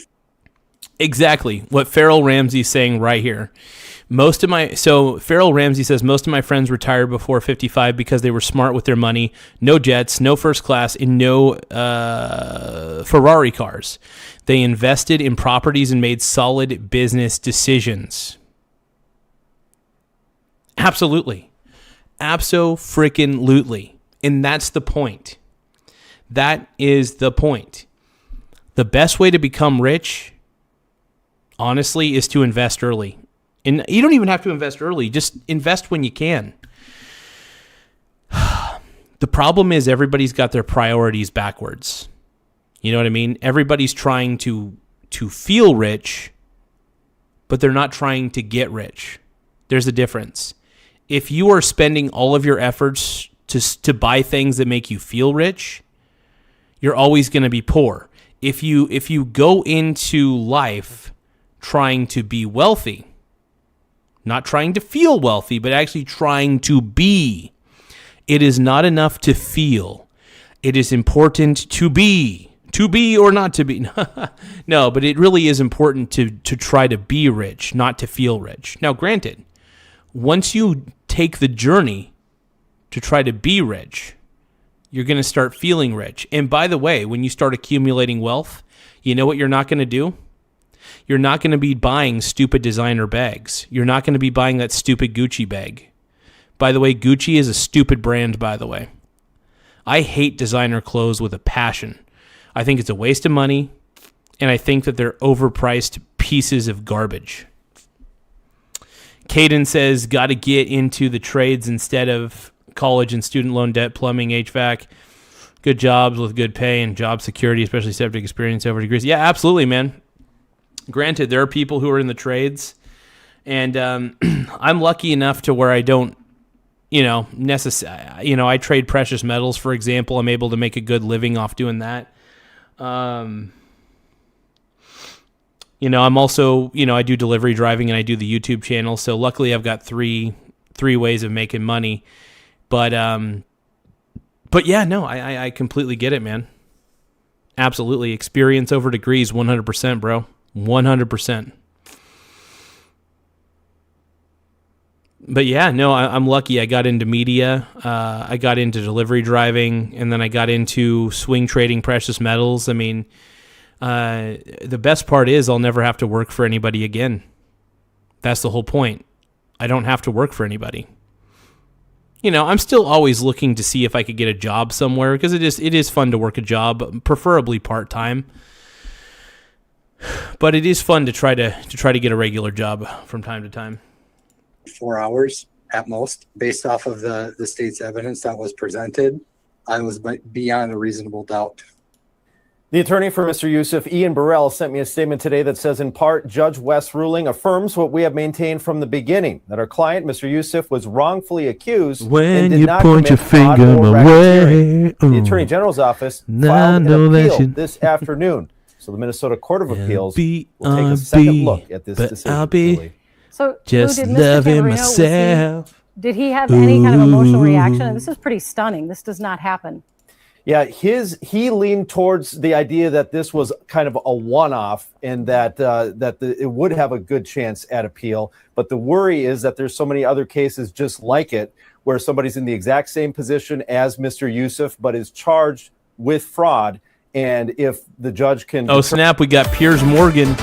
Exactly what Farrell Ramsey's saying right here. Farrell Ramsey says, most of my friends retired before 55 because they were smart with their money. No jets, no first class, and no Ferrari cars. They invested in properties and made solid business decisions. Absolutely. Abso-freaking-lutely. And that's the point. That is the point. The best way to become rich, honestly, is to invest early. And you don't even have to invest early. Just invest when you can. The problem is everybody's got their priorities backwards. You know what I mean? Everybody's trying to feel rich, but they're not trying to get rich. There's a difference. If you are spending all of your efforts to buy things that make you feel rich, you're always going to be poor. If you go into life trying to be wealthy, not trying to feel wealthy, but actually trying to be, it is not enough to feel. It is important to be or not to be. No, but it really is important to try to be rich, not to feel rich. Now, granted, once you take the journey to try to be rich, you're going to start feeling rich. And by the way, when you start accumulating wealth, you know what you're not going to do? You're not going to be buying stupid designer bags. You're not going to be buying that stupid Gucci bag. By the way, Gucci is a stupid brand, by the way. I hate designer clothes with a passion. I think it's a waste of money, and I think that they're overpriced pieces of garbage. Caden says, got to get into the trades instead of college and student loan debt, plumbing, HVAC. Good jobs with good pay and job security, especially septic experience over degrees. Yeah, absolutely, man. Granted, there are people who are in the trades, and I'm lucky enough to where I don't, I trade precious metals, for example. I'm able to make a good living off doing that. I'm also, I do delivery driving and I do the YouTube channel. So luckily I've got three ways of making money, but yeah, no, I completely get it, man. Absolutely. Experience over degrees, 100%, bro. 100%. But yeah, no, I'm lucky. I got into media. I got into delivery driving, and then I got into swing trading precious metals. I mean, the best part is I'll never have to work for anybody again. That's the whole point. I don't have to work for anybody. I'm still always looking to see if I could get a job somewhere, because it is fun to work a job, preferably part-time. But it is fun to try to get a regular job from time to time. 4 hours at most, based off of the state's evidence that was presented. I was beyond a reasonable doubt. The attorney for Mr. Yusuf, Ian Burrell, sent me a statement today that says, in part, Judge West's ruling affirms what we have maintained from the beginning, that our client, Mr. Yusuf, was wrongfully accused and did not commit fraud or racketeering. The Attorney General's office filed an appeal this afternoon. So So the Minnesota Court of Appeals will take a second look at this decision. Julie. So, just did Mr. loving Tamburino, myself. did he have any kind of emotional reaction? And this is pretty stunning. This does not happen. Yeah, he leaned towards the idea that this was kind of a one-off and that it would have a good chance at appeal. But the worry is that there's so many other cases just like it where somebody's in the exact same position as Mr. Yusuf but is charged with fraud. And if the judge can... Oh, snap, we got Piers Morgan.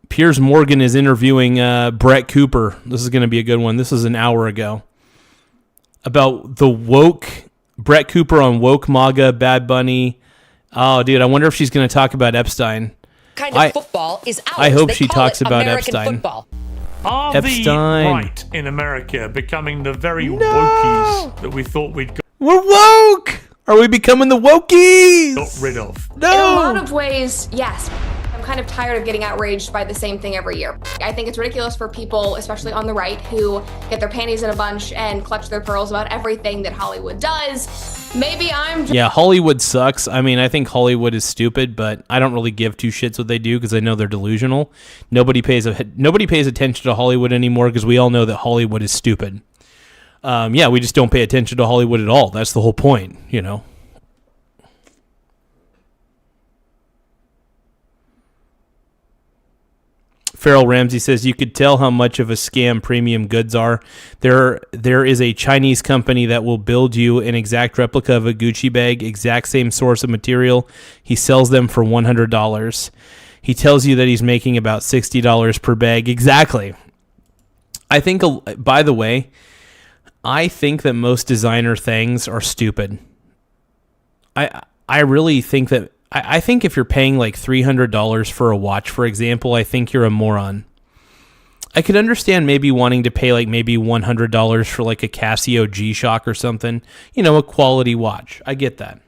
Piers Morgan is interviewing Brett Cooper. This is going to be a good one. This is an hour ago. About the woke... Brett Cooper on woke MAGA, Bad Bunny. Oh, dude, I wonder if she's going to talk about Epstein. Kind of football is ours. I hope They she call talks it about American Epstein. Football. Are Epstein. the right in America becoming the very wokies that we thought we'd We're woke! Are we becoming the wokies? got rid of? No! In a lot of ways, yes. I'm kind of tired of getting outraged by the same thing every year. I think it's ridiculous for people, especially on the right, who get their panties in a bunch and clutch their pearls about everything that Hollywood does. Maybe I'm just... Yeah, Hollywood sucks. I mean, I think Hollywood is stupid, but I don't really give two shits what they do because I know they're delusional. Nobody pays attention to Hollywood anymore because we all know that Hollywood is stupid. Yeah, we just don't pay attention to Hollywood at all. That's the whole point, you know. Farrell Ramsey says you could tell how much of a scam premium goods are. There is a Chinese company that will build you an exact replica of a Gucci bag, exact same source of material. He sells them for $100. He tells you that he's making about $60 per bag. Exactly. I think, by the way, I think that most designer things are stupid. I really think that I think if you're paying like $300 for a watch, for example, I think you're a moron. I could understand maybe wanting to pay like maybe $100 for like a Casio G-Shock or something, you know, a quality watch. I get that.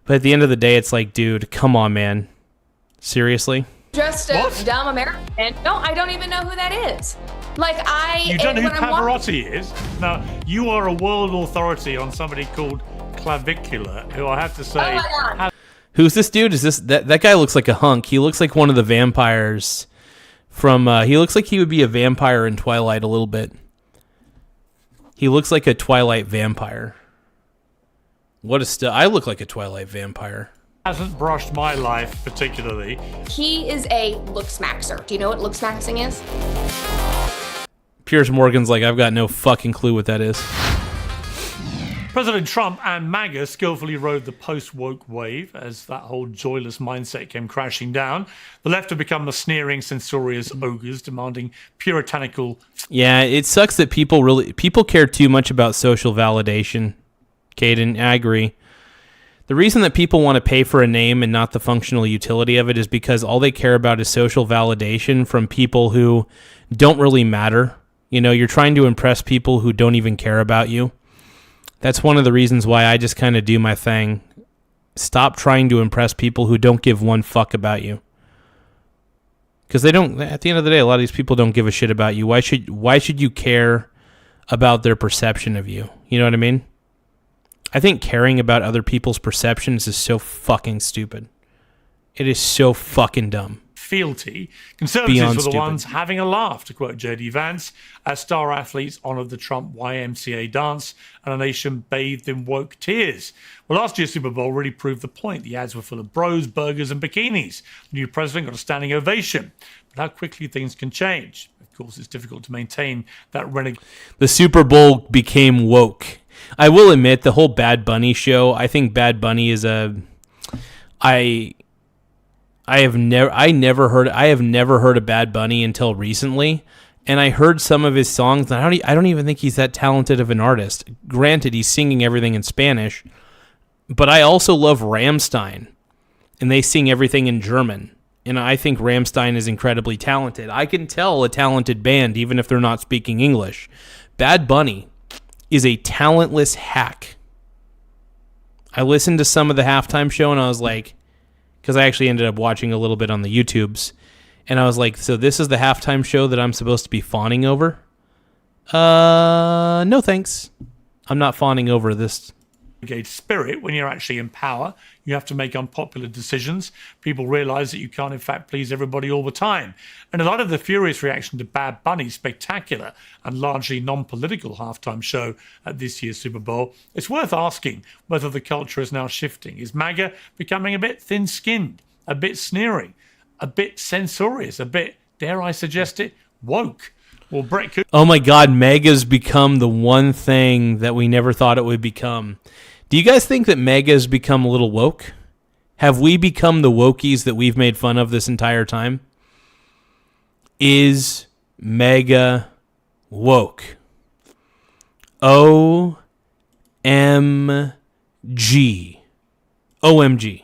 But at the end of the day, it's like, dude, come on, man. Seriously? Just a dumb American. No, I don't even know who that is. You don't know who Pavarotti is? Now, you are a world authority on somebody called Clavicular, who I have to say... Oh my God. Who's this dude? Is this that guy looks like a hunk. He looks like one of the vampires from he looks like he would be a vampire in Twilight a little bit. He looks like a Twilight vampire. I look like a Twilight vampire. Hasn't brushed my life particularly. He is a look-smaxer. Do you know what look-smaxing is? Piers Morgan's like, I've got no fucking clue what that is. President Trump and MAGA skillfully rode the post-woke wave as that whole joyless mindset came crashing down. The left have become the sneering, censorious ogres demanding puritanical... Yeah, it sucks that people care too much about social validation. Caden, I agree. The reason that people want to pay for a name and not the functional utility of it is because all they care about is social validation from people who don't really matter. You know, you're trying to impress people who don't even care about you. That's one of the reasons why I just kind of do my thing. Stop trying to impress people who don't give one fuck about you. Because they don't, at the end of the day, a lot of these people don't give a shit about you. Why should you care about their perception of you? You know what I mean? I think caring about other people's perceptions is so fucking stupid. It is so fucking dumb. Fealty. Conservatives Beyond were the stupid. ones having a laugh, to quote J.D. Vance, as star athletes honored the Trump YMCA dance and a nation bathed in woke tears. Well, last year's Super Bowl really proved the point. The ads were full of bros, burgers, and bikinis. The new president got a standing ovation. But how quickly things can change. Of course, it's difficult to maintain that renegade. The Super Bowl became woke. I will admit, the whole Bad Bunny show, I think Bad Bunny is I have never heard of Bad Bunny until recently, and I heard some of his songs, and I don't even think he's that talented of an artist. Granted, he's singing everything in Spanish, but I also love Rammstein, and they sing everything in German, and I think Rammstein is incredibly talented. I can tell a talented band even if they're not speaking English. Bad Bunny is a talentless hack. I listened to some of the halftime show, and I was like, because I actually ended up watching a little bit on the YouTubes, and I was like, so this is the halftime show that I'm supposed to be fawning over? No thanks. I'm not fawning over this spirit. When you're actually in power, you have to make unpopular decisions. People realize that you can't, in fact, please everybody all the time. And a lot of the furious reaction to Bad Bunny's spectacular and largely non-political halftime show at this year's Super Bowl, it's worth asking whether the culture is now shifting. Is MAGA becoming a bit thin-skinned, a bit sneering, a bit censorious, a bit, dare I suggest it, woke? Well, Brett could. Oh my God, MAGA's become the one thing that we never thought it would become. Do you guys think that MAGA's become a little woke? Have we become the wokies that we've made fun of this entire time? Is MAGA woke? OMG. OMG.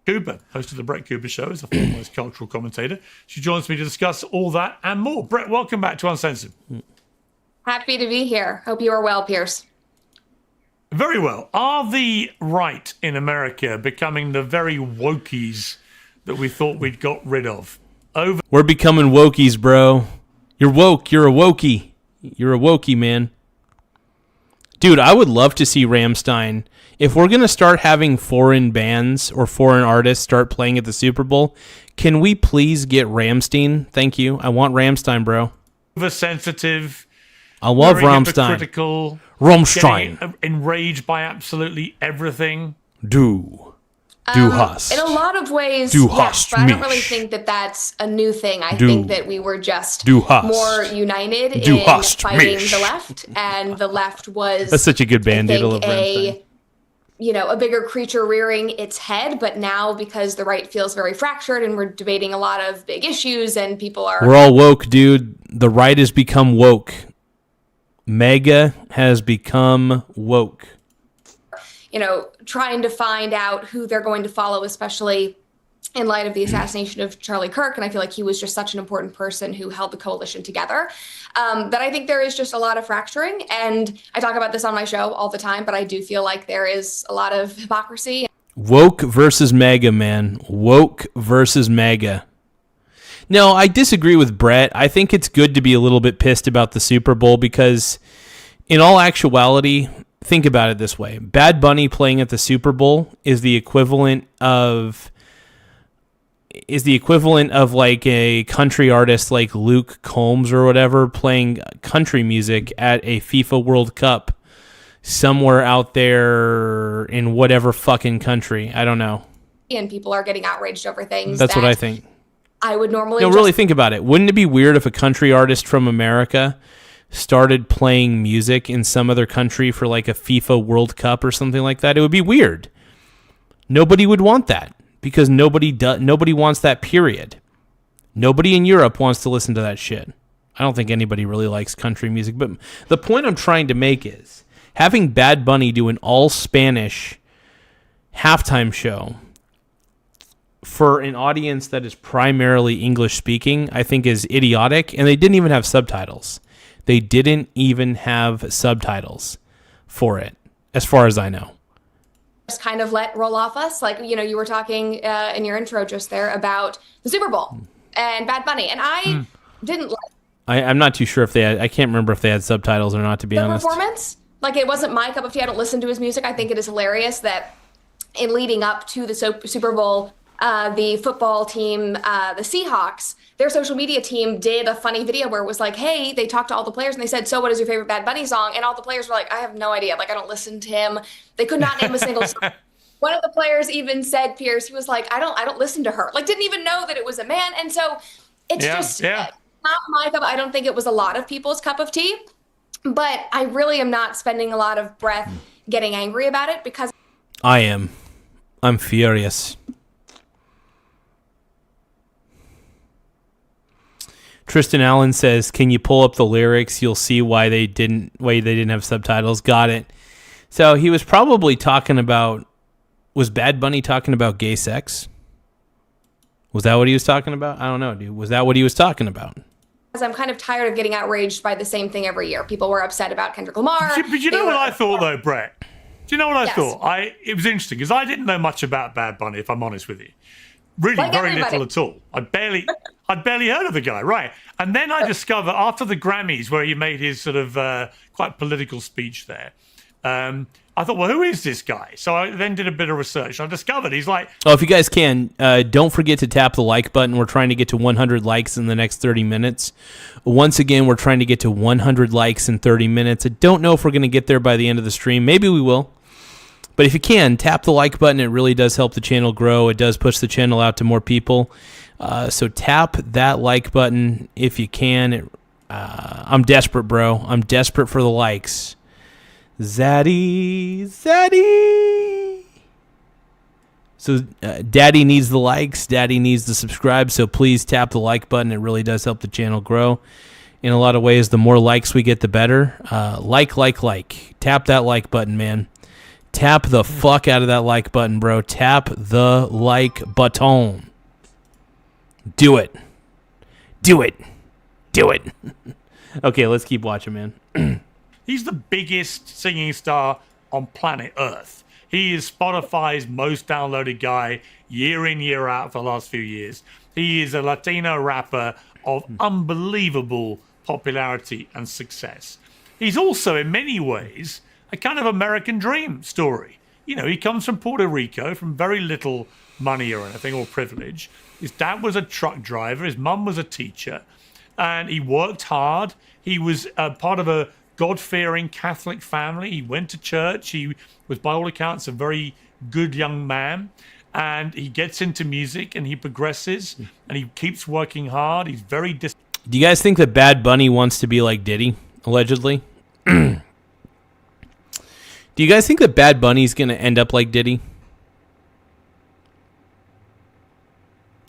Cooper, host of the Brett Cooper Show, is a foremost cultural commentator. She joins me to discuss all that and more. Brett, welcome back to Uncensored. Happy to be here. Hope you are well, Piers. Very well. Are the right in America becoming the very wokies that we thought we'd got rid of? We're becoming wokies, bro. You're woke. You're a wokey. You're a wokey, man. Dude, I would love to see Rammstein. If we're going to start having foreign bands or foreign artists start playing at the Super Bowl, can we please get Rammstein? Thank you. I want Rammstein, bro. Oversensitive. I love Rammstein. Hypocritical. Rammstein. Enraged by absolutely everything. Du hast. In a lot of ways, Du yes, hast but I don't mich. really think that that's a new thing. I Du- think that we were just Du hast. more united Du in hast fighting mich. the left, and the left was That's such a good band, dude. I love Rammstein. a bigger creature rearing its head. But now, because the right feels very fractured and we're debating a lot of big issues and people are... We're all woke, dude. The right has become woke. MAGA has become woke. Trying to find out who they're going to follow, especially in light of the assassination of Charlie Kirk. And I feel like he was just such an important person who held the coalition together, that I think there is just a lot of fracturing. And I talk about this on my show all the time, but I do feel like there is a lot of hypocrisy. Woke versus MAGA, man. Woke versus MAGA. No, I disagree with Brett. I think it's good to be a little bit pissed about the Super Bowl because, in all actuality, think about it this way. Bad Bunny playing at the Super Bowl is the equivalent of like a country artist like Luke Combs or whatever playing country music at a FIFA World Cup somewhere out there in whatever fucking country. I don't know. And people are getting outraged over things. That's what I think. I would normally Really think about it. Wouldn't it be weird if a country artist from America started playing music in some other country for like a FIFA World Cup or something like that? It would be weird. Nobody would want that because nobody wants that, period. Nobody in Europe wants to listen to that shit. I don't think anybody really likes country music, but the point I'm trying to make is having Bad Bunny do an all Spanish halftime show for an audience that is primarily English speaking, I think is idiotic, and they didn't even have subtitles. They didn't even have subtitles for it, as far as I know. just kind of let roll off us. Like, you were talking in your intro just there about the Super Bowl and Bad Bunny. And I didn't like I'm not too sure if they had, I can't remember if they had subtitles or not, to be honest. Performance. Like, it wasn't my cup of tea. I don't listen to his music. I think it is hilarious that in leading up to the Super Bowl, the football team, the Seahawks, their social media team did a funny video where it was like, hey, they talked to all the players and they said, so what is your favorite Bad Bunny song? And all the players were like, I have no idea. Like, I don't listen to him. They could not name a single song. One of the players even said, Pierce, he was like, I don't listen to her. Like, didn't even know that it was a man. And so it's not my cup. I don't think it was a lot of people's cup of tea, but I really am not spending a lot of breath getting angry about it because I am. I'm furious. Tristan Allen says, "Can you pull up the lyrics? You'll see why they didn't have subtitles." Got it. So he was probably talking about. Was Bad Bunny talking about gay sex? Was that what he was talking about? I don't know, dude. Was that what he was talking about? I'm kind of tired of getting outraged by the same thing every year. People were upset about Kendrick Lamar. But you know what I thought, though, Brett? Do you know what I thought? It was interesting because I didn't know much about Bad Bunny, if I'm honest with you. Really, like very everybody. little at all. I'd barely heard of the guy, right? And then I discovered after the Grammys, where he made his sort of quite political speech there, I thought, well, who is this guy? So I then did a bit of research. I discovered he's like... Oh, if you guys can, don't forget to tap the like button. We're trying to get to 100 likes in the next 30 minutes. Once again, we're trying to get to 100 likes in 30 minutes. I don't know if we're going to get there by the end of the stream. Maybe we will. But if you can, tap the like button. It really does help the channel grow. It does push the channel out to more people. So tap that like button if you can. I'm desperate, bro. I'm desperate for the likes. Zaddy. So Daddy needs the likes. Daddy needs to subscribe. So please tap the like button. It really does help the channel grow. In a lot of ways, the more likes we get, the better. Like. Tap that like button, man. Tap the fuck out of that like button, bro. Tap the like button. Do it. Okay, let's keep watching, man. He's the biggest singing star on planet Earth. He is Spotify's most downloaded guy year in, year out for the last few years. He is a Latino rapper of unbelievable popularity and success. He's also, in many ways, a kind of American dream story. You know, he comes from Puerto Rico, from very little money or anything, or privilege. His dad was a truck driver. His mum was a teacher. And he worked hard. He was part of a God-fearing Catholic family. He went to church. He was, by all accounts, a very good young man. And he gets into music and he progresses and he keeps working hard. He's very... Do you guys think that Bad Bunny wants to be like Diddy, allegedly? Do you guys think that Bad Bunny's going to end up like Diddy?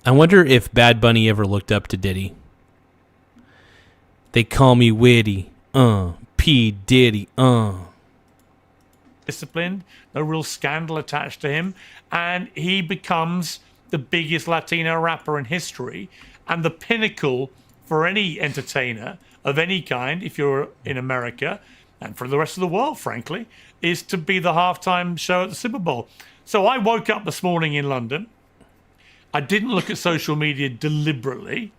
I wonder if Bad Bunny ever looked up to Diddy. They call me witty, P. Diddy, disciplined, no real scandal attached to him, and he becomes the biggest Latino rapper in history and the pinnacle for any entertainer of any kind, if you're in America, and for the rest of the world, frankly, is to be the halftime show at the Super Bowl. So I woke up this morning in London. I didn't look at social media deliberately.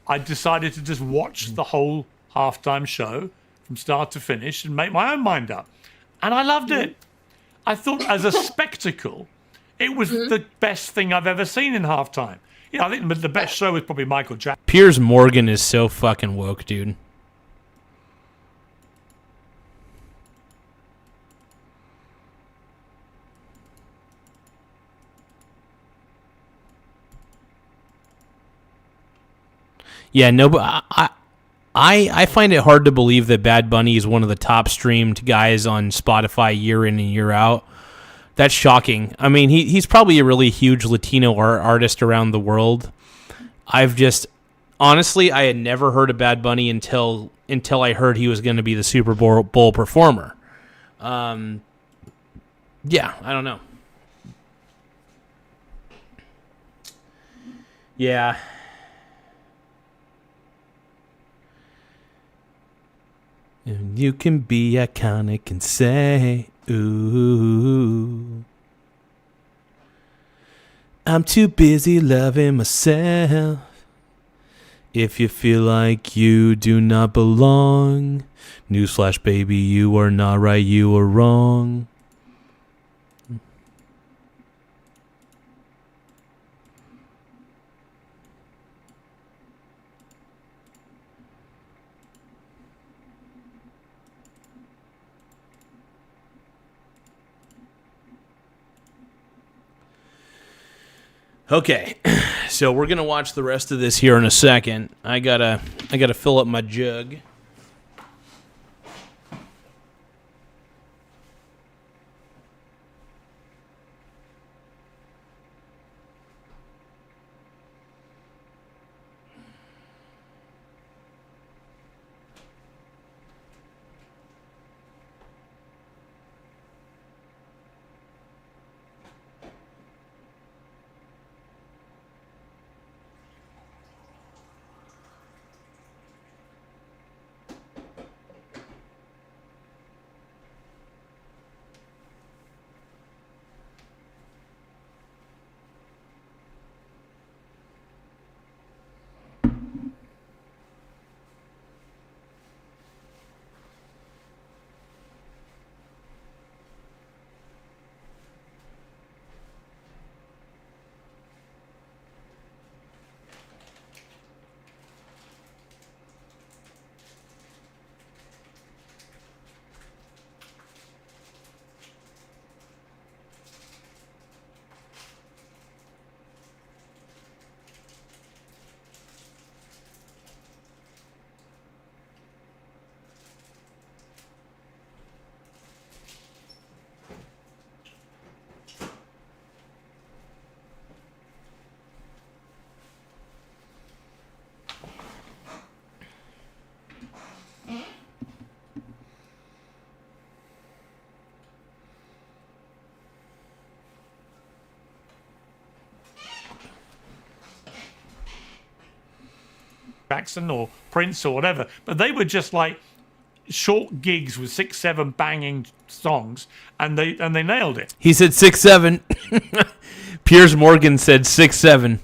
I decided to just watch the whole halftime show from start to finish and make my own mind up. And I loved it. I thought as a spectacle, it was the best thing I've ever seen in halftime. You know, I think the best show was probably Michael Jackson. Piers Morgan is so fucking woke, dude. Yeah, no, but I find it hard to believe that Bad Bunny is one of the top streamed guys on Spotify year in and year out. That's shocking. I mean, he's probably a really huge Latino artist around the world. Honestly, I had never heard of Bad Bunny until I heard he was going to be the Super Bowl performer. Yeah, I don't know. Yeah. And you can be iconic and say, ooh, I'm too busy loving myself. If you feel like you do not belong, newsflash, baby, you are not right, you are wrong. Okay, so we're gonna watch the rest of this here in a second. I gotta fill up my jug. Jackson or Prince or whatever, but they were just like short gigs with 6-7 banging songs, and they nailed it. He said 6-7. Piers Morgan said 6-7.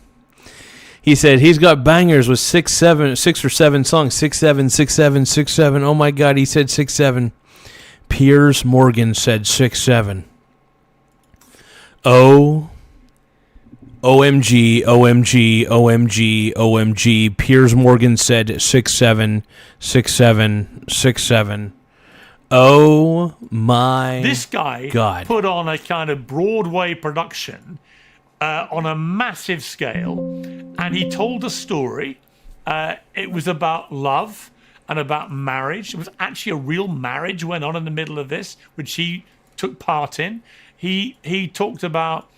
He said he's got bangers with 6 or 7 songs. 6-7, 6-7, 6-7. Oh my God, he said 6-7. Piers Morgan said 6-7. OMG, OMG, OMG, OMG. Piers Morgan said 6-7, 6-7, 6-7. Oh my This guy God. put on a kind of Broadway production on a massive scale, and he told a story. It was about love and about marriage. It was actually a real marriage went on in the middle of this, which he took part in. He talked about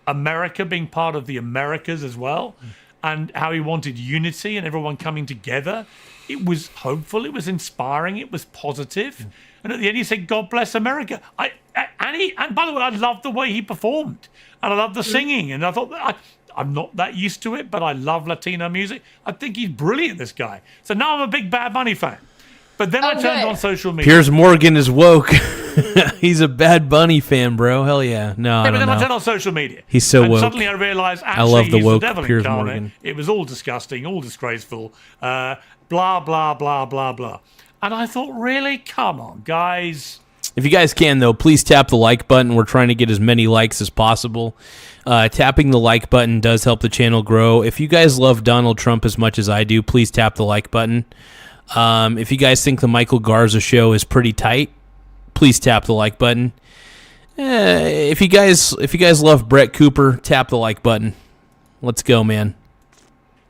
America being part of the Americas as well, and how he wanted unity and everyone coming together. It was hopeful, it was inspiring, it was positive. And at the end he said, God bless America. And by the way, I loved the way he performed, and I loved the singing, and I thought, I'm not that used to it, but I love Latino music. I think he's brilliant, this guy. So now I'm a big Bad Bunny fan. But then I turned on social media. Piers Morgan is woke. He's a Bad Bunny fan, bro. Hell yeah. No, I but don't then I know. turned on social media. He's so and woke. suddenly I realized, I actually, love the he's woke the devil Piers incarnate. Morgan. It was all disgusting, all disgraceful, blah, blah, blah, blah, blah. And I thought, really? Come on, guys. If you guys can, though, please tap the like button. We're trying to get as many likes as possible. Tapping the like button does help the channel grow. If you guys love Donald Trump as much as I do, please tap the like button. If you guys think the Michael Garza Show is pretty tight, please tap the like button. If you guys love Brett Cooper, tap the like button. Let's go, man.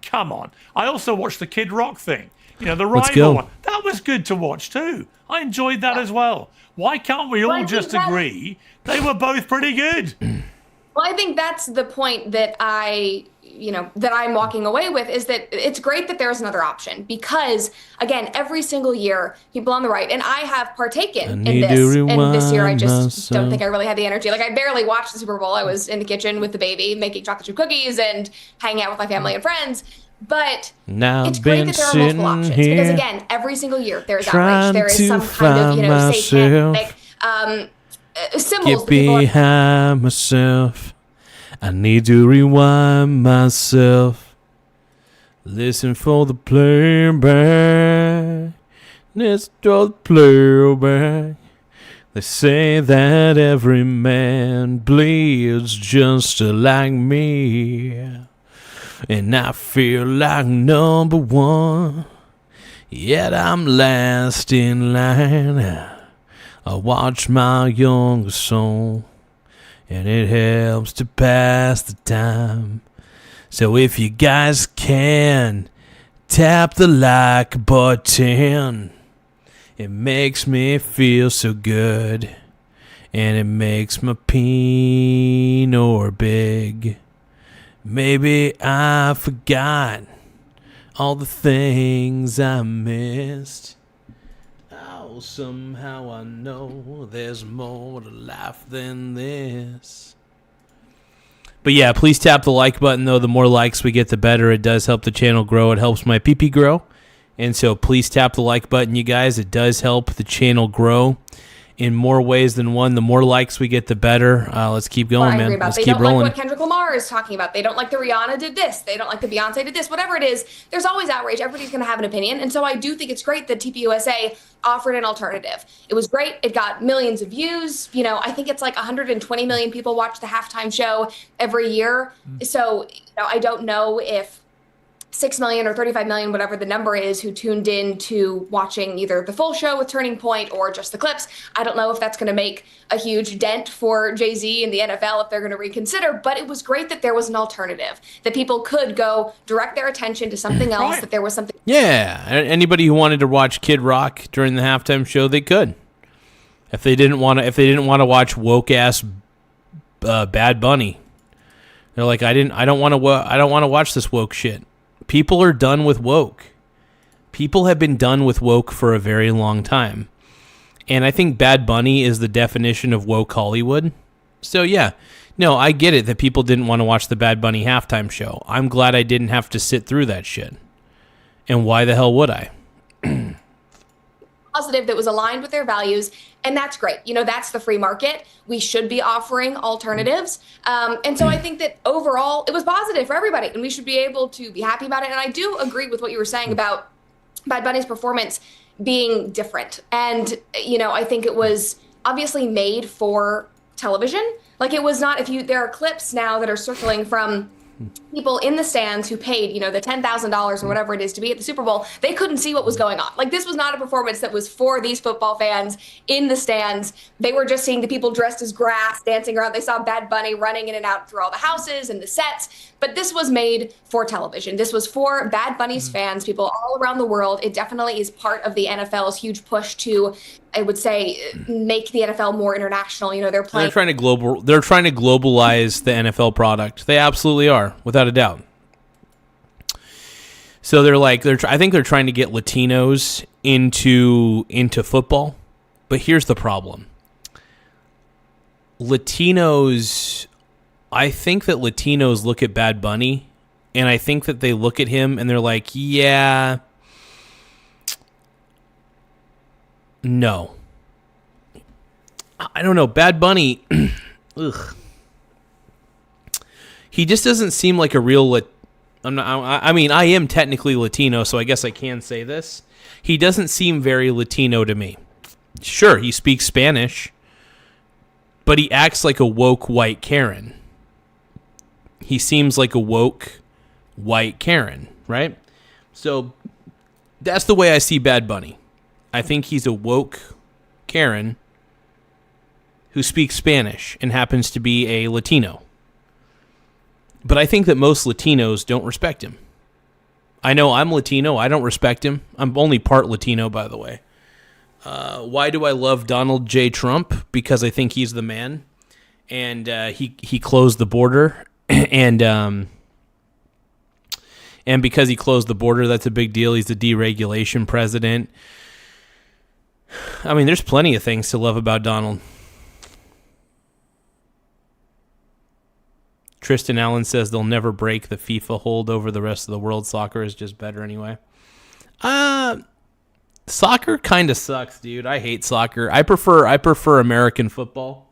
Come on. I also watched the Kid Rock thing. The Let's rival go. one. That was good to watch, too. I enjoyed that as well. Why can't we all just agree they were both pretty good? Well, I think that's the point that that I'm walking away with, is that it's great that there's another option, because again, every single year people on the right, and I have partaken in this, and this year I just don't think I really had the energy. Like, I barely watched the Super Bowl. I was in the kitchen with the baby making chocolate chip cookies and hanging out with my family and friends. But it's great that there are multiple options, because again, every single year there is outrage. There is some kind of satanic symbols. Get behind myself. I need to rewind myself. Listen for the playback. Let's throw the playback. They say that every man bleeds just like me. And I feel like number one, yet I'm last in line. I watch my younger soul, and it helps to pass the time. So if you guys can, tap the like button. It makes me feel so good, and it makes my peenor big. Maybe I forgot all the things I missed. Oh, somehow I know there's more to life than this. But yeah, please tap the like button, though. The more likes we get, the better. It does help the channel grow. It helps my pee-pee grow. And so please tap the like button, you guys. It does help the channel grow in more ways than one. The more likes we get, the better. Let's keep going, man. Let's They keep don't rolling. like what Kendrick Lamar is talking about. They don't like the Rihanna did this. They don't like the Beyonce did this. Whatever it is, there's always outrage. Everybody's going to have an opinion. And so I do think it's great that TPUSA offered an alternative. It was great. It got millions of views. I think it's like 120 million people watch the halftime show every year. So I don't know if 6 million or 35 million, whatever the number is, who tuned in to watching either the full show with Turning Point or just the clips. I don't know if that's going to make a huge dent for Jay-Z and the NFL if they're going to reconsider, but it was great that there was an alternative, that people could go direct their attention to something else, that there was something. Yeah, anybody who wanted to watch Kid Rock during the halftime show, they could. If they didn't want to watch woke ass Bad Bunny, they're like, I don't want to watch this woke shit. People are done with woke. People have been done with woke for a very long time. And I think Bad Bunny is the definition of woke Hollywood. So yeah, no, I get it that people didn't want to watch the Bad Bunny halftime show. I'm glad I didn't have to sit through that shit. And why the hell would I? Positive that was aligned with their values, and that's great. That's the free market. We should be offering alternatives. And so I think that overall it was positive for everybody, and we should be able to be happy about it. And I do agree with what you were saying about Bad Bunny's performance being different. And, I think it was obviously made for television. Like, it was not, there are clips now that are circling from people in the stands who paid, the $10,000 or whatever it is to be at the Super Bowl. They couldn't see what was going on. Like, this was not a performance that was for these football fans in the stands. They were just seeing the people dressed as grass dancing around. They saw Bad Bunny running in and out through all the houses and the sets. But this was made for television. This was for Bad Bunny's fans, people all around the world. It definitely is part of the NFL's huge push to, I would say, make the NFL more international. They're playing. They're trying to globalize the NFL product. They absolutely are, without a doubt. So I think they're trying to get Latinos into football. But here's the problem. I think that Latinos look at Bad Bunny, and I think that they look at him and they're like, yeah, no. I don't know. Bad Bunny, ugh. He just doesn't seem like a real I am technically Latino, so I guess I can say this. He doesn't seem very Latino to me. Sure, he speaks Spanish, but he acts like a woke white Karen. He seems like a woke white Karen, right? So that's the way I see Bad Bunny. I think he's a woke Karen who speaks Spanish and happens to be a Latino. But I think that most Latinos don't respect him. I know I'm Latino. I don't respect him. I'm only part Latino, by the way. Why do I love Donald J. Trump? Because I think he's the man. And he closed the border. And because he closed the border, that's a big deal. He's the deregulation president. I mean, there's plenty of things to love about Donald. Tristan Allen says they'll never break the FIFA hold over the rest of the world. Soccer is just better anyway. Soccer kind of sucks, dude. I hate soccer. I prefer American football.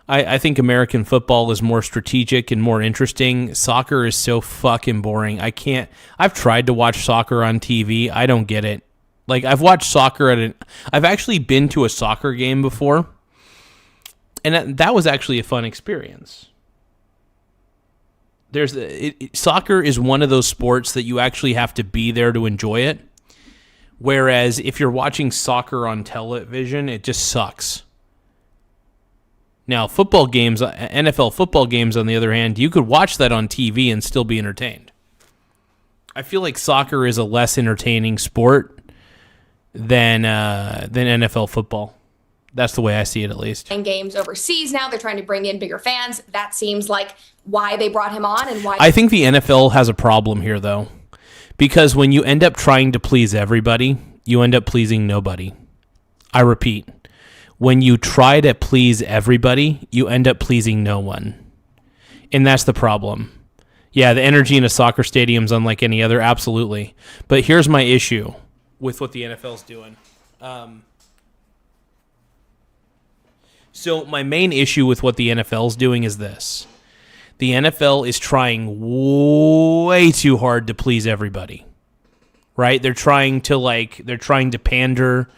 I think American football is more strategic and more interesting. Soccer is so fucking boring. I've tried to watch soccer on TV. I don't get it. Like, I've watched soccer I've actually been to a soccer game before, and that was actually a fun experience. Soccer is one of those sports that you actually have to be there to enjoy it. Whereas if you're watching soccer on television, it just sucks. Now, football games, NFL football games, on the other hand, you could watch that on TV and still be entertained. I feel like soccer is a less entertaining sport than NFL football. That's the way I see it, at least. And games overseas now, they're trying to bring in bigger fans. That seems like why they brought him on and why. I think the NFL has a problem here, though, because when you end up trying to please everybody, you end up pleasing nobody. I repeat, when you try to please everybody, you end up pleasing no one. And that's the problem. Yeah, the energy in a soccer stadium is unlike any other, absolutely. But here's my issue with what the NFL's doing. So my main issue with what the NFL's doing is this. The NFL is trying way too hard to please everybody. Right? They're trying to pander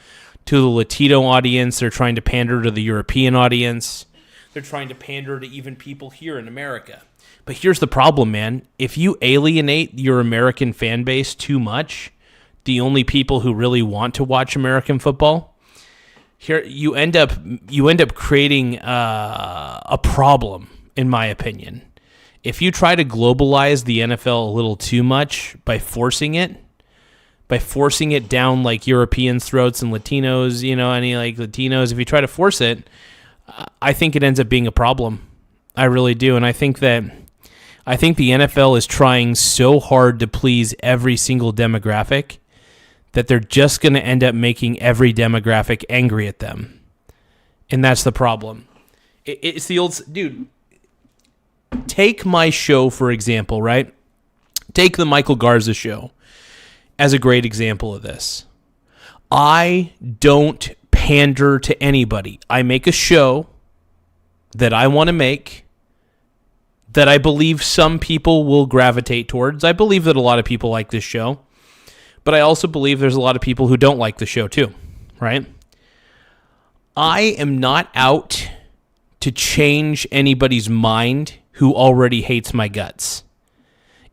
to the Latino audience. They're trying to pander to the European audience. They're trying to pander to even people here in America. But here's the problem, man. If you alienate your American fan base too much, the only people who really want to watch American football, here you end up creating a problem, in my opinion. If you try to globalize the NFL a little too much by forcing it down like Europeans' throats and Latinos, Latinos, if you try to force it, I think it ends up being a problem. I really do. And I think the NFL is trying so hard to please every single demographic that they're just going to end up making every demographic angry at them. And that's the problem. It's the old... Dude, take my show, for example, right? Take the Michael Garza Show. as a great example of this. I don't pander to anybody. I make a show that I want to make that I believe some people will gravitate towards. I believe that a lot of people like this show, but I also believe there's a lot of people who don't like the show too, right? I am not out to change anybody's mind who already hates my guts.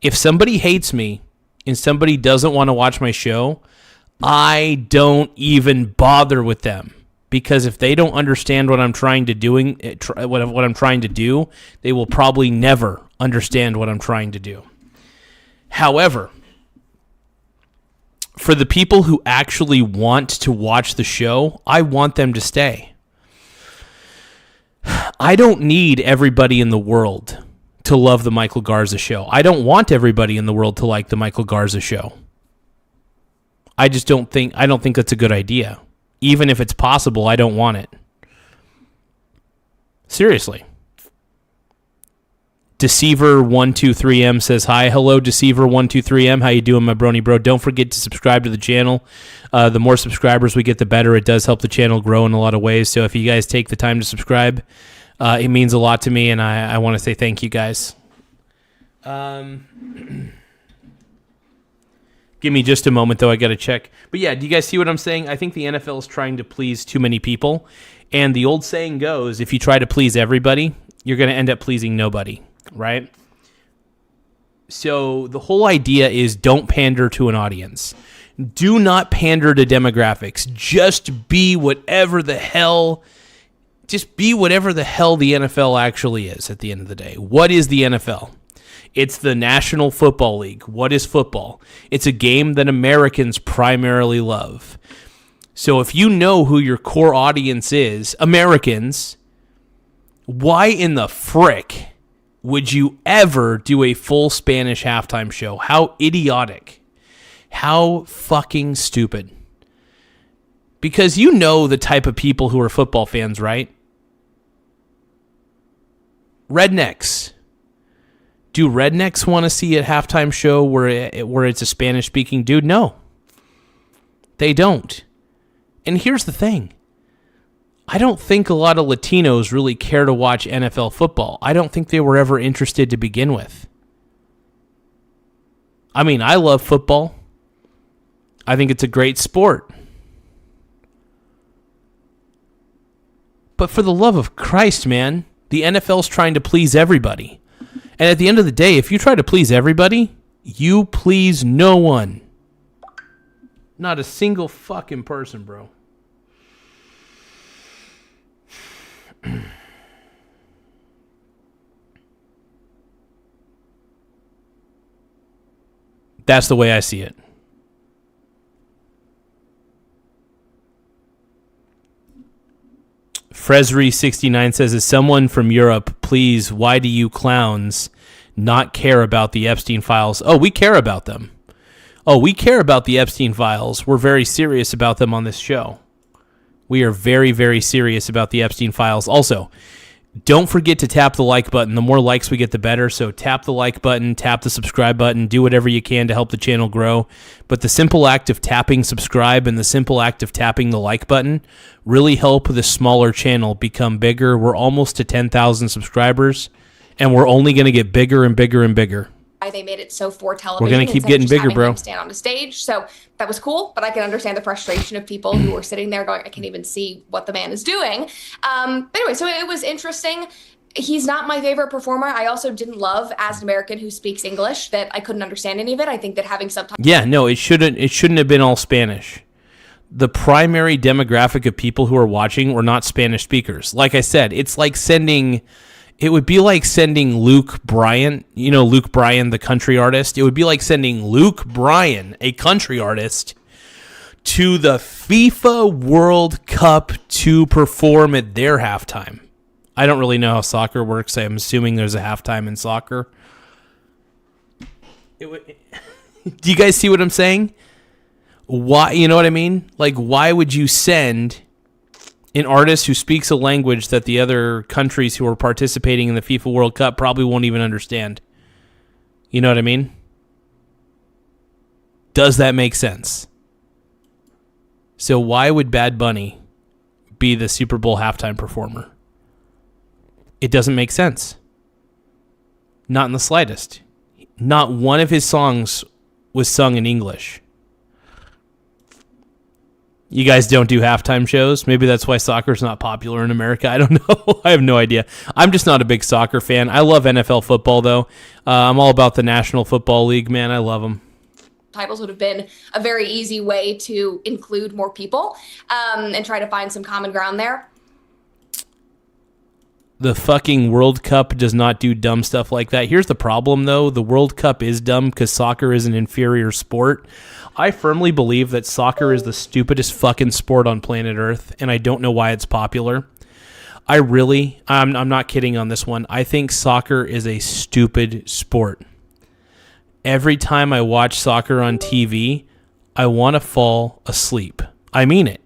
If somebody hates me and somebody doesn't want to watch my show, I don't even bother with them, because if they don't understand what I'm trying to what I'm trying to do, they will probably never understand what I'm trying to do. However, for the people who actually want to watch the show, I want them to stay. I don't need everybody in the world to love the Michael Garza Show. I don't want everybody in the world to like the Michael Garza Show. I don't think that's a good idea. Even if it's possible, I don't want it. Seriously. Deceiver123M says hi. Hello, Deceiver123M. How you doing, my brony bro? Don't forget to subscribe to the channel. The more subscribers we get, the better. It does help the channel grow in a lot of ways. So if you guys take the time to subscribe, it means a lot to me, and I want to say thank you guys. Give me just a moment, though. I got to check. But yeah, do you guys see what I'm saying? I think the NFL is trying to please too many people. And the old saying goes, if you try to please everybody, you're going to end up pleasing nobody, right? So the whole idea is don't pander to an audience. Do not pander to demographics. Just be whatever the hell the NFL actually is at the end of the day. What is the NFL? It's the National Football League. What is football? It's a game that Americans primarily love. So if you know who your core audience is, Americans, why in the frick would you ever do a full Spanish halftime show? How idiotic. How fucking stupid. Because you know the type of people who are football fans, right? Rednecks. Do rednecks want to see a halftime show where it's a Spanish-speaking dude? No. They don't. And here's the thing. I don't think a lot of Latinos really care to watch NFL football. I don't think they were ever interested to begin with. I mean, I love football. I think it's a great sport. But for the love of Christ, man, the NFL's trying to please everybody. And at the end of the day, if you try to please everybody, you please no one. Not a single fucking person, bro. That's the way I see it. Fresry69 says, as someone from Europe, please, why do you clowns not care about the Epstein files? Oh, we care about them. Oh, we care about the Epstein files. We're very serious about them on this show. We are very, very serious about the Epstein files. Also, don't forget to tap the like button. The more likes we get, the better. So tap the like button, tap the subscribe button, do whatever you can to help the channel grow. But the simple act of tapping subscribe and the simple act of tapping the like button really help this smaller channel become bigger. We're almost to 10,000 subscribers, and we're only going to get bigger and bigger and bigger. They made it so for television. We're going to keep getting bigger, bro. Stand on a stage. So that was cool, but I can understand the frustration of people who were sitting there going, I can't even see what the man is doing. But anyway, so it was interesting. He's not my favorite performer. I also didn't love, as an American who speaks English, that I couldn't understand any of it. I think that having subtitles. Yeah, no, it shouldn't have been all Spanish. The primary demographic of people who are watching were not Spanish speakers. Like I said, it would be like sending Luke Bryan, Luke Bryan, the country artist. It would be like sending Luke Bryan, a country artist, to the FIFA World Cup to perform at their halftime. I don't really know how soccer works. I'm assuming there's a halftime in soccer. Do you guys see what I'm saying? Why? You know what I mean? Like, why would you send an artist who speaks a language that the other countries who are participating in the FIFA World Cup probably won't even understand? You know what I mean? Does that make sense? So why would Bad Bunny be the Super Bowl halftime performer? It doesn't make sense. Not in the slightest. Not one of his songs was sung in English. You guys don't do halftime shows? Maybe that's why soccer's not popular in America. I don't know. I have no idea. I'm just not a big soccer fan. I love NFL football, though. I'm all about the National Football League, man. I love them. Titles would have been a very easy way to include more people and try to find some common ground there. The fucking World Cup does not do dumb stuff like that. Here's the problem, though. The World Cup is dumb because soccer is an inferior sport. I firmly believe that soccer is the stupidest fucking sport on planet Earth, and I don't know why it's popular. I'm not kidding on this one. I think soccer is a stupid sport. Every time I watch soccer on TV, I want to fall asleep. I mean it.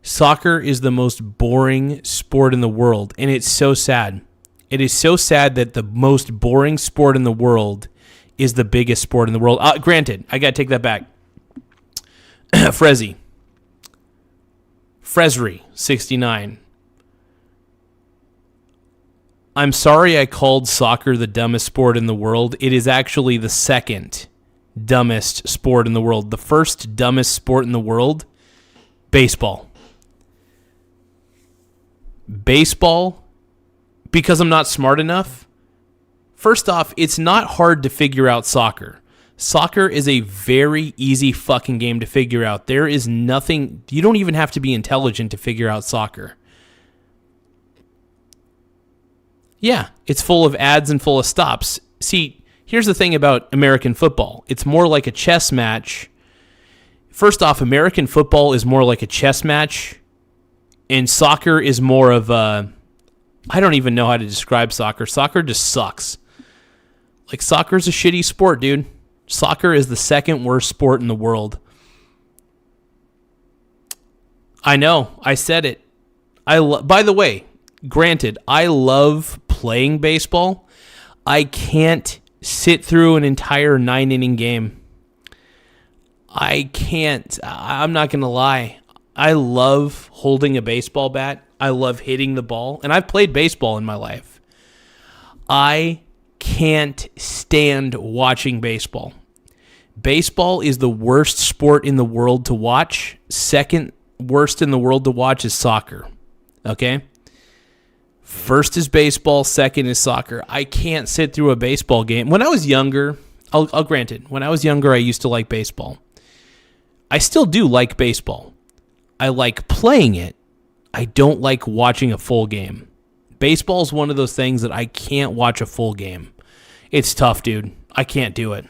Soccer is the most boring sport in the world, and it's so sad. It is so sad that the most boring sport in the world is the biggest sport in the world. Granted, I got to take that back. Fresry 69. I'm sorry I called soccer the dumbest sport in the world. It is actually the second dumbest sport in the world. The first dumbest sport in the world, baseball. Baseball, because I'm not smart enough. First off, it's not hard to figure out soccer. Soccer is a very easy fucking game to figure out. There is nothing, you don't even have to be intelligent to figure out soccer. Yeah, it's full of ads and full of stops. See, here's the thing about American football. It's more like a chess match. First off, American football is more like a chess match, and soccer is more of a, I don't even know how to describe soccer. Soccer just sucks. Like, soccer's a shitty sport, dude. Soccer is the second worst sport in the world. I know. I said it. By the way, granted, I love playing baseball. I can't sit through an entire 9-inning game. I can't. I'm not going to lie. I love holding a baseball bat. I love hitting the ball. And I've played baseball in my life. I can't stand watching baseball. Baseball is the worst sport in the world to watch. Second worst in the world to watch is soccer. Okay? First is baseball, second is soccer. I can't sit through a baseball game. When I was younger, I'll grant it. When I was younger, I used to like baseball. I still do like baseball. I like playing it. I don't like watching a full game. Baseball is one of those things that I can't watch a full game. It's tough, dude. I can't do it.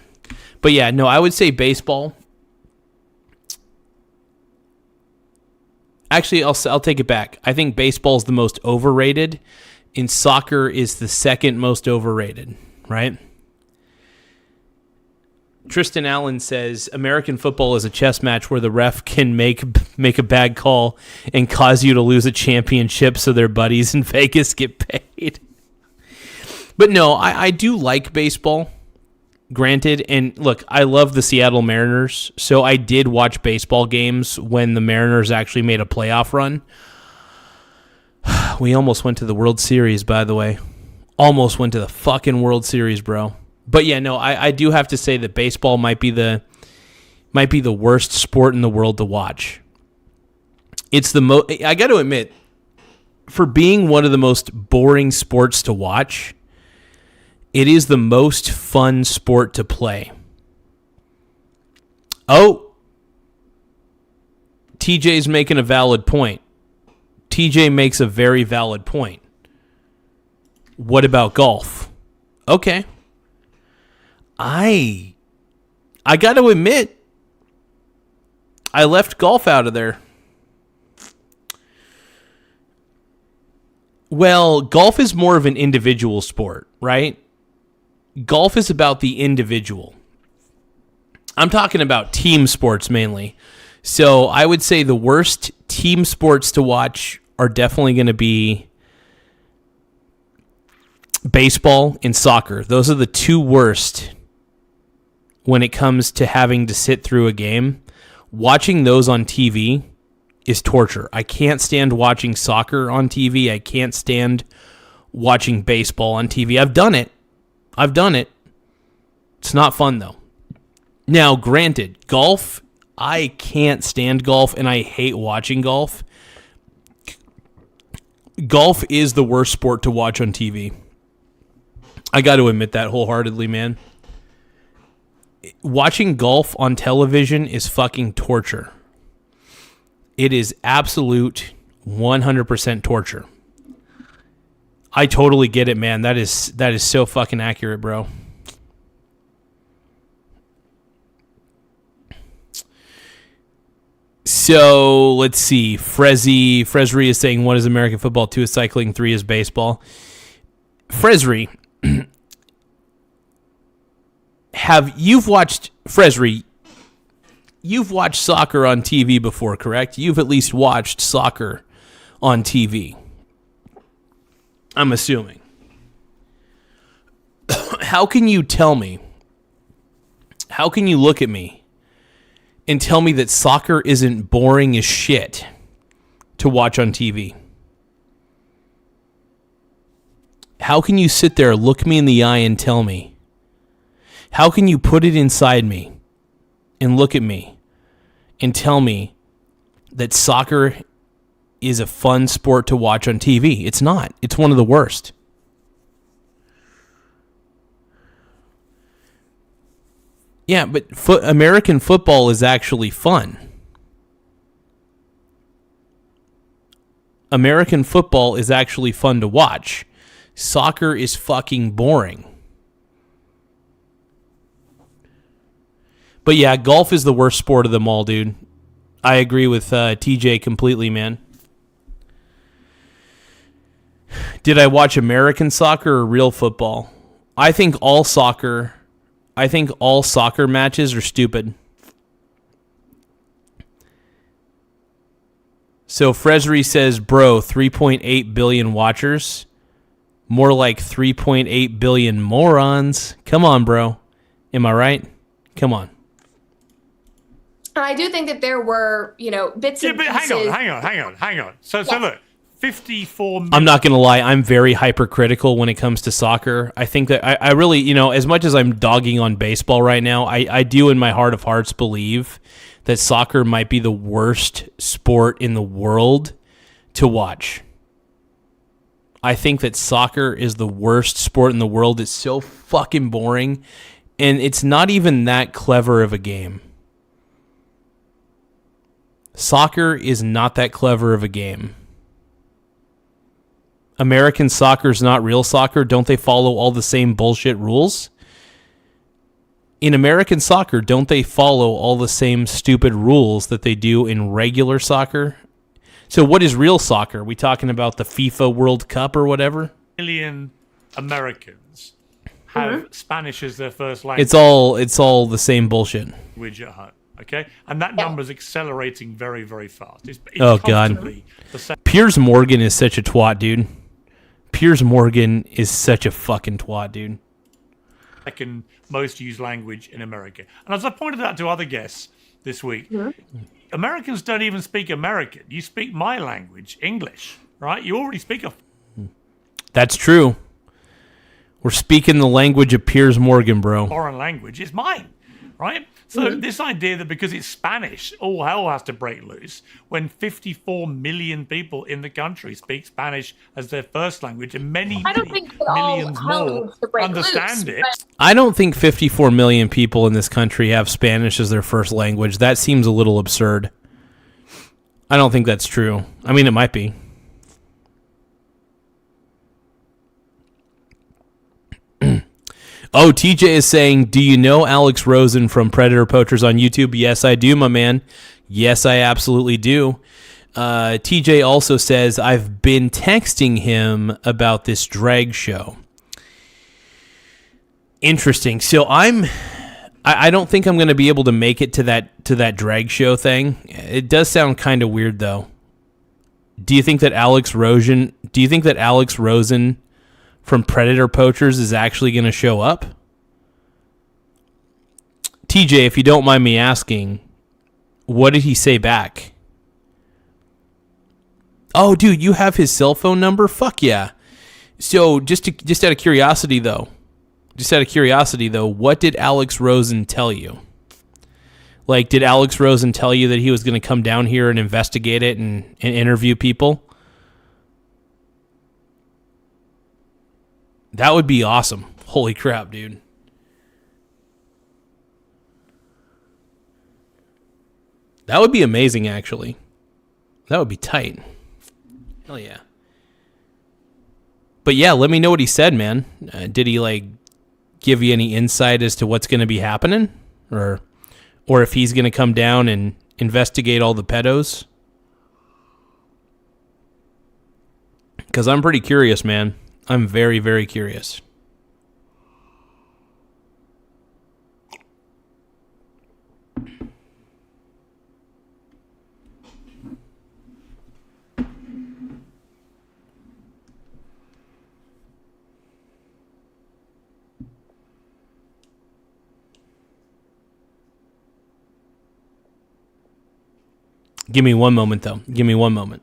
But yeah, no, I would say baseball. Actually, I'll take it back. I think baseball is the most overrated, and soccer is the second most overrated, right? Tristan Allen says American football is a chess match where the ref can make a bad call and cause you to lose a championship so their buddies in Vegas get paid. But no, I do like baseball, granted. And look, I love the Seattle Mariners, so I did watch baseball games when the Mariners actually made a playoff run. We almost went to the World Series, by the way. Almost went to the fucking World Series, bro. But yeah, no, I do have to say that baseball might be the worst sport in the world to watch. It's the I got to admit, for being one of the most boring sports to watch, it is the most fun sport to play. Oh, TJ's making a valid point. TJ makes a very valid point. What about golf? Okay. I got to admit, I left golf out of there. Well, golf is more of an individual sport, right? Golf is about the individual. I'm talking about team sports mainly. So I would say the worst team sports to watch are definitely going to be baseball and soccer. Those are the two worst when it comes to having to sit through a game. Watching those on TV is torture. I can't stand watching soccer on TV. I can't stand watching baseball on TV. I've done it. It's not fun, though. Now, granted, golf, I can't stand golf, and I hate watching golf. Golf is the worst sport to watch on TV. I got to admit that wholeheartedly, man. Watching golf on television is fucking torture. It is absolute 100% torture. I totally get it, man. That is so fucking accurate, bro. So let's see. Fresry is saying 1 is American football, 2 is cycling, 3 is baseball. Fresry, you've watched soccer on TV before, correct? You've at least watched soccer on TV. I'm assuming. How can you tell me? How can you look at me and tell me that soccer isn't boring as shit to watch on TV? How can you sit there, look me in the eye and tell me? How can you put it inside me and look at me and tell me that soccer is a fun sport to watch on TV? It's not. It's one of the worst. Yeah, but American football is actually fun. American football is actually fun to watch. Soccer is fucking boring. But yeah, golf is the worst sport of them all, dude. I agree with TJ completely, man. Did I watch American soccer or real football? I think all soccer matches are stupid. So Fresry says, bro, 3.8 billion watchers. More like 3.8 billion morons. Come on, bro. Am I right? Come on. I do think that there were, bits and pieces. Hang on. So look, 54 million. I'm not going to lie. I'm very hypercritical when it comes to soccer. I think that I really, as much as I'm dogging on baseball right now, I do in my heart of hearts believe that soccer might be the worst sport in the world to watch. I think that soccer is the worst sport in the world. It's so fucking boring, and it's not even that clever of a game. Soccer is not that clever of a game. American soccer is not real soccer. Don't they follow all the same bullshit rules? In American soccer, don't they follow all the same stupid rules that they do in regular soccer? So what is real soccer? Are we talking about the FIFA World Cup or whatever? Million Americans have Spanish as their first language. It's all the same bullshit. At home, okay? And that number is accelerating very, very fast. It's oh, God. Piers Morgan is such a twat, dude. Piers Morgan is such a fucking twat, dude. Second most used language in America. And as I pointed out to other guests this week, Americans don't even speak American. You speak my language, English, right? You already speak a... That's true. We're speaking the language of Piers Morgan, bro. Foreign language is mine, right? So this idea that because it's Spanish, all hell has to break loose when 54 million people in the country speak Spanish as their first language and many millions more understand it. I don't think 54 million people in this country have Spanish as their first language. That seems a little absurd. I don't think that's true. I mean, it might be. Oh, TJ is saying, do you know Alex Rosen from Predator Poachers on YouTube? Yes, I do, my man. Yes, I absolutely do. TJ also says, I've been texting him about this drag show. Interesting. So I don't think I'm going to be able to make it to that drag show thing. It does sound kind of weird, though. Do you think that Alex Rosen from Predator Poachers is actually going to show up? TJ, if you don't mind me asking, what did he say back? Oh, dude, you have his cell phone number? Fuck yeah. So just out of curiosity, though, what did Alex Rosen tell you? Like, did Alex Rosen tell you that he was going to come down here and investigate it and interview people? That would be awesome. Holy crap, dude. That would be amazing, actually. That would be tight. Hell yeah. But yeah, let me know what he said, man. Did he, like, give you any insight as to what's going to be happening? Or if he's going to come down and investigate all the pedos? Because I'm pretty curious, man. I'm very, very curious. Give me one moment, though. Give me one moment.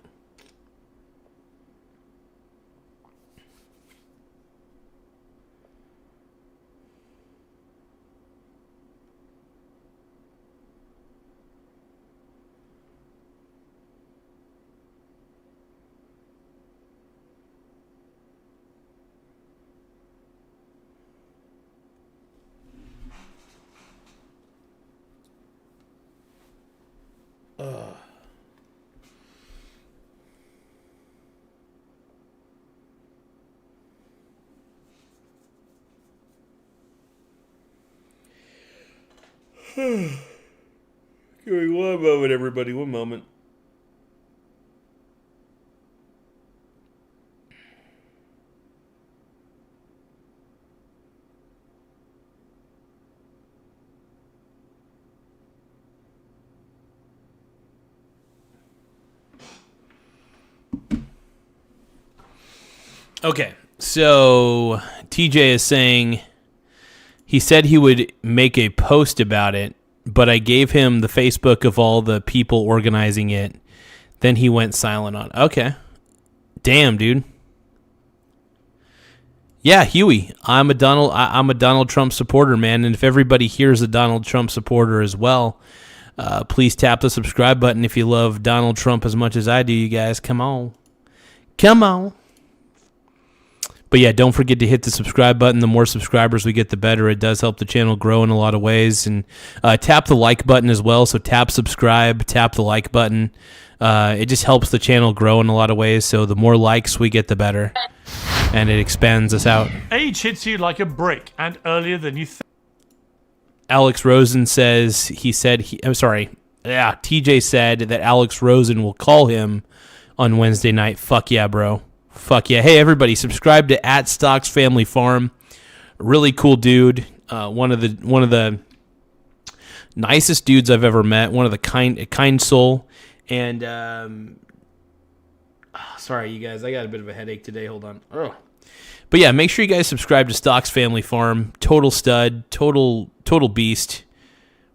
Give me one moment, everybody. One moment. Okay, so TJ is saying he said he would make a post about it, but I gave him the Facebook of all the people organizing it. Then he went silent on it. Okay. Damn, dude. Yeah, Huey, I'm a Donald Trump supporter, man, and if everybody here is a Donald Trump supporter as well, please tap the subscribe button if you love Donald Trump as much as I do, you guys. Come on. Come on. But yeah, don't forget to hit the subscribe button. The more subscribers we get, the better. It does help the channel grow in a lot of ways. And tap the like button as well. So tap subscribe, tap the like button. It just helps the channel grow in a lot of ways. So the more likes we get, the better. And it expands us out. Age hits you like a brick and earlier than you think. Alex Rosen says, TJ said that Alex Rosen will call him on Wednesday night. Fuck yeah, bro. Fuck yeah. Hey, everybody, subscribe to @StocksFamilyFarm. Really cool dude. One of the nicest dudes I've ever met. One of the kind soul. And sorry, you guys, I got a bit of a headache today. Hold on. Oh. But yeah, make sure you guys subscribe to Stocks Family Farm. Total stud, total beast.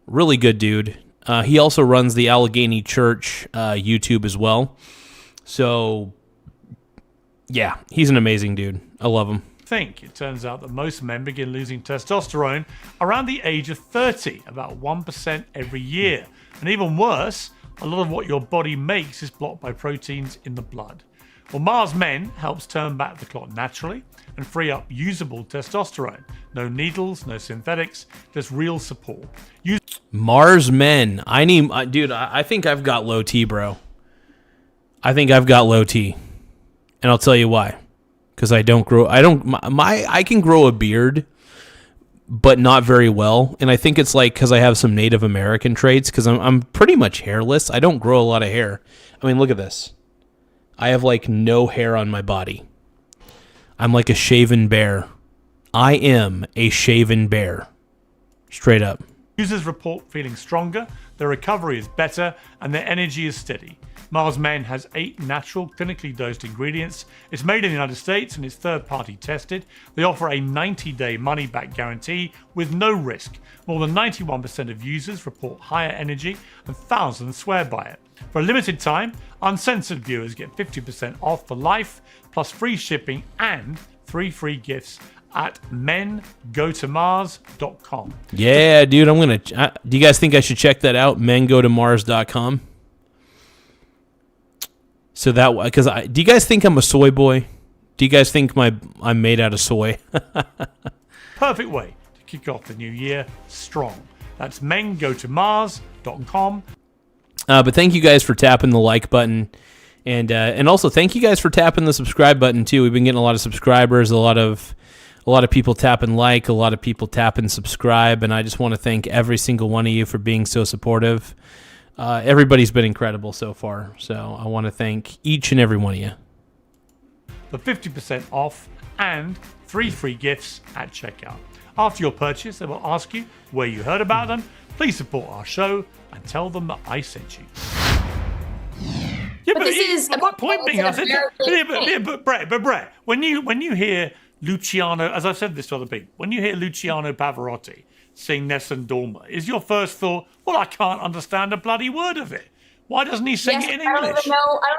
Really good dude. He also runs the Allegheny Church YouTube as well. So yeah, he's an amazing dude. I love him. It turns out that most men begin losing testosterone around the age of 30, about 1% every year. And even worse, a lot of what your body makes is blocked by proteins in the blood. Well, Mars Men helps turn back the clock naturally and free up usable testosterone. No needles, no synthetics, just real support. Mars Men. I think I've got low T, bro. I think I've got low T. And I'll tell you why. Because I can grow a beard, but not very well. And I think it's like because I have some Native American traits, because I'm pretty much hairless. I don't grow a lot of hair. I mean, look at this. I have like no hair on my body. I'm like a shaven bear. I am a shaven bear. Straight up. Users report feeling stronger, their recovery is better, and their energy is steady. Mars Men has 8 natural, clinically dosed ingredients. It's made in the United States and is third-party tested. They offer a 90-day money-back guarantee with no risk. More than 91% of users report higher energy, and thousands swear by it. For a limited time, uncensored viewers get 50% off for life, plus free shipping and 3 free gifts at mengotomars.com. Yeah, dude, do you guys think I should check that out? mengotomars.com. So that, because do you guys think I'm a soy boy? Do you guys think I'm made out of soy? Perfect way to kick off the new year strong. That's mengotomars.com. But thank you guys for tapping the like button, and also thank you guys for tapping the subscribe button too. We've been getting a lot of subscribers, a lot of people tapping like, a lot of people tapping subscribe, and I just want to thank every single one of you for being so supportive. Everybody's been incredible so far, so I want to thank each and every one of you. For 50% off and 3 free gifts at checkout. After your purchase, they will ask you where you heard about them. Please support our show and tell them that I sent you. Yeah, but this is my point being, I said, but Brett, when you hear Luciano, as I've said this to other people, when you hear Luciano Pavarotti sing Nessun Dorma, is your first thought, well, I can't understand a bloody word of it. Why doesn't he sing it in English? I don't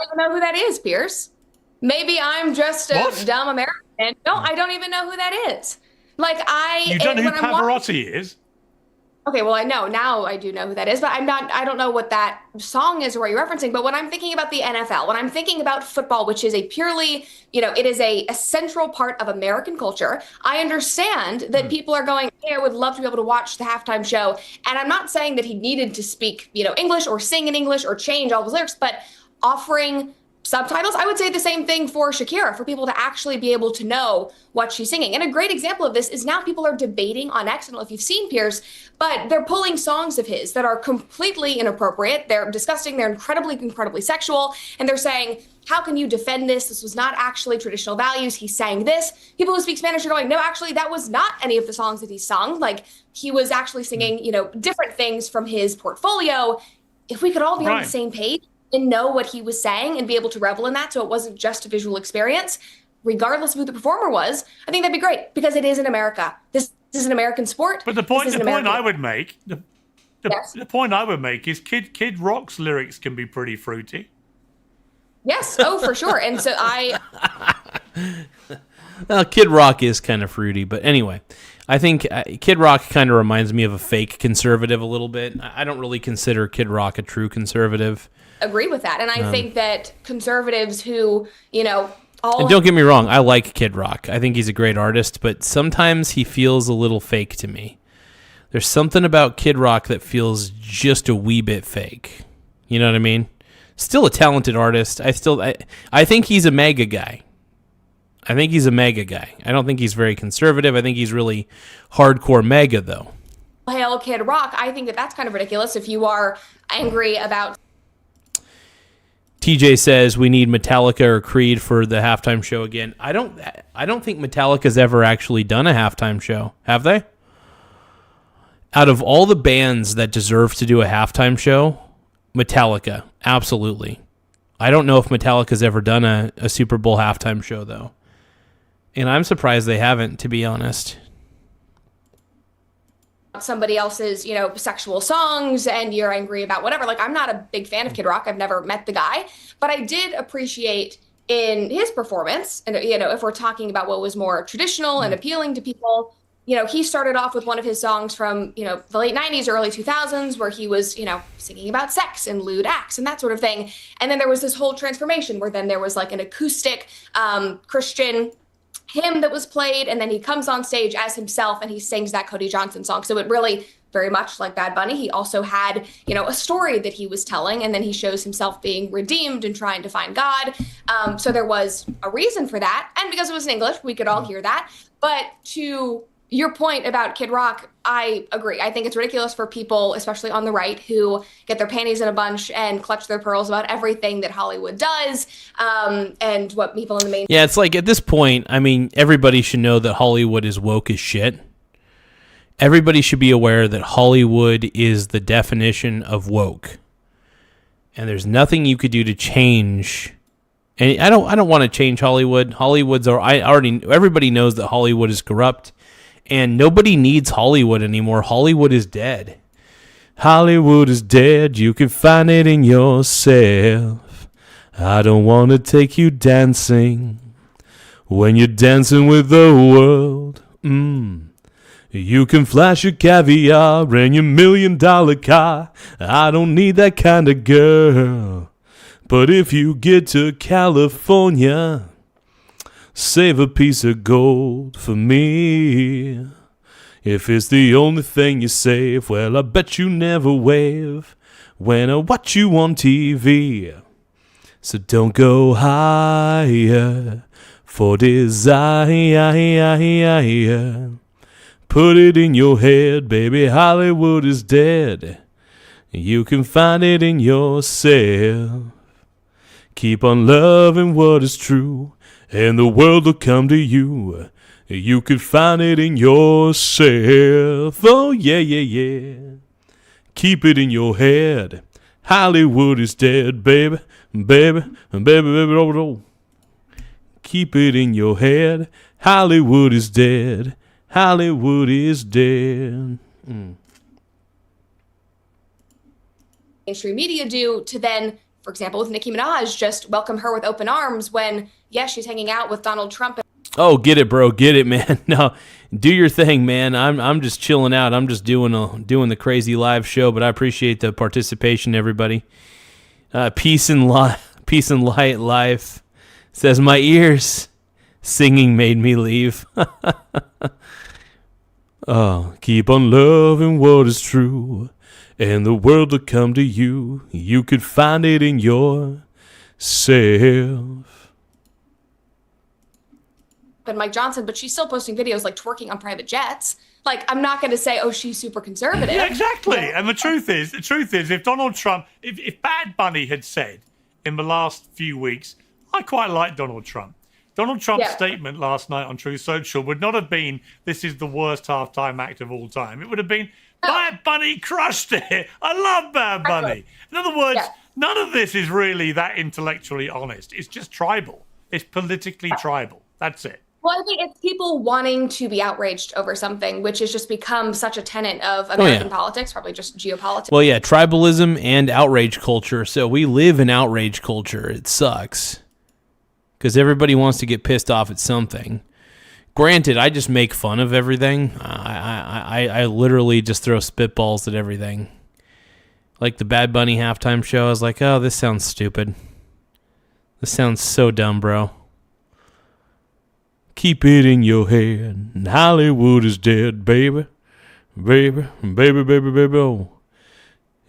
even know who that is, Pierce. Maybe I'm just a dumb American. No, I don't even know who that is. You don't know who Pavarotti is? Okay, well, I know. Now I do know who that is, but I don't know what that song is or what you're referencing. But when I'm thinking about the NFL, when I'm thinking about football, which is a purely, it is a central part of American culture, I understand that people are going, hey, I would love to be able to watch the halftime show. And I'm not saying that he needed to speak, English or sing in English or change all his lyrics, but offering subtitles. I would say the same thing for Shakira, for people to actually be able to know what she's singing. And a great example of this is now people are debating on X. I don't know if you've seen, Pierce, but they're pulling songs of his that are completely inappropriate. They're disgusting. They're incredibly sexual. And they're saying, how can you defend this? This was not actually traditional values. He sang this. People who speak Spanish are going, no, actually, that was not any of the songs that he sung. He was actually singing, different things from his portfolio. If we could all be on the same page and know what he was saying and be able to revel in that so it wasn't just a visual experience, regardless of who the performer was, I think that'd be great because it is in America. This is an American sport. But the point I would make, the point I would make is Kid Rock's lyrics can be pretty fruity. Yes, for sure. And so well, Kid Rock is kind of fruity, but anyway, I think Kid Rock kind of reminds me of a fake conservative a little bit. I don't really consider Kid Rock a true conservative. Agree with that. And I think that conservatives who, and don't get me wrong, I like Kid Rock. I think he's a great artist, but sometimes he feels a little fake to me. There's something about Kid Rock that feels just a wee bit fake. You know what I mean? Still a talented artist. I think he's a MAGA guy. I don't think he's very conservative. I think he's really hardcore MAGA, though. Hail Kid Rock. I think that that's kind of ridiculous if you are angry about. TJ says we need Metallica or Creed for the halftime show again. I don't think Metallica's ever actually done a halftime show. Have they? Out of all the bands that deserve to do a halftime show, Metallica, absolutely. I don't know if Metallica's ever done a Super Bowl halftime show, though. And I'm surprised they haven't, to be honest. Somebody else's, sexual songs and you're angry about whatever. I'm not a big fan of Kid Rock. I've never met the guy, but I did appreciate in his performance. And, if we're talking about what was more traditional and appealing to people, he started off with one of his songs from, the late 90s, early 2000s, where he was, singing about sex and lewd acts and that sort of thing. And then there was this whole transformation where then there was an acoustic Christian hymn that was played, and then he comes on stage as himself and he sings that Cody Johnson song. So it really, very much like Bad Bunny, he also had, a story that he was telling, and then he shows himself being redeemed and trying to find God. So there was a reason for that. And because it was in English, we could all hear that. But to your point about Kid Rock, I agree. I think it's ridiculous for people, especially on the right, who get their panties in a bunch and clutch their pearls about everything that Hollywood does, and what people in the main... Yeah, it's at this point, everybody should know that Hollywood is woke as shit. Everybody should be aware that Hollywood is the definition of woke. And there's nothing you could do to change. And I don't want to change Hollywood. Everybody knows that Hollywood is corrupt, and nobody needs Hollywood anymore. Hollywood is dead. Hollywood is dead. You can find it in yourself. I don't want to take you dancing when you're dancing with the world. You can flash your caviar and your $1 million car. I don't need that kind of girl. But if you get to California, save a piece of gold for me. If it's the only thing you save, well, I bet you never wave when I watch you on TV. So don't go higher for desire. Put it in your head, baby, Hollywood is dead. You can find it in yourself. Keep on loving what is true, and the world will come to you. You can find it in yourself. Oh, yeah. Keep it in your head. Hollywood is dead, baby. Oh. Keep it in your head. Hollywood is dead. Hollywood is dead. Mainstream media do to then, for example, with Nicki Minaj, just welcome her with open arms when, yes, she's hanging out with Donald Trump. Oh, get it, bro. Get it, man. No, do your thing, man. I'm just chilling out. I'm just doing the crazy live show, but I appreciate the participation, everybody. Peace and light life. Says my ears singing made me leave. Oh, keep on loving what is true, and the world will come to you. You could find it in yourself. And Mike Johnson, but she's still posting videos like twerking on private jets. Like, I'm not going to say, oh, she's super conservative. Yeah, exactly. And the truth is, if Donald Trump, if Bad Bunny had said in the last few weeks, I quite like Donald Trump. Donald Trump's statement last night on Truth Social would not have been, this is the worst halftime act of all time. It would have been, Bad Bunny crushed it. I love Bad Bunny. In other words, none of this is really that intellectually honest. It's just tribal. It's politically tribal. That's it. Well, I think it's people wanting to be outraged over something, which has just become such a tenet of American politics, probably just geopolitics. Well, yeah, tribalism and outrage culture. So we live in outrage culture. It sucks. Because everybody wants to get pissed off at something. Granted, I just make fun of everything. I literally just throw spitballs at everything. Like the Bad Bunny halftime show, I was like, oh, this sounds stupid. This sounds so dumb, bro. Keep it in your head. Hollywood is dead, baby. Baby. Oh.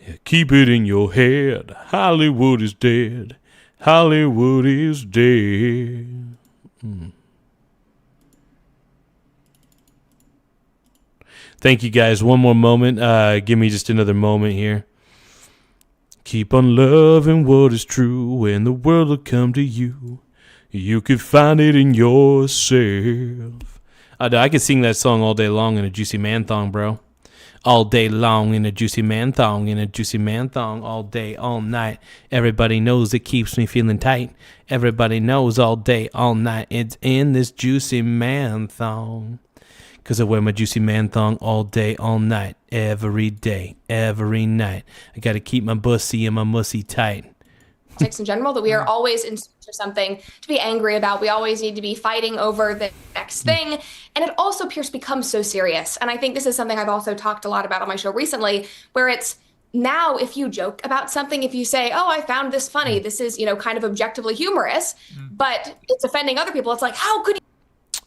Yeah, keep it in your head. Hollywood is dead. Hollywood is dead. Thank you, guys. One more moment. Give me just another moment here. Keep on loving what is true, and the world will come to you. You can find it in yourself. I could sing that song all day long in a Juicy Man thong, bro. All day long in a Juicy Man thong, in a Juicy Man thong, all day, all night. Everybody knows it keeps me feeling tight. Everybody knows all day, all night. It's in this Juicy Man thong. Because I wear my Juicy Man thong all day, all night. Every day, every night. I got to keep my bussy and my mussy tight. In general, that we are always in search of something to be angry about. We always need to be fighting over the next thing. And it also, Pierce, becomes so serious. And I think this is something I've also talked a lot about on my show recently, where it's now if you joke about something, if you say, oh, I found this funny, this is, kind of objectively humorous, but it's offending other people. It's like, how could you?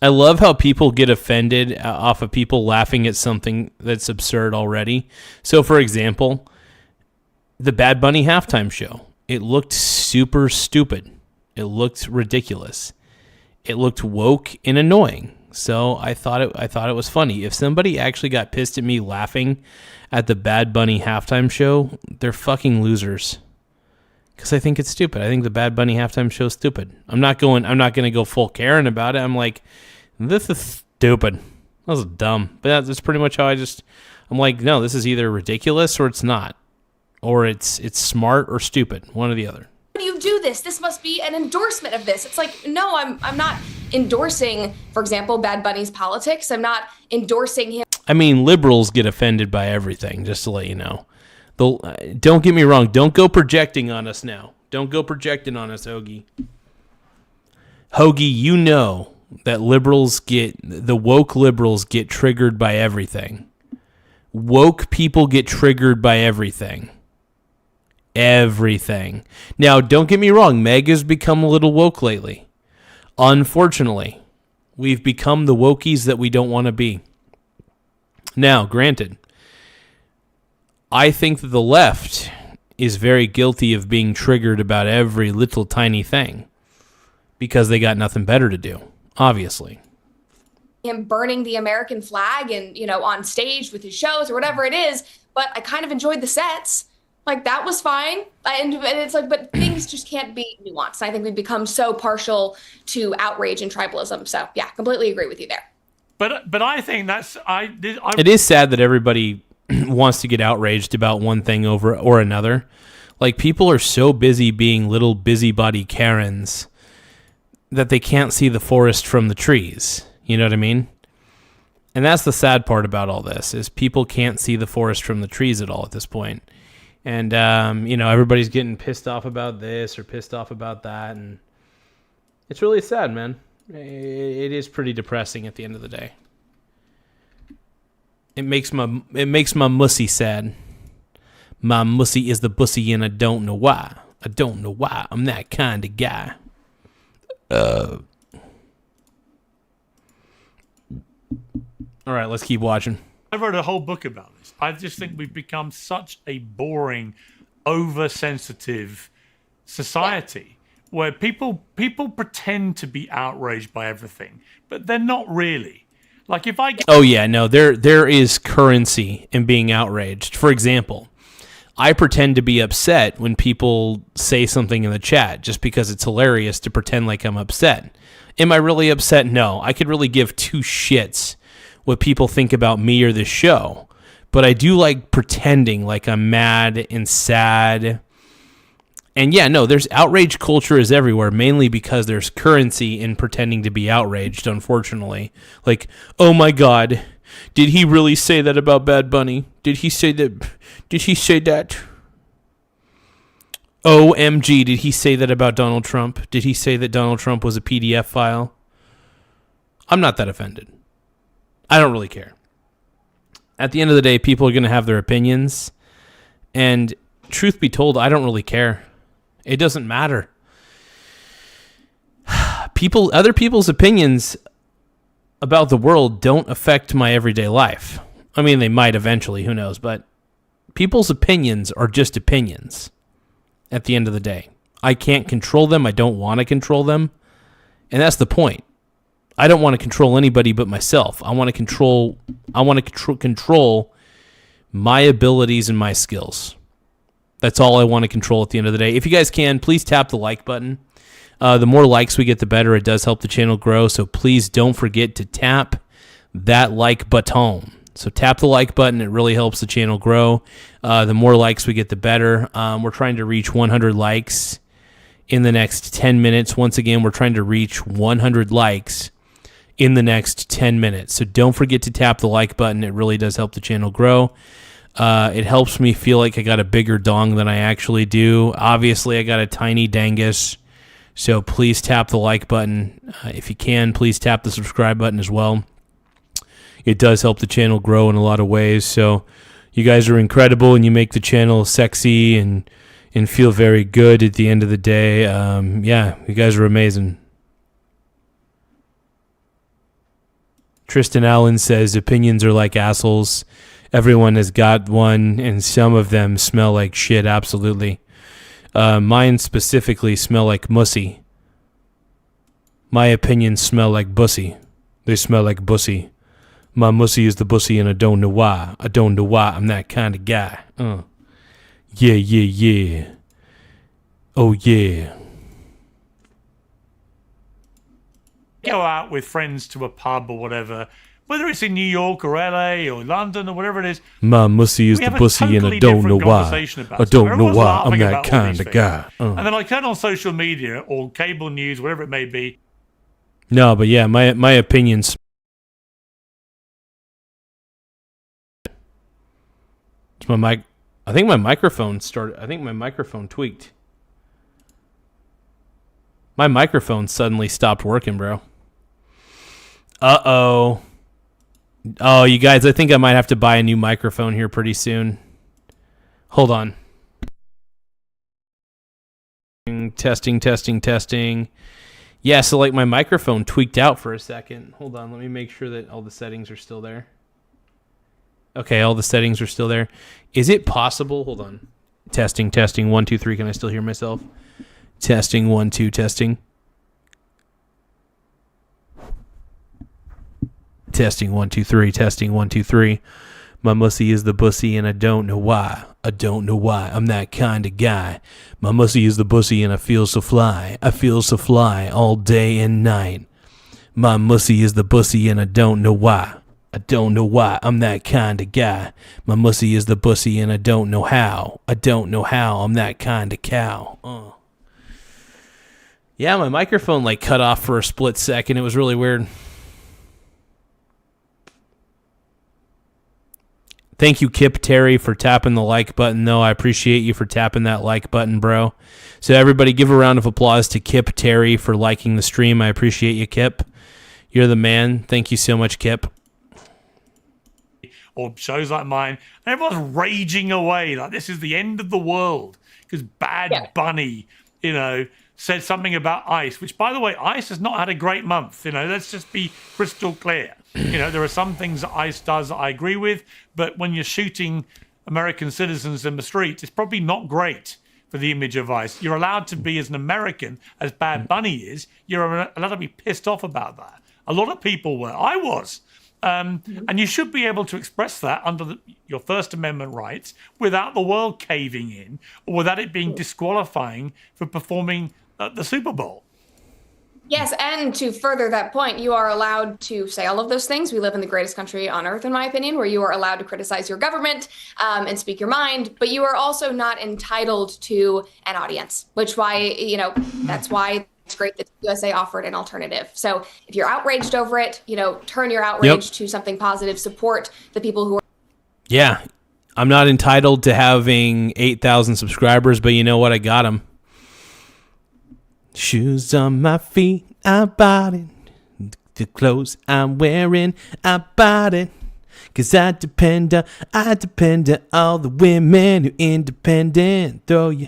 I love how people get offended off of people laughing at something that's absurd already. So, for example, the Bad Bunny halftime show. It looked super stupid. It looked ridiculous. It looked woke and annoying. So I thought it was funny. If somebody actually got pissed at me laughing at the Bad Bunny halftime show, they're fucking losers. Because I think it's stupid. I think the Bad Bunny halftime show is stupid. I'm not going to go full Karen about it. I'm like, this is stupid. That was dumb. But that's pretty much how I'm like, no, this is either ridiculous or it's not. or it's smart or stupid, one or the other. Do you do this? This must be an endorsement of this. It's like, no, I'm not endorsing, for example, Bad Bunny's politics. I'm not endorsing him. I mean, liberals get offended by everything, just to let you know. Don't get me wrong. Don't go projecting on us now. Don't go projecting on us, Hoagie. Hoagie, you know that the woke liberals get triggered by everything. Woke people get triggered by everything. Everything. Now, don't get me wrong. Meg has become a little woke lately. Unfortunately, we've become the wokies that we don't want to be. Now, granted, I think that the left is very guilty of being triggered about every little tiny thing because they got nothing better to do, obviously. Him burning the American flag and, on stage with his shows or whatever it is, but I kind of enjoyed the sets. Like, that was fine. And it's like, but things just can't be nuanced. I think we've become so partial to outrage and tribalism. So, yeah, completely agree with you there. But I think that's... It is sad that everybody wants to get outraged about one thing or another. Like, people are so busy being little busybody Karens that they can't see the forest from the trees. You know what I mean? And that's the sad part about all this, is people can't see the forest from the trees at all at this point. And, everybody's getting pissed off about this or pissed off about that. And it's really sad, man. It is pretty depressing at the end of the day. It makes my mussy sad. My mussy is the bussy, and I don't know why. I don't know why. I'm that kind of guy. All right, let's keep watching. I wrote a whole book about this. I just think we've become such a boring, oversensitive society where people pretend to be outraged by everything, but they're not really. Like, if I get... Oh, yeah, no, there is currency in being outraged. For example, I pretend to be upset when people say something in the chat just because it's hilarious to pretend like I'm upset. Am I really upset? No. I could really give two shits what people think about me or this show. But I do like pretending like I'm mad and sad. And yeah, no, there's outrage culture is everywhere, mainly because there's currency in pretending to be outraged, unfortunately. Like, oh my God, did he really say that about Bad Bunny? Did he say that? Did he say that? OMG, did he say that about Donald Trump? Did he say that Donald Trump was a PDF file? I'm not that offended. I don't really care. At the end of the day, people are going to have their opinions. And truth be told, I don't really care. It doesn't matter. Other people's opinions about the world don't affect my everyday life. I mean, they might eventually, who knows, but people's opinions are just opinions at the end of the day. I can't control them. I don't want to control them. And that's the point. I don't want to control anybody but myself. I want to control my abilities and my skills. That's all I want to control at the end of the day. If you guys can, please tap the like button. The more likes we get, the better. It does help the channel grow. So please don't forget to tap that like button. So tap the like button. It really helps the channel grow. The more likes we get, the better. We're trying to reach 100 likes in the next 10 minutes. Once again, we're trying to reach 100 likes in the next 10 minutes. So don't forget to tap the like button. It really does help the channel grow. It helps me feel like I got a bigger dong than I actually do. Obviously, I got a tiny dangus. So please tap the like button. If you can, please tap the subscribe button as well. It does help the channel grow in a lot of ways. So you guys are incredible, and you make the channel sexy and feel very good at the end of the day. Yeah, you guys are amazing. Tristan Allen says opinions are like assholes. Everyone has got one, and some of them smell like shit, absolutely. Mine specifically smell like mussy. My opinions smell like bussy. They smell like bussy. My mussy is the bussy, and I don't know why. I don't know why. I'm that kind of guy. Yeah, yeah, yeah. Oh, yeah. Go out with friends to a pub or whatever, Whether it's in New York or LA or London or whatever it is. My mussy is we the have a bussy and I totally don't know different why. conversation about I it. don't know Everyone's why. I'm laughing that about all kind these of things. guy. And then I turn on social media or cable news, whatever it may be. No, but yeah, my opinions. It's my mic. I think my microphone tweaked. My microphone suddenly stopped working, bro. Uh-oh. Oh, you guys, I think I might have to buy a new microphone here pretty soon. Hold on. Testing. Yeah, so like my microphone tweaked out for a second. Hold on, let me make sure that all the settings are still there. Okay, all the settings are still there. Is it possible? Hold on. Testing. 1, 2, 3. Can I still hear myself? Testing. 1, 2. Testing. Testing. 1, 2, 3. Testing. 1, 2, 3. My mussy is the bussy and I don't know why. I'm that kind of guy. My mussy is the bussy and I feel so fly. I feel so fly all day and night. My mussy is the bussy and I don't know why. I'm that kind of guy. My mussy is the bussy and I don't know how. I'm that kind of cow. Yeah, my microphone like cut off for a split second. It was really weird. Thank you, Kip Terry, for tapping the like button, though. I appreciate you for tapping that like button, bro. So everybody give a round of applause to Kip Terry for liking the stream. I appreciate you, Kip. You're the man. Thank you so much, Kip. Or shows like mine, and everyone's raging away like this is the end of the world because Bad Bunny, said something about ICE, which, by the way, ICE has not had a great month. Let's just be crystal clear. There are some things that ICE does that I agree with, but when you're shooting American citizens in the streets, it's probably not great for the image of ICE. You're allowed to be, as an American, as Bad Bunny is, you're allowed to be pissed off about that. A lot of people were. I was. And you should be able to express that under your First Amendment rights without the world caving in or without it being disqualifying for performing at the Super Bowl. Yes, and to further that point, you are allowed to say all of those things. We live in the greatest country on earth, in my opinion, where you are allowed to criticize your government and speak your mind, but you are also not entitled to an audience, that's why it's great that USA offered an alternative. So if you're outraged over it, turn your outrage to something positive, support the people who are. Yeah, I'm not entitled to having 8,000 subscribers, but you know what? I got them. Shoes on my feet, I bought it. The clothes I'm wearing, I bought it. 'Cause I depend on all the women who independent. Throw you.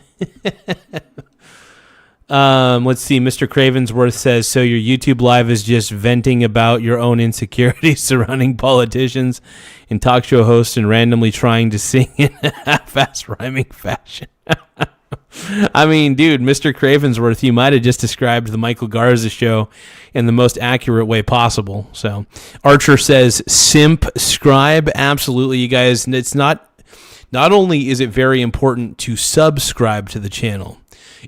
Let's see. Mr. Cravensworth says, so your YouTube live is just venting about your own insecurities surrounding politicians and talk show hosts and randomly trying to sing in a half-ass rhyming fashion. I mean, dude, Mr. Cravensworth, you might have just described the Michael Garza Show in the most accurate way possible. So Archer says, simp scribe. Absolutely, you guys. It's not only is it very important to subscribe to the channel,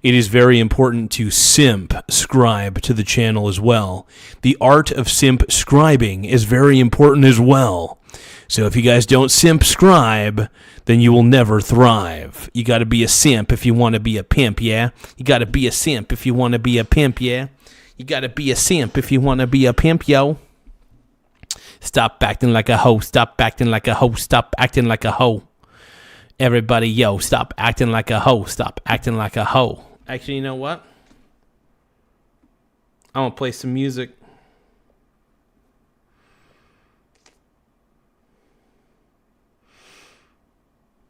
it is very important to simp scribe to the channel as well. The art of simp scribing is very important as well. So if you guys don't simp scribe, then you will never thrive. You got to be a simp if you want to be a pimp, yeah? You got to be a simp if you want to be a pimp, yeah? You got to be a simp if you want to be a pimp, yo. Stop acting like a hoe. Stop acting like a hoe. Stop acting like a hoe. Everybody, yo, stop acting like a hoe. Stop acting like a hoe. Actually, you know what? I'm going to play some music.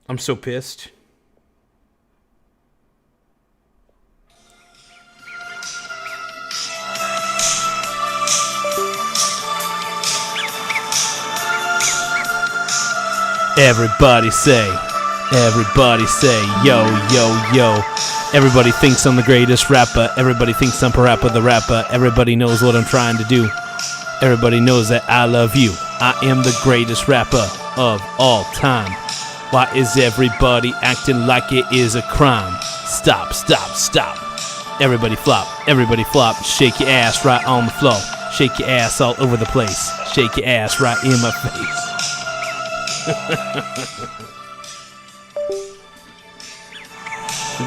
I'm so pissed. Everybody say, yo, yo, yo. Everybody thinks I'm the greatest rapper. Everybody thinks I'm Parappa the Rapper. Everybody knows what I'm trying to do. Everybody knows that I love you. I am the greatest rapper of all time. Why is everybody acting like it is a crime? Stop, stop, stop. Everybody flop, shake your ass right on the floor. Shake your ass all over the place. Shake your ass right in my face.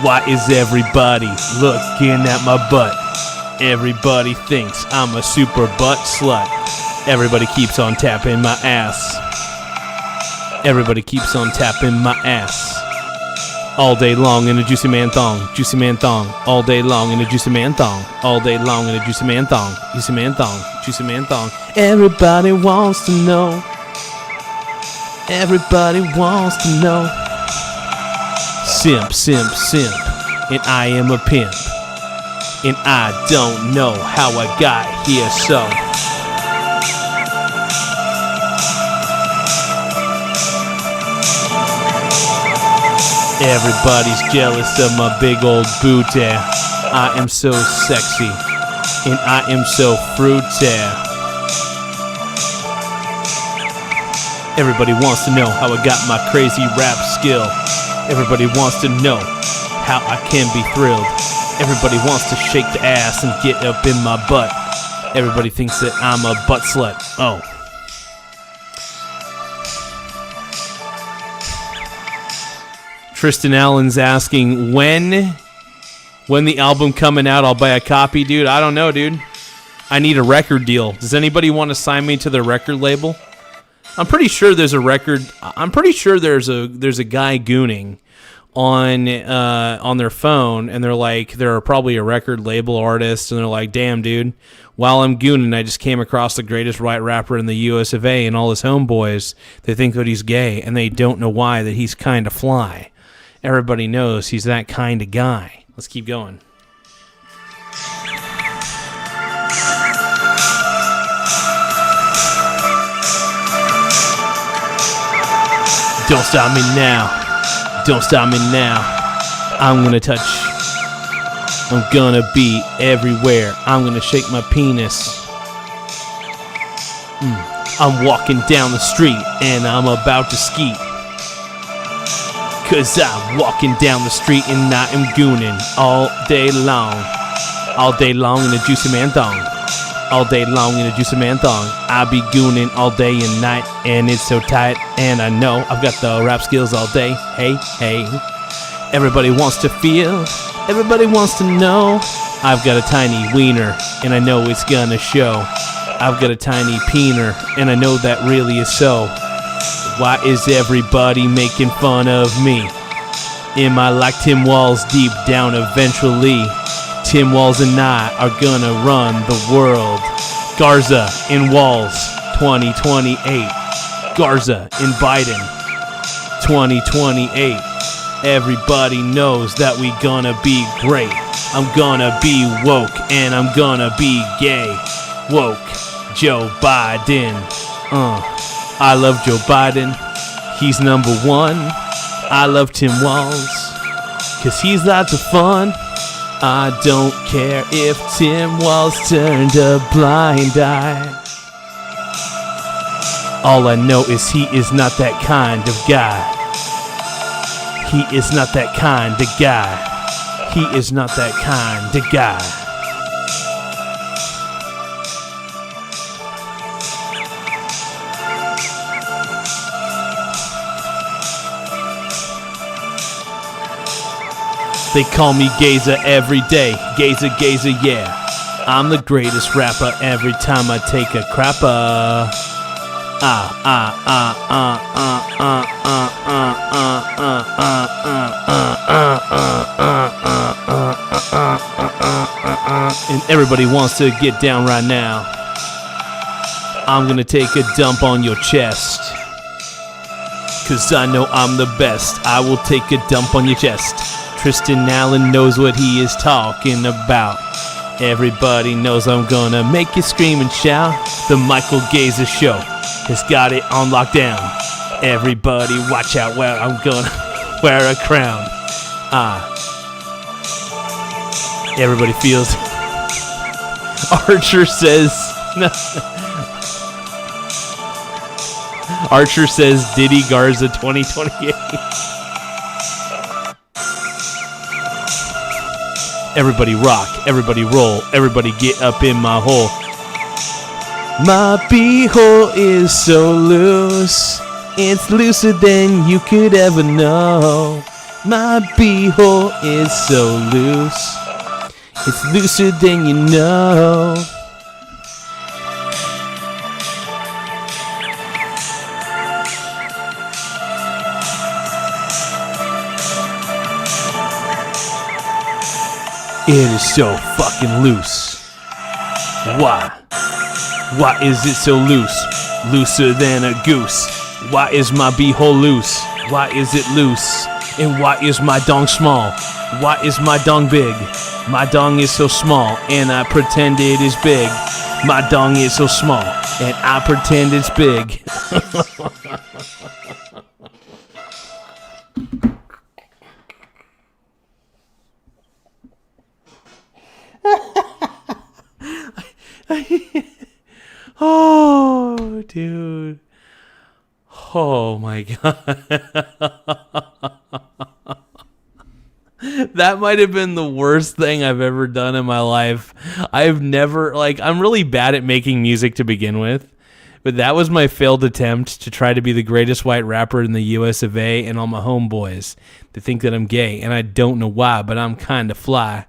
Why is everybody looking at my butt? Everybody thinks I'm a super butt slut. Everybody keeps on tapping my ass. Everybody keeps on tapping my ass. All day long in a juicy man thong. Juicy man thong. All day long in a juicy man thong. All day long in a juicy man thong. Juicy man thong. Juicy man thong. Everybody wants to know. Everybody wants to know. Simp, simp, simp. And I am a pimp. And I don't know how I got here, so everybody's jealous of my big old booty. I am so sexy. And I am so fruity. Everybody wants to know how I got my crazy rap skill. Everybody wants to know how I can be thrilled. Everybody wants to shake the ass and get up in my butt. Everybody thinks that I'm a butt slut. Oh. Tristan Allen's asking, when the album coming out, I'll buy a copy, dude. I don't know, dude. I need a record deal. Does anybody want to sign me to their record label? I'm pretty sure there's a record. I'm pretty sure there's a guy gooning on their phone, and they're probably a record label artist, and they're like, damn, dude, while I'm gooning, I just came across the greatest white rapper in the US of A, and all his homeboys, they think that he's gay, and they don't know why, that he's kind of fly. Everybody knows he's that kind of guy. Let's keep going. Don't stop me now. Don't stop me now. I'm gonna touch. I'm gonna be everywhere. I'm gonna shake my penis. I'm walking down the street and I'm about to skeet. Cause I'm walking down the street and I am gooning all day long. All day long in a juicy man thong. All day long in a juicy man thong. I be gooning all day and night, and it's so tight. And I know I've got the rap skills all day. Hey, hey. Everybody wants to feel. Everybody wants to know. I've got a tiny wiener, and I know it's gonna show. I've got a tiny peener, and I know that really is so. Why is everybody making fun of me? Am I like Tim Walz deep down eventually? Tim Walz and I are gonna run the world. Garza and Walz, 2028. Garza and Biden, 2028. Everybody knows that we gonna be great. I'm gonna be woke and I'm gonna be gay. Woke Joe Biden. I love Joe Biden. He's number one. I love Tim Walz, cause he's lots of fun. I don't care if Tim Walz turned a blind eye. All I know is he is not that kind of guy. He is not that kind of guy. He is not that kind of guy. They call me Gaza every day. Gaza, Gaza, yeah. I'm the greatest rapper every time I take a crapper. And everybody wants to get down right now. I'm gonna take a dump on your chest. Cause I know I'm the best. I will take a dump on your chest. Tristan Allen knows what he is talking about. Everybody knows I'm gonna make you scream and shout. The Michael Garza Show has got it on lockdown. Everybody watch out where I'm gonna wear a crown. Everybody feels. Archer says. Archer says Diddy Garza 2028. Everybody rock, everybody roll, everybody get up in my hole. My beehole is so loose. It's looser than you could ever know. My beehole is so loose. It's looser than you know. It is so fucking loose. Why? Why is it so loose? Looser than a goose. Why is my beehole loose? Why is it loose? And why is my dong small? Why is my dong big? My dong is so small, and I pretend it is big. My dong is so small, and I pretend it's big. Oh, dude. Oh, my God. That might have been the worst thing I've ever done in my life. I've never, I'm really bad at making music to begin with, but that was my failed attempt to try to be the greatest white rapper in the US of A, and all my homeboys to think that I'm gay, and I don't know why, but I'm kind of fly.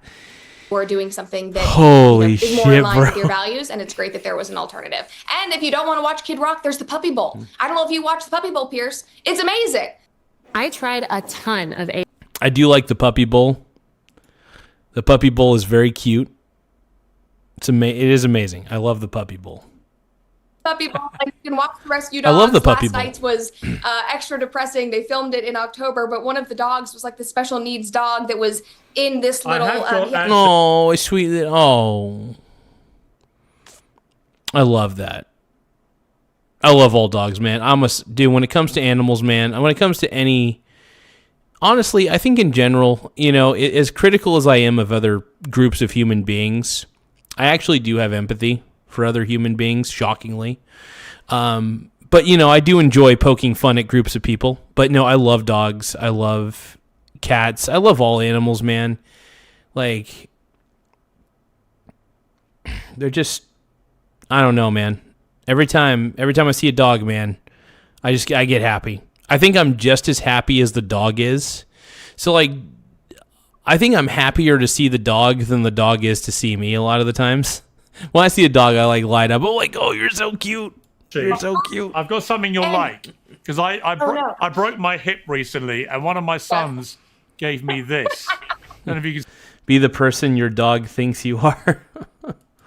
Or doing something that Holy is more shit, in line bro. with your values, and it's great that there was an alternative. And if you don't want to watch Kid Rock, there's the Puppy Bowl. I don't know if you watch the Puppy Bowl, Pierce. It's amazing. I tried a ton of I do like the Puppy Bowl. The Puppy Bowl is very cute. It is amazing. I love the Puppy Bowl. Puppy Bowl, like you can watch the rescue I dogs. love the Puppy Last Bowl. night's was extra depressing. They filmed it in October, but one of the dogs was like the special needs dog that was in this little. Oh, sweet. Oh. I love that. I love all dogs, man. Dude, when it comes to animals, man, when it comes to any, honestly, I think in general, as critical as I am of other groups of human beings, I actually do have empathy for other human beings, shockingly. But, I do enjoy poking fun at groups of people. But no, I love dogs. I love cats. I love all animals, man. Like, they're just, I don't know, man. Every time I see a dog, man, I get happy. I think I'm just as happy as the dog is. So, I think I'm happier to see the dog than the dog is to see me a lot of the times. When I see a dog, I light up. I'm like, oh, you're so cute. You're so cute. I've got something you'll like, because I broke my hip recently, and one of my sons gave me this. And if you can be the person your dog thinks you are.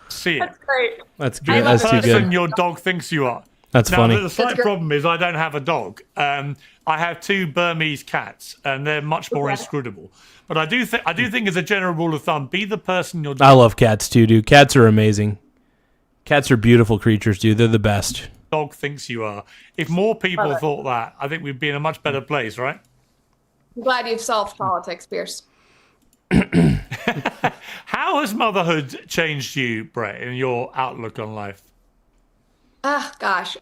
See it. That's great. That's good. That's too the person good. your dog thinks you are. That's now, funny. The slight problem is I don't have a dog. I have 2 Burmese cats, and they're much more inscrutable. But I do think as a general rule of thumb, be the person your I love cats too, dude. Cats are amazing. Cats are beautiful creatures, dude. They're the best. dog thinks you are. If more people thought that, I think we'd be in a much better place, right? I'm glad you've solved politics, Pierce. How has motherhood changed you, Brett, in your outlook on life? Gosh.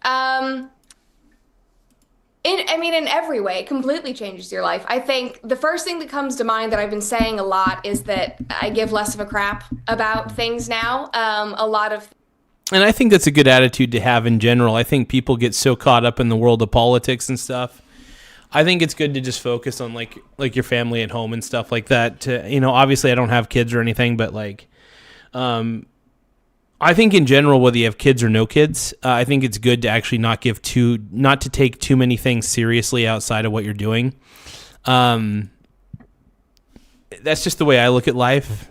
In every way, it completely changes your life. I think the first thing that comes to mind that I've been saying a lot is that I give less of a crap about things now. And I think that's a good attitude to have in general. I think people get so caught up in the world of politics and stuff. I think it's good to just focus on like your family at home and stuff like that. Obviously I don't have kids or anything, but I think in general, whether you have kids or no kids, I think it's good to actually not to take too many things seriously outside of what you're doing. That's just the way I look at life.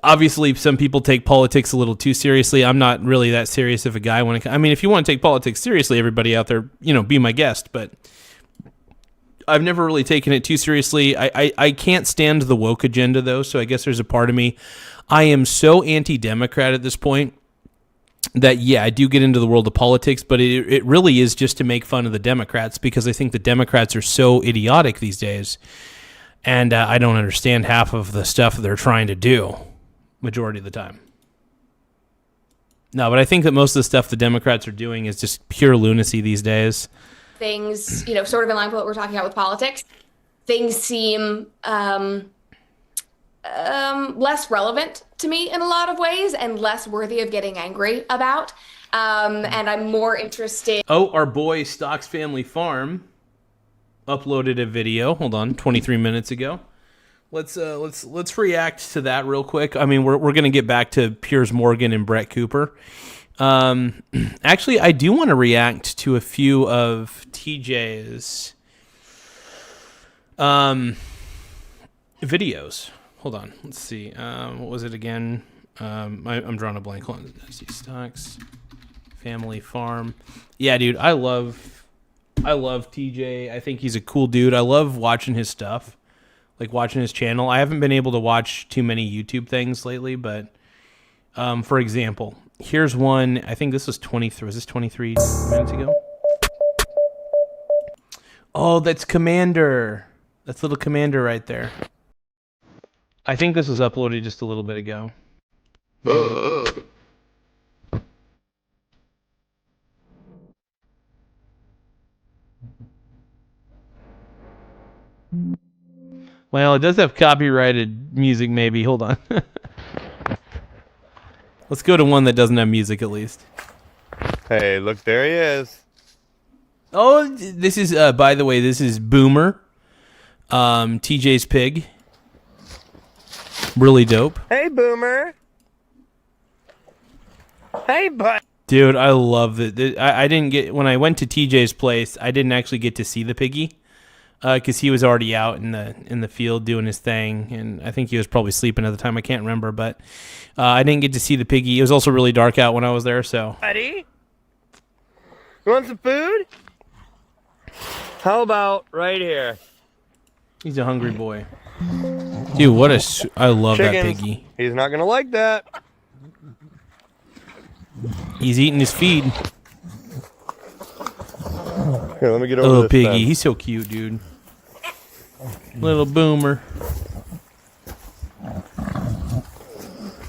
Obviously, some people take politics a little too seriously. I'm not really that serious of a guy. If you want to take politics seriously, everybody out there, be my guest. But I've never really taken it too seriously. I can't stand the woke agenda, though, so I guess there's a part of me. I am so anti-Democrat at this point that, yeah, I do get into the world of politics, but it really is just to make fun of the Democrats because I think the Democrats are so idiotic these days, and I don't understand half of the stuff they're trying to do majority of the time. No, but I think that most of the stuff the Democrats are doing is just pure lunacy these days. Things, sort of in line with what we're talking about with politics. Things seem less relevant to me in a lot of ways and less worthy of getting angry about. And I'm more interested. Oh, our boy Stocks Family Farm uploaded a video. Hold on, 23 minutes ago. Let's react to that real quick. I mean, we're gonna get back to Piers Morgan and Brett Cooper. Actually, I do want to react to a few of TJ's videos. Hold on, let's see. What was it again? I'm drawing a blank. Hold on. Let's see. Stocks Family Farm. Yeah, dude, I love TJ. I think he's a cool dude. I love watching his stuff, like watching his channel. I haven't been able to watch too many YouTube things lately, but for example, here's one. I think this was 23. Was this 23 minutes ago? Oh, that's Commander. That's little Commander right there. I think this was uploaded just a little bit ago. Well, it does have copyrighted music, maybe. Hold on. Let's go to one that doesn't have music, at least. Hey, look, there he is. Oh, this is, by the way, this is Boomer. TJ's pig. Really dope. Hey, Boomer. Hey, bud. Dude, I love it. I didn't get, when I went to TJ's place, I didn't actually get to see the piggy. Because he was already out in the field doing his thing, and I think he was probably sleeping at the time. I can't remember, but I didn't get to see the piggy. It was also really dark out when I was there, so. Buddy? You want some food? How about right here? He's a hungry boy. Dude, I love that piggy. He's not gonna like that. He's eating his feed. Here, let me get over little this piggy. fence. He's so cute, dude. Little Boomer.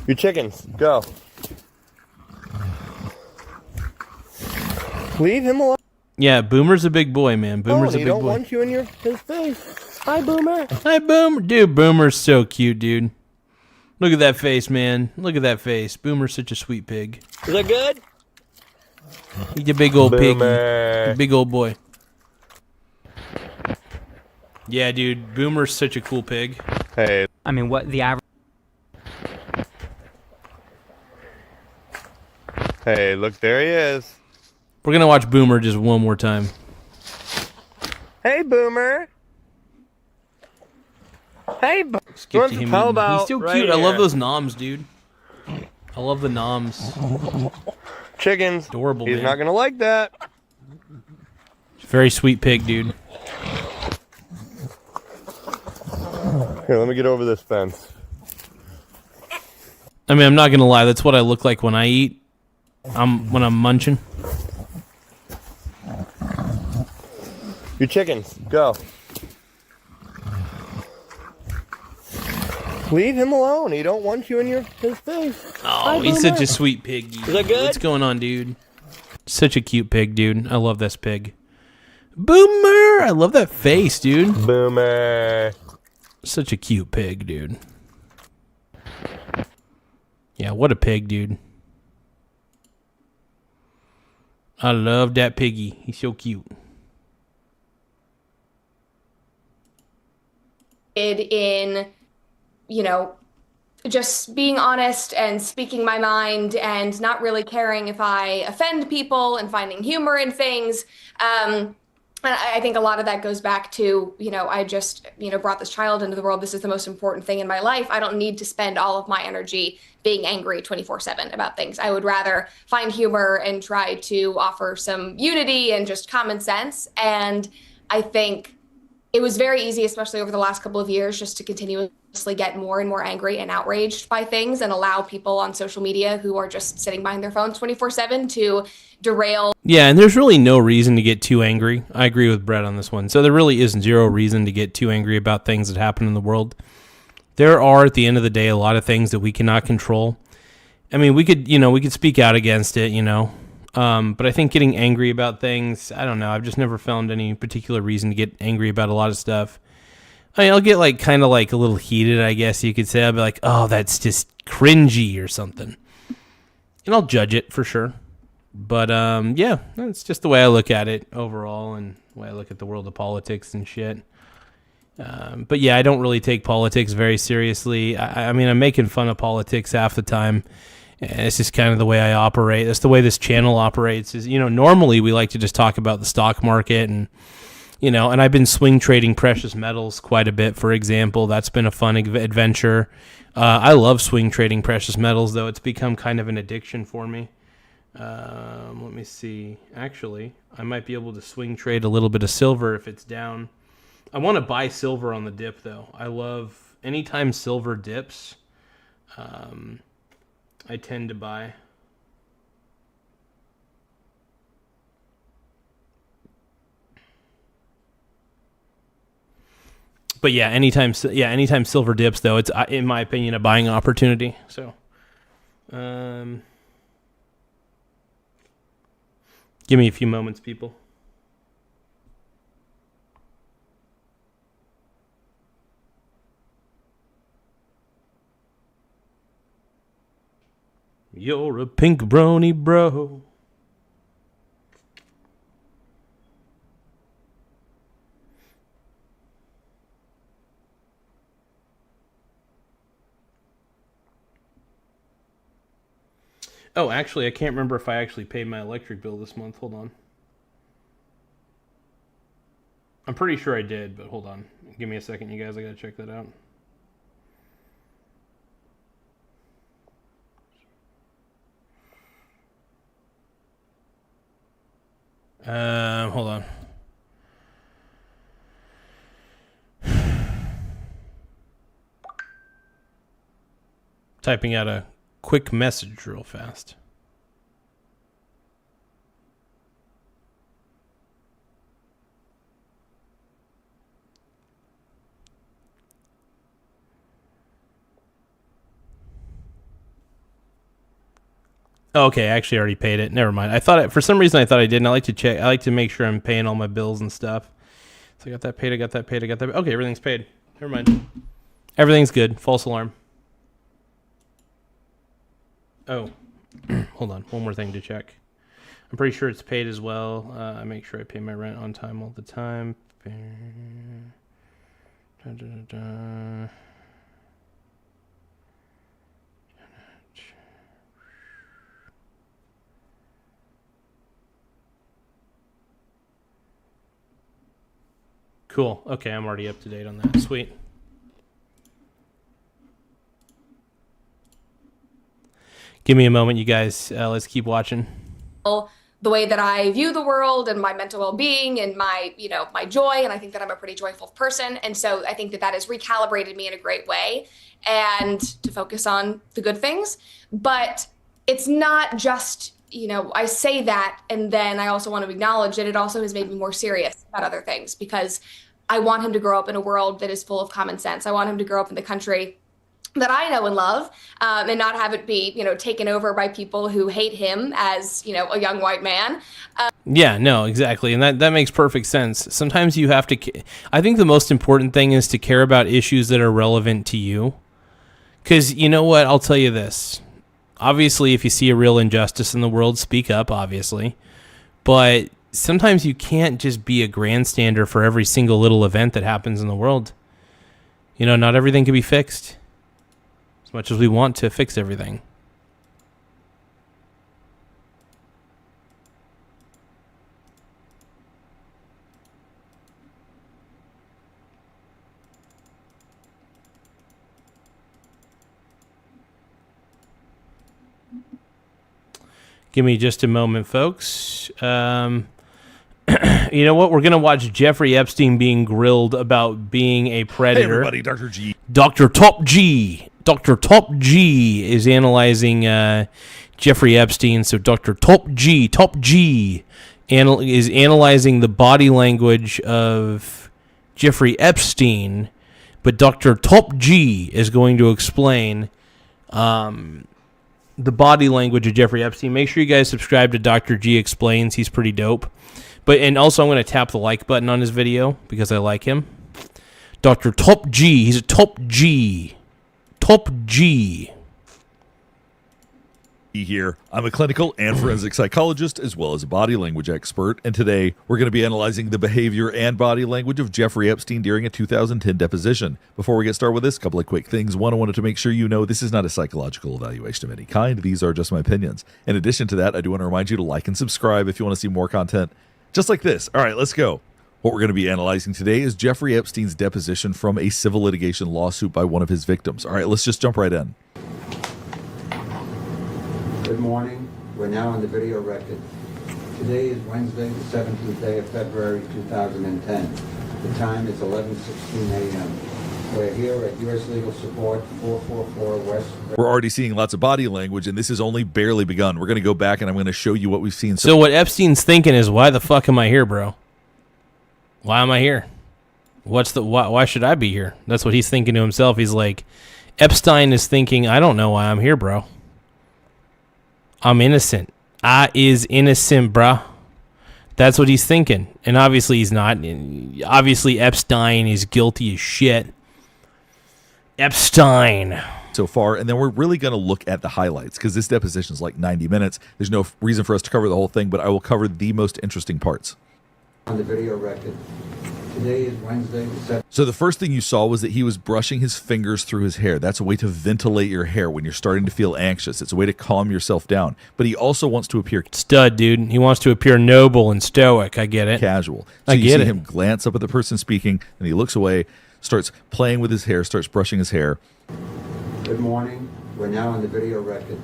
Your chickens, go. Leave him alone. Yeah, Boomer's a big boy, man. Boomer's a big boy. He don't want you in his face. Hi, Boomer. Hi, Boomer. Dude, Boomer's so cute, dude. Look at that face, man. Look at that face. Boomer's such a sweet pig. Is that good? He's a big old piggy. Boomer. A big old boy. Yeah, dude. Boomer's such a cool pig. Hey. I mean, what the average... Hey, look, there he is. We're going to watch Boomer just one more time. Hey, Boomer. Hey, Skip to him. How about He's so right cute. here? I love those noms, dude. I love the noms. Chickens. Adorable, He's man. not gonna like that. Very sweet pig, dude. Here, let me get over this fence. I mean, I'm not going to lie. That's what I look like when I eat. When I'm munching. Your chickens, go. Leave him alone. He don't want you in his face. Oh, Hi, he's Boomer. such a sweet piggy. Is that good? What's going on, dude? Such a cute pig, dude. I love this pig. Boomer! I love that face, dude. Boomer. Such a cute pig, dude. Yeah, what a pig, dude. I love that piggy. He's so cute. In, you know, just being honest and speaking my mind and not really caring if I offend people and finding humor in things. And I think a lot of that goes back to, you know, I just, you know, brought this child into the world. This is the most important thing in my life. I don't need to spend all of my energy being angry 24/7 about things. I would rather find humor and try to offer some unity and just common sense. And I think it was very easy, especially over the last couple of years, just to continuously get more and more angry and outraged by things and allow people on social media who are just sitting behind their phones 24/7 to derail. Yeah, and there's really no reason to get too angry. I agree with Brett on this one. So there really is zero reason to get too angry about things that happen in the world. There are, at the end of the day, a lot of things that we cannot control. I mean, we could speak out against it, but I think getting angry about things, I don't know. I've just never found any particular reason to get angry about a lot of stuff. I mean, I'll get like kind of like a little heated, I guess you could say. I'll be like, oh, that's just cringy or something. And I'll judge it for sure. But yeah, that's just the way I look at it overall and the way I look at the world of politics and shit. But yeah, I don't really take politics very seriously. I mean, I'm making fun of politics half the time. It's just kind of the way I operate. That's the way this channel operates. Is, you know, normally we like to just talk about the stock market and, you know, and I've been swing trading precious metals quite a bit, for example. That's been a fun adventure. I love swing trading precious metals, though. It's become kind of an addiction for me. Let me see. Actually, I might be able to swing trade a little bit of silver if it's down. I want to buy silver on the dip, though. I love anytime silver dips, I tend to buy. But yeah, anytime silver dips, though, it's, in my opinion, a buying opportunity. So, give me a few moments, people. You're a pink brony, bro. Oh, actually, I can't remember if I actually paid my electric bill this month. Hold on. I'm pretty sure I did, but hold on. Give me a second, you guys. I gotta check that out. Hold on. Typing out a quick message real fast. Okay, I actually already paid it. Never mind. I thought for some reason I thought I didn't. I like to check. I like to make sure I'm paying all my bills and stuff. So I got that paid. I got that paid. I got that. Okay, everything's paid. Never mind. Everything's good. False alarm. Oh, hold on. One more thing to check. I'm pretty sure it's paid as well. I make sure I pay my rent on time all the time. Cool. Okay, I'm already up to date on that. Sweet. Give me a moment, you guys. Let's keep watching. The way that I view the world and my mental well-being and my, you know, my joy. And I think that I'm a pretty joyful person. And so I think that that has recalibrated me in a great way and to focus on the good things. But it's not just, you know, I say that, and then I also want to acknowledge that it also has made me more serious about other things, because I want him to grow up in a world that is full of common sense. I want him to grow up in the country that I know and love, and not have it be, you know, taken over by people who hate him as, you know, a young white man. Yeah, no, exactly. And that makes perfect sense. Sometimes you have to, I think the most important thing is to care about issues that are relevant to you. Because you know what? I'll tell you this. Obviously, if you see a real injustice in the world, speak up, obviously. But sometimes you can't just be a grandstander for every single little event that happens in the world. You know, not everything can be fixed. As much as we want to fix everything. Give me just a moment, folks. You know what? We're going to watch Jeffrey Epstein being grilled about being a predator. Hey, everybody, Dr. G. Dr. Top G. Dr. Top G is analyzing Jeffrey Epstein. So Dr. Top G is analyzing the body language of Jeffrey Epstein. But Dr. Top G is going to explain the body language of Jeffrey Epstein. Make sure you guys subscribe to Dr. G Explains. He's pretty dope. And also I'm going to tap the like button on his video because I like him. Dr. Top G. He's a top G. Top G. Here, I'm a clinical and forensic psychologist as well as a body language expert, and today we're going to be analyzing the behavior and body language of Jeffrey Epstein during a 2010 deposition. Before we get started with this, a couple of quick things. One, I wanted to make sure you know this is not a psychological evaluation of any kind. These are just my opinions. In addition to that, I do want to remind you to like and subscribe if you want to see more content just like this. All right, let's go. What we're going to be analyzing today is Jeffrey Epstein's deposition from a civil litigation lawsuit by one of his victims. All right, let's just jump right in. Good morning. We're now on the video record. Today is Wednesday, the 17th day of February, 2010. The time is 11:16 a.m. We're here at U.S. Legal Support, 444 West. We're already seeing lots of body language, and this has only barely begun. We're going to go back, and I'm going to show you what we've seen. So what Epstein's thinking is, why the fuck am I here, bro? Why am I here? Why should I be here? That's what he's thinking to himself. He's like, Epstein is thinking, I don't know why I'm here, bro. I'm innocent. I is innocent, bruh. That's what he's thinking. And obviously he's not. Obviously Epstein is guilty as shit. Epstein. So far, and then we're really going to look at the highlights because this deposition is like 90 minutes. There's no reason for us to cover the whole thing, but I will cover the most interesting parts. On the video record. Today is Wednesday, the 7th. So the first thing you saw was that he was brushing his fingers through his hair. That's a way to ventilate your hair when you're starting to feel anxious. It's a way to calm yourself down. But he also wants to appear stud, dude. He wants to appear noble and stoic. I get it. Casual. So you see him glance up at the person speaking, and he looks away, starts playing with his hair, starts brushing his hair. Good morning. We're now on the video record.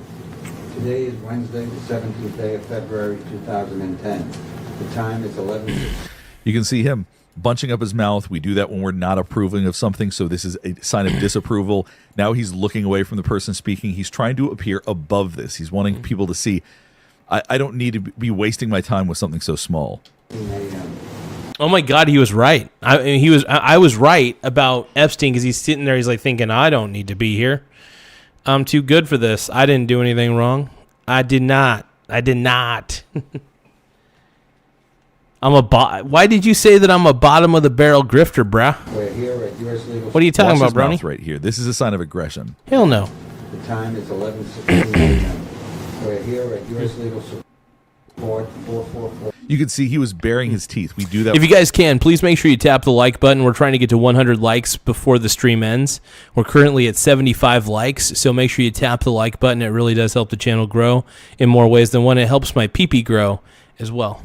Today is Wednesday, the 17th day of February, 2010. The time is 11:16. You can see him bunching up his mouth. We do that when we're not approving of something, so this is a sign of disapproval. Now he's looking away from the person speaking. He's trying to appear above this. He's wanting people to see, I don't need to be wasting my time with something so small. Oh my God, he was right. I was right about Epstein because he's sitting there, he's like thinking, I don't need to be here. I'm too good for this. I didn't do anything wrong. I did not. Why did you say that I'm a bottom of the barrel grifter, bruh? We're here at U.S. Legal. What are you talking about, Brownie? Brony? Right here. This is a sign of aggression. Hell no. The time is 11:16 a.m. We're here at U.S. Legal Support 444. You can see he was baring his teeth. We do that. If you guys can, please make sure you tap the like button. We're trying to get to 100 likes before the stream ends. We're currently at 75 likes, so make sure you tap the like button. It really does help the channel grow in more ways than one. It helps my pee-pee grow as well.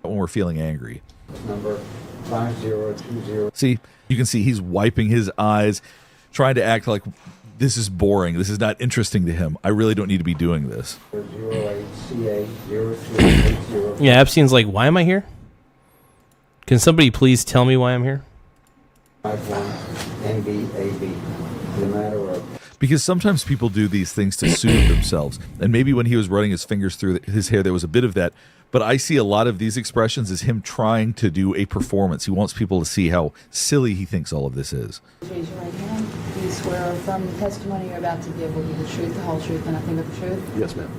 When we're feeling angry. Number 5020. See, you can see he's wiping his eyes, trying to act like this is boring. This is not interesting to him. I really don't need to be doing this. 08CA0280. Yeah, Epstein's like, why am I here? Can somebody please tell me why I'm here? 51NBAB. The matter of. Because sometimes people do these things to soothe themselves. And maybe when he was running his fingers through his hair, there was a bit of that. But I see a lot of these expressions as him trying to do a performance. He wants people to see how silly he thinks all of this is. Raise your right hand. Do you swear or affirm the testimony you're about to give will be the truth, the whole truth, and nothing but the truth? Yes, ma'am.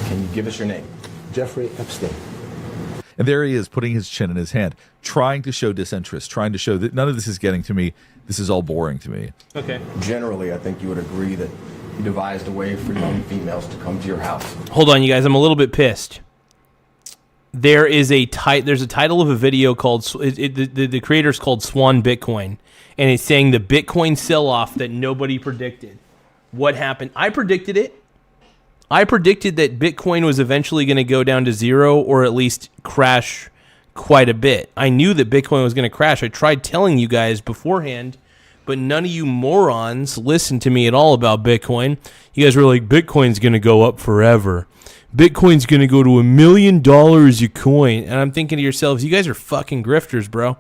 Can you give us your name? Jeffrey Epstein. And there he is, putting his chin in his hand, trying to show disinterest, trying to show that none of this is getting to me. This is all boring to me. Okay. Generally, I think you would agree that you devised a way for young females to come to your house. Hold on, you guys. I'm a little bit pissed. There's a title of a video called the creator's called Swan Bitcoin, and it's saying the Bitcoin sell-off that nobody predicted. What happened? I predicted it. I predicted that Bitcoin was eventually going to go down to zero or at least crash quite a bit. I knew that Bitcoin was going to crash. I tried telling you guys beforehand, but none of you morons listened to me at all about Bitcoin. You guys were like, Bitcoin's going to go up forever. Bitcoin's going to go to $1 million a coin. And I'm thinking to yourselves, you guys are fucking grifters, bro.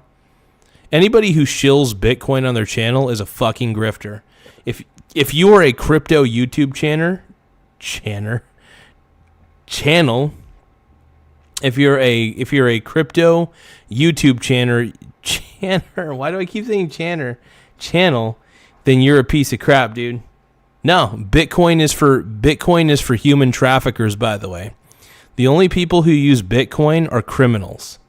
Anybody who shills Bitcoin on their channel is a fucking grifter. If you are a crypto YouTube channel, if you're a crypto YouTube channel, why do I keep saying channel, then you're a piece of crap, dude. No, Bitcoin is for human traffickers, by the way. The only people who use Bitcoin are criminals.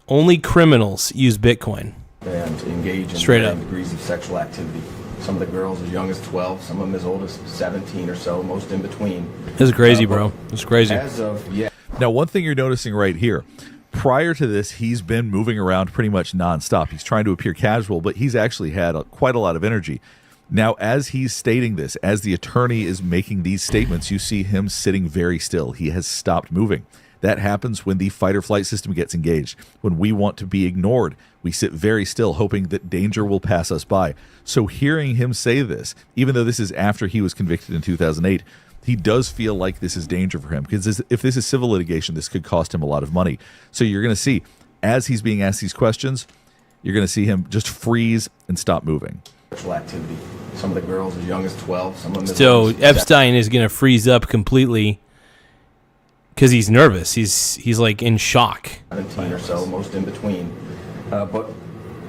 Only criminals use Bitcoin. And engage in Straight varying up. degrees of sexual activity. Some of the girls as young as 12, some of them as old as 17 or so, most in between. This is crazy, bro. It's crazy. As of yet. Now, one thing you're noticing right here, prior to this, he's been moving around pretty much nonstop. He's trying to appear casual, but he's actually had quite a lot of energy. Now, as he's stating this, as the attorney is making these statements, you see him sitting very still. He has stopped moving. That happens when the fight or flight system gets engaged. When we want to be ignored, we sit very still, hoping that danger will pass us by. So hearing him say this, even though this is after he was convicted in 2008, he does feel like this is danger for him, because if this is civil litigation, this could cost him a lot of money. So you're going to see, as he's being asked these questions, you're going to see him just freeze and stop moving. Sexual activity. Some of the girls as young as 12, some of them as So old as Epstein is going to freeze up completely because he's nervous. He's like in shock. 17 or so, most in between. But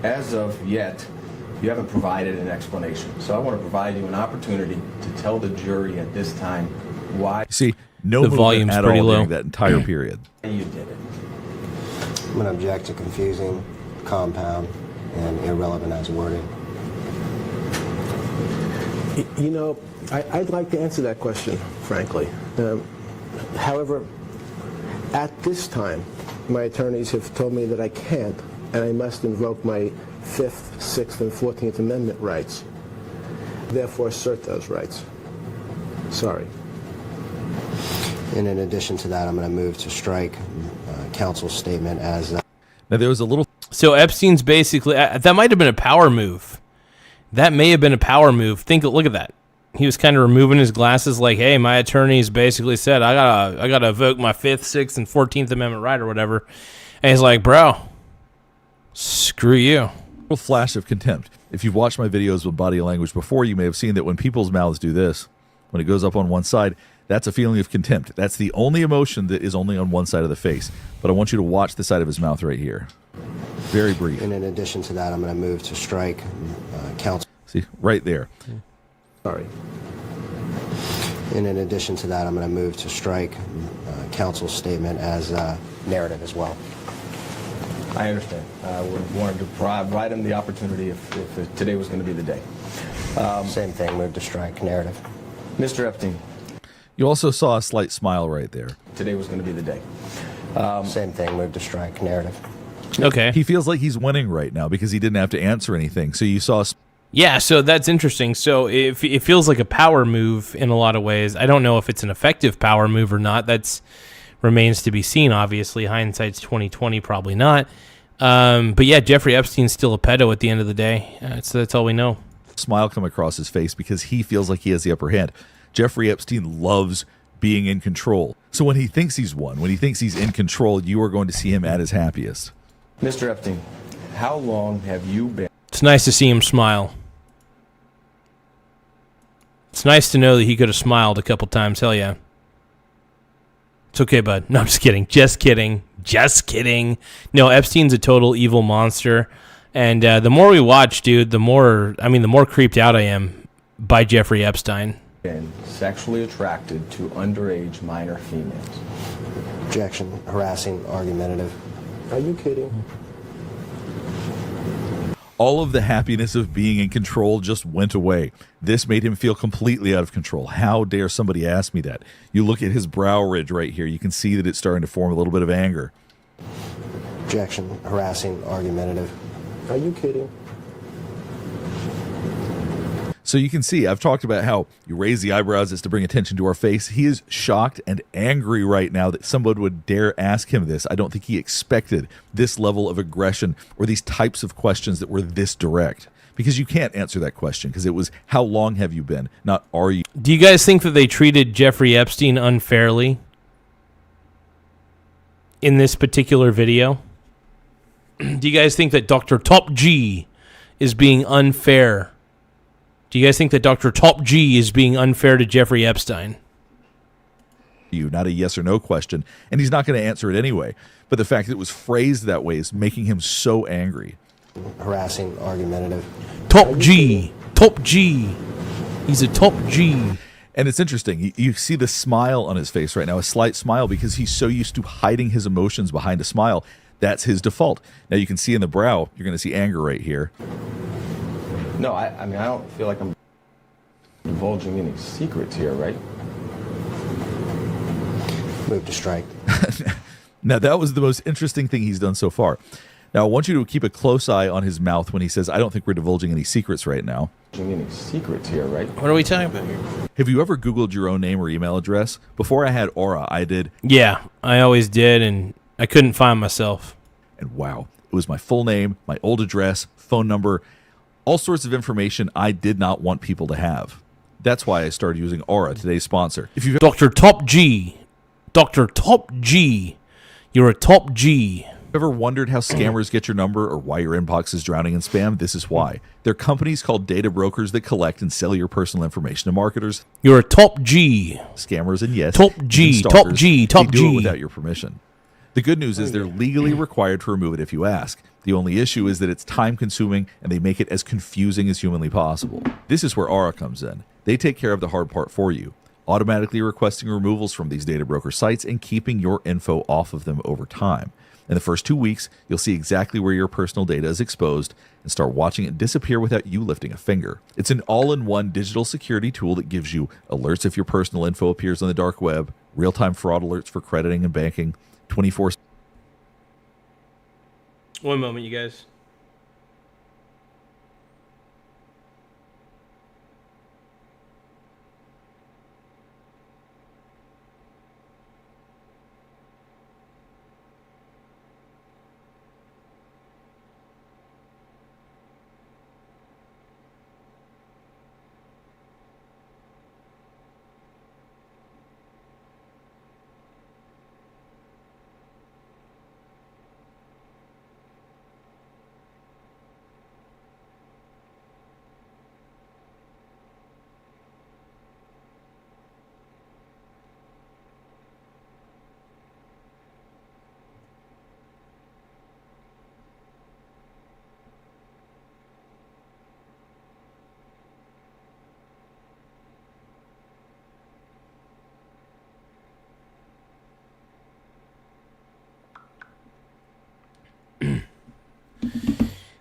as of yet, you haven't provided an explanation. So I want to provide you an opportunity to tell the jury at this time why. See, no The movement volume's at pretty all low. during that entire period. You did it. I'm going to object to confusing, compound, and irrelevant as wording. You know, I'd like to answer that question, frankly. However, at this time, my attorneys have told me that I can't, and I must invoke my 5th, 6th, and 14th Amendment rights. Therefore, assert those rights. Sorry. And in addition to that, I'm going to move to strike counsel's statement as... Now, there was a little... So Epstein's basically, that might have been a power move. That may have been a power move. Look at that. He was kind of removing his glasses like, hey, my attorneys basically said I gotta evoke my 5th, 6th, and 14th Amendment right or whatever. And he's like, bro, screw you. Little flash of contempt. If you've watched my videos with body language before, you may have seen that when people's mouths do this, when it goes up on one side, that's a feeling of contempt. That's the only emotion that is only on one side of the face. But I want you to watch the side of his mouth right here. Very brief. And in addition to that, I'm going to move to strike counsel... See, right there. Sorry. And in addition to that, I'm going to move to strike counsel's statement as narrative as well. I understand. We wanted to provide him the opportunity if today was going to be the day. Same thing, move to strike narrative. Mr. Epstein. You also saw a slight smile right there. Today was going to be the day. Same thing, move to strike narrative. Okay. He feels like he's winning right now because he didn't have to answer anything. So you saw... Yeah, so that's interesting. So it feels like a power move in a lot of ways. I don't know if it's an effective power move or not. That's remains to be seen, obviously. Hindsight's 20/20, probably not. But yeah, Jeffrey Epstein's still a pedo at the end of the day. So that's all we know. Smile come across his face because he feels like he has the upper hand. Jeffrey Epstein loves being in control. So when he thinks he's won, when he thinks he's in control, you are going to see him at his happiest. Mr. Epstein, how long have you been... It's nice to see him smile. It's nice to know that he could have smiled a couple times. Hell yeah. It's okay, bud. No, I'm just kidding. Just kidding. Just kidding. No, Epstein's a total evil monster. And the more we watch, dude, the more creeped out I am by Jeffrey Epstein. Been sexually attracted to underage minor females. Objection, harassing, argumentative. Are you kidding? All of the happiness of being in control just went away. This made him feel completely out of control. How dare somebody ask me that? You look at his brow ridge right here. You can see that it's starting to form a little bit of anger. Objection, harassing, argumentative. Are you kidding? So you can see, I've talked about how you raise the eyebrows as to bring attention to our face. He is shocked and angry right now that somebody would dare ask him this. I don't think he expected this level of aggression or these types of questions that were this direct. Because you can't answer that question, because it was, how long have you been, not are you. Do you guys think that they treated Jeffrey Epstein unfairly in this particular video? Do you guys think that Dr. Top G is being unfair? Do you guys think that Dr. Top G is being unfair to Jeffrey Epstein? Not a yes or no question, and he's not going to answer it anyway. But the fact that it was phrased that way is making him so angry. Harassing, argumentative. Top G. Top G. He's a top G. And it's interesting. You see the smile on his face right now, a slight smile, because he's so used to hiding his emotions behind a smile. That's his default. Now you can see in the brow, you're going to see anger right here. No, I mean, I don't feel like I'm divulging any secrets here, right? Move to strike. Now, that was the most interesting thing he's done so far. Now, I want you to keep a close eye on his mouth when he says, I don't think we're divulging any secrets right now. Any secrets here, right? What are we talking about here? Have you ever Googled your own name or email address? Before I had Aura, I did. Yeah, I always did, and I couldn't find myself. And wow, it was my full name, my old address, phone number, all sorts of information I did not want people to have. That's why I started using Aura, today's sponsor. If you've Dr. Top G. Dr. Top G. You're a top G. Ever wondered how scammers get your number or why your inbox is drowning in spam? This is why. They're companies called data brokers that collect and sell your personal information to marketers. You're a top G. Scammers, and yes, top G, stalkers, top G, top they do G. it without your permission. The good news is they're legally required to remove it if you ask. The only issue is that it's time-consuming and they make it as confusing as humanly possible. This is where Aura comes in. They take care of the hard part for you, automatically requesting removals from these data broker sites and keeping your info off of them over time. In the first 2 weeks, you'll see exactly where your personal data is exposed and start watching it disappear without you lifting a finger. It's an all-in-one digital security tool that gives you alerts if your personal info appears on the dark web, real-time fraud alerts for crediting and banking, 24/7. One moment, you guys.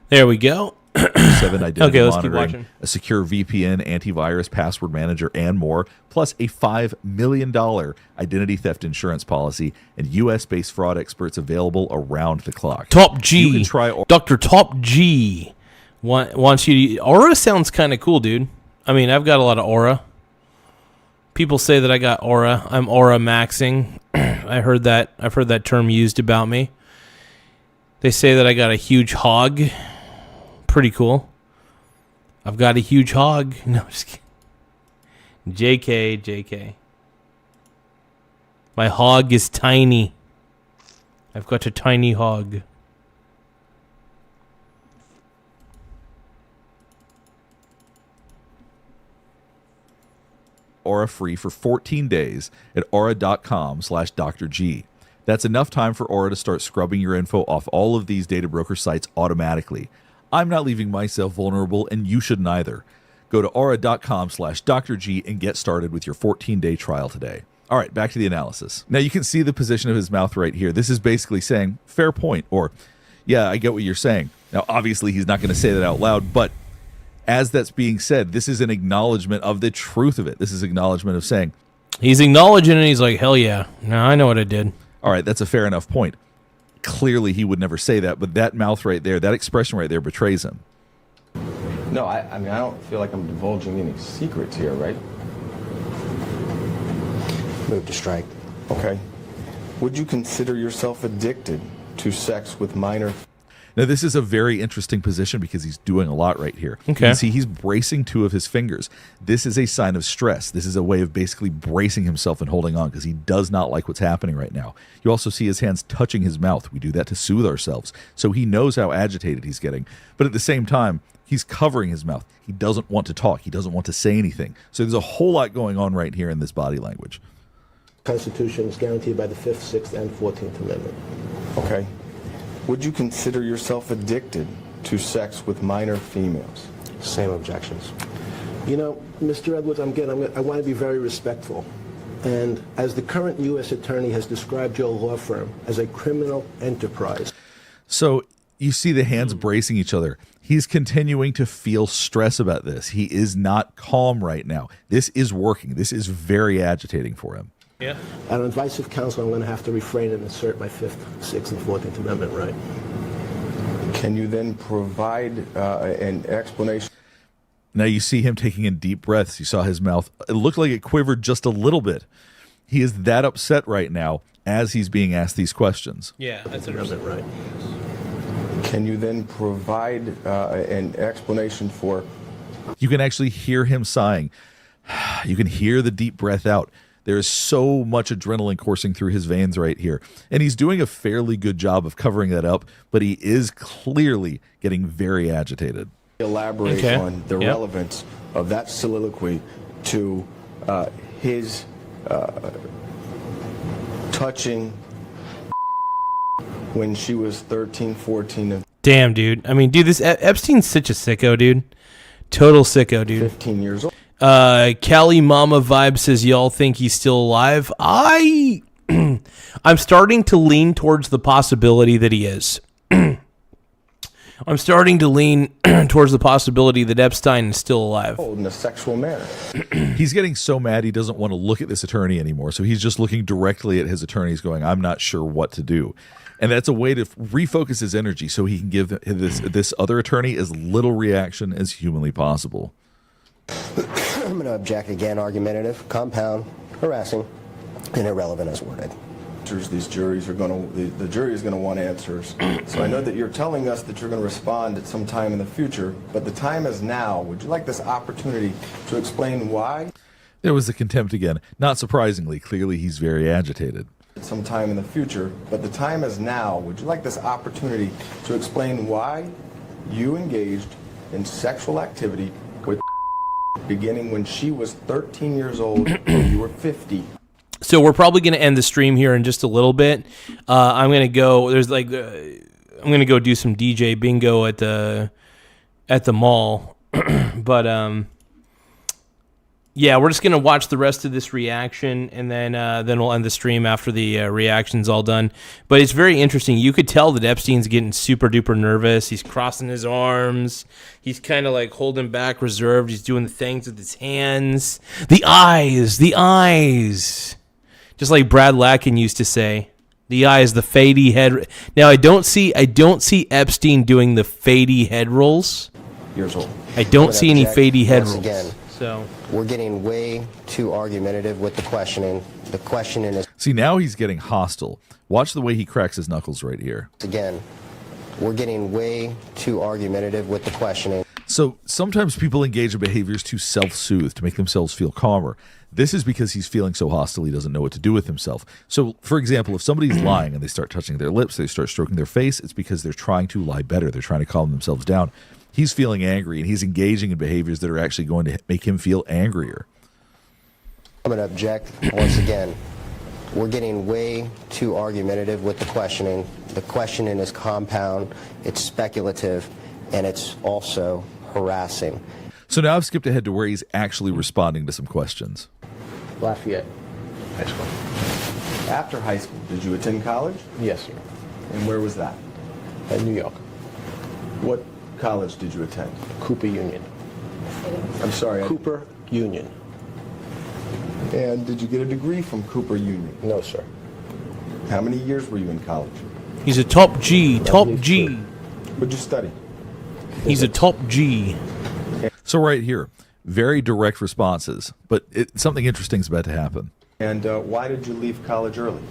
There we go. 7 identity Okay, let's keep monitoring, watching. a secure VPN, antivirus, password manager, and more, plus a $5 million identity theft insurance policy and U.S.-based fraud experts available around the clock. Top G. You can try Dr. Top G wants you to... Aura sounds kind of cool, dude. I mean, I've got a lot of aura. People say that I got aura. I'm aura maxing. I've heard that term used about me. They say that I got a huge hog. Pretty cool. I've got a huge hog. No, I'm just kidding. JK. My hog is tiny. I've got a tiny hog. Aura free for 14 days at aura.com/Dr. G. That's enough time for Aura to start scrubbing your info off all of these data broker sites automatically. I'm not leaving myself vulnerable, and you shouldn't either. Go to aura.com/Dr. G and get started with your 14-day trial today. All right, back to the analysis. Now you can see the position of his mouth right here. This is basically saying, fair point, or, yeah, I get what you're saying. Now, obviously, he's not going to say that out loud, but as that's being said, this is an acknowledgement of the truth of it. This is acknowledgement of saying... He's acknowledging it, he's like, hell yeah. No, I know what I did. All right, that's a fair enough point. Clearly, he would never say that, but that mouth right there, that expression right there betrays him. No, I mean, I don't feel like I'm divulging any secrets here, right? Move to strike. Okay. Would you consider yourself addicted to sex with minor... Now, this is a very interesting position because he's doing a lot right here. Okay. You can see he's bracing 2 of his fingers. This is a sign of stress. This is a way of basically bracing himself and holding on because he does not like what's happening right now. You also see his hands touching his mouth. We do that to soothe ourselves. So he knows how agitated he's getting. But at the same time, he's covering his mouth. He doesn't want to talk. He doesn't want to say anything. So there's a whole lot going on right here in this body language. Constitution is guaranteed by the 5th, 6th, and 14th Amendment. Okay. Would you consider yourself addicted to sex with minor females? Same objections. You know, Mr. Edwards, I want to be very respectful. And as the current U.S. attorney has described your law firm as a criminal enterprise. So you see the hands bracing each other. He's continuing to feel stress about this. He is not calm right now. This is working. This is very agitating for him. Yeah. On advice of counsel, I'm going to have to refrain and assert my 5th, 6th, and 14th Amendment right. Can you then provide an explanation? Now you see him taking in deep breaths. You saw his mouth. It looked like it quivered just a little bit. He is that upset right now as he's being asked these questions. Yeah, that's interesting. Right. Can you then provide an explanation for? You can actually hear him sighing. You can hear the deep breath out. There is so much adrenaline coursing through his veins right here. And he's doing a fairly good job of covering that up, but he is clearly getting very agitated. Elaborate on the relevance of that soliloquy to his touching when she was 13, 14. Damn, dude. I mean, dude, this Epstein's such a sicko, dude. Total sicko, dude. 15 years old. Cali Mama Vibe says, y'all think he's still alive? I'm starting to lean towards the possibility that he is. I'm starting to lean towards the possibility that Epstein is still alive. In a sexual manner. He's getting so mad he doesn't want to look at this attorney anymore. So he's just looking directly at his attorneys going, I'm not sure what to do. And that's a way to refocus his energy so he can give this other attorney as little reaction as humanly possible. I'm going to object again. Argumentative, compound, harassing, and irrelevant as worded. These juries are the jury is going to want answers. So I know that you're telling us that you're going to respond at some time in the future, but the time is now. Would you like this opportunity to explain why? There was the contempt again. Not surprisingly, clearly he's very agitated. At some time in the future, but the time is now. Would you like this opportunity to explain why you engaged in sexual activity with beginning when she was 13 years old and you were 50? So we're probably going to end the stream here in just a little bit. I'm going to go. I'm going to go do some DJ bingo at the mall. But yeah, we're just going to watch the rest of this reaction, and then we'll end the stream after the reaction's all done. But it's very interesting. You could tell that Epstein's getting super duper nervous. He's crossing his arms. He's kind of like holding back, reserved. He's doing the things with his hands. The eyes. Just like Brad Lacken used to say, the eyes, the fadey head. Now I don't see Epstein doing the fadey head rolls. Years old. I don't see any fadey head rolls. Again, so we're getting way too argumentative with the questioning. The questioning is. See, now he's getting hostile. Watch the way he cracks his knuckles right here. Again, we're getting way too argumentative with the questioning. So sometimes people engage in behaviors to self-soothe, to make themselves feel calmer. This is because he's feeling so hostile he doesn't know what to do with himself. So, for example, if somebody's lying and they start touching their lips, they start stroking their face, it's because they're trying to lie better. They're trying to calm themselves down. He's feeling angry, and he's engaging in behaviors that are actually going to make him feel angrier. I'm going to object once again. We're getting way too argumentative with the questioning. The questioning is compound, it's speculative, and it's also harassing. So now I've skipped ahead to where he's actually responding to some questions. Lafayette High School. After high school, did you attend college? Yes, sir. And where was that? At New York. What college did you attend? Cooper Union. I'm sorry. Cooper Union. And did you get a degree from Cooper Union? No, sir. How many years were you in college? he's a top G. What'd you study? He's a top G. So right here, very direct responses, but something interesting is about to happen. And why did you leave college early?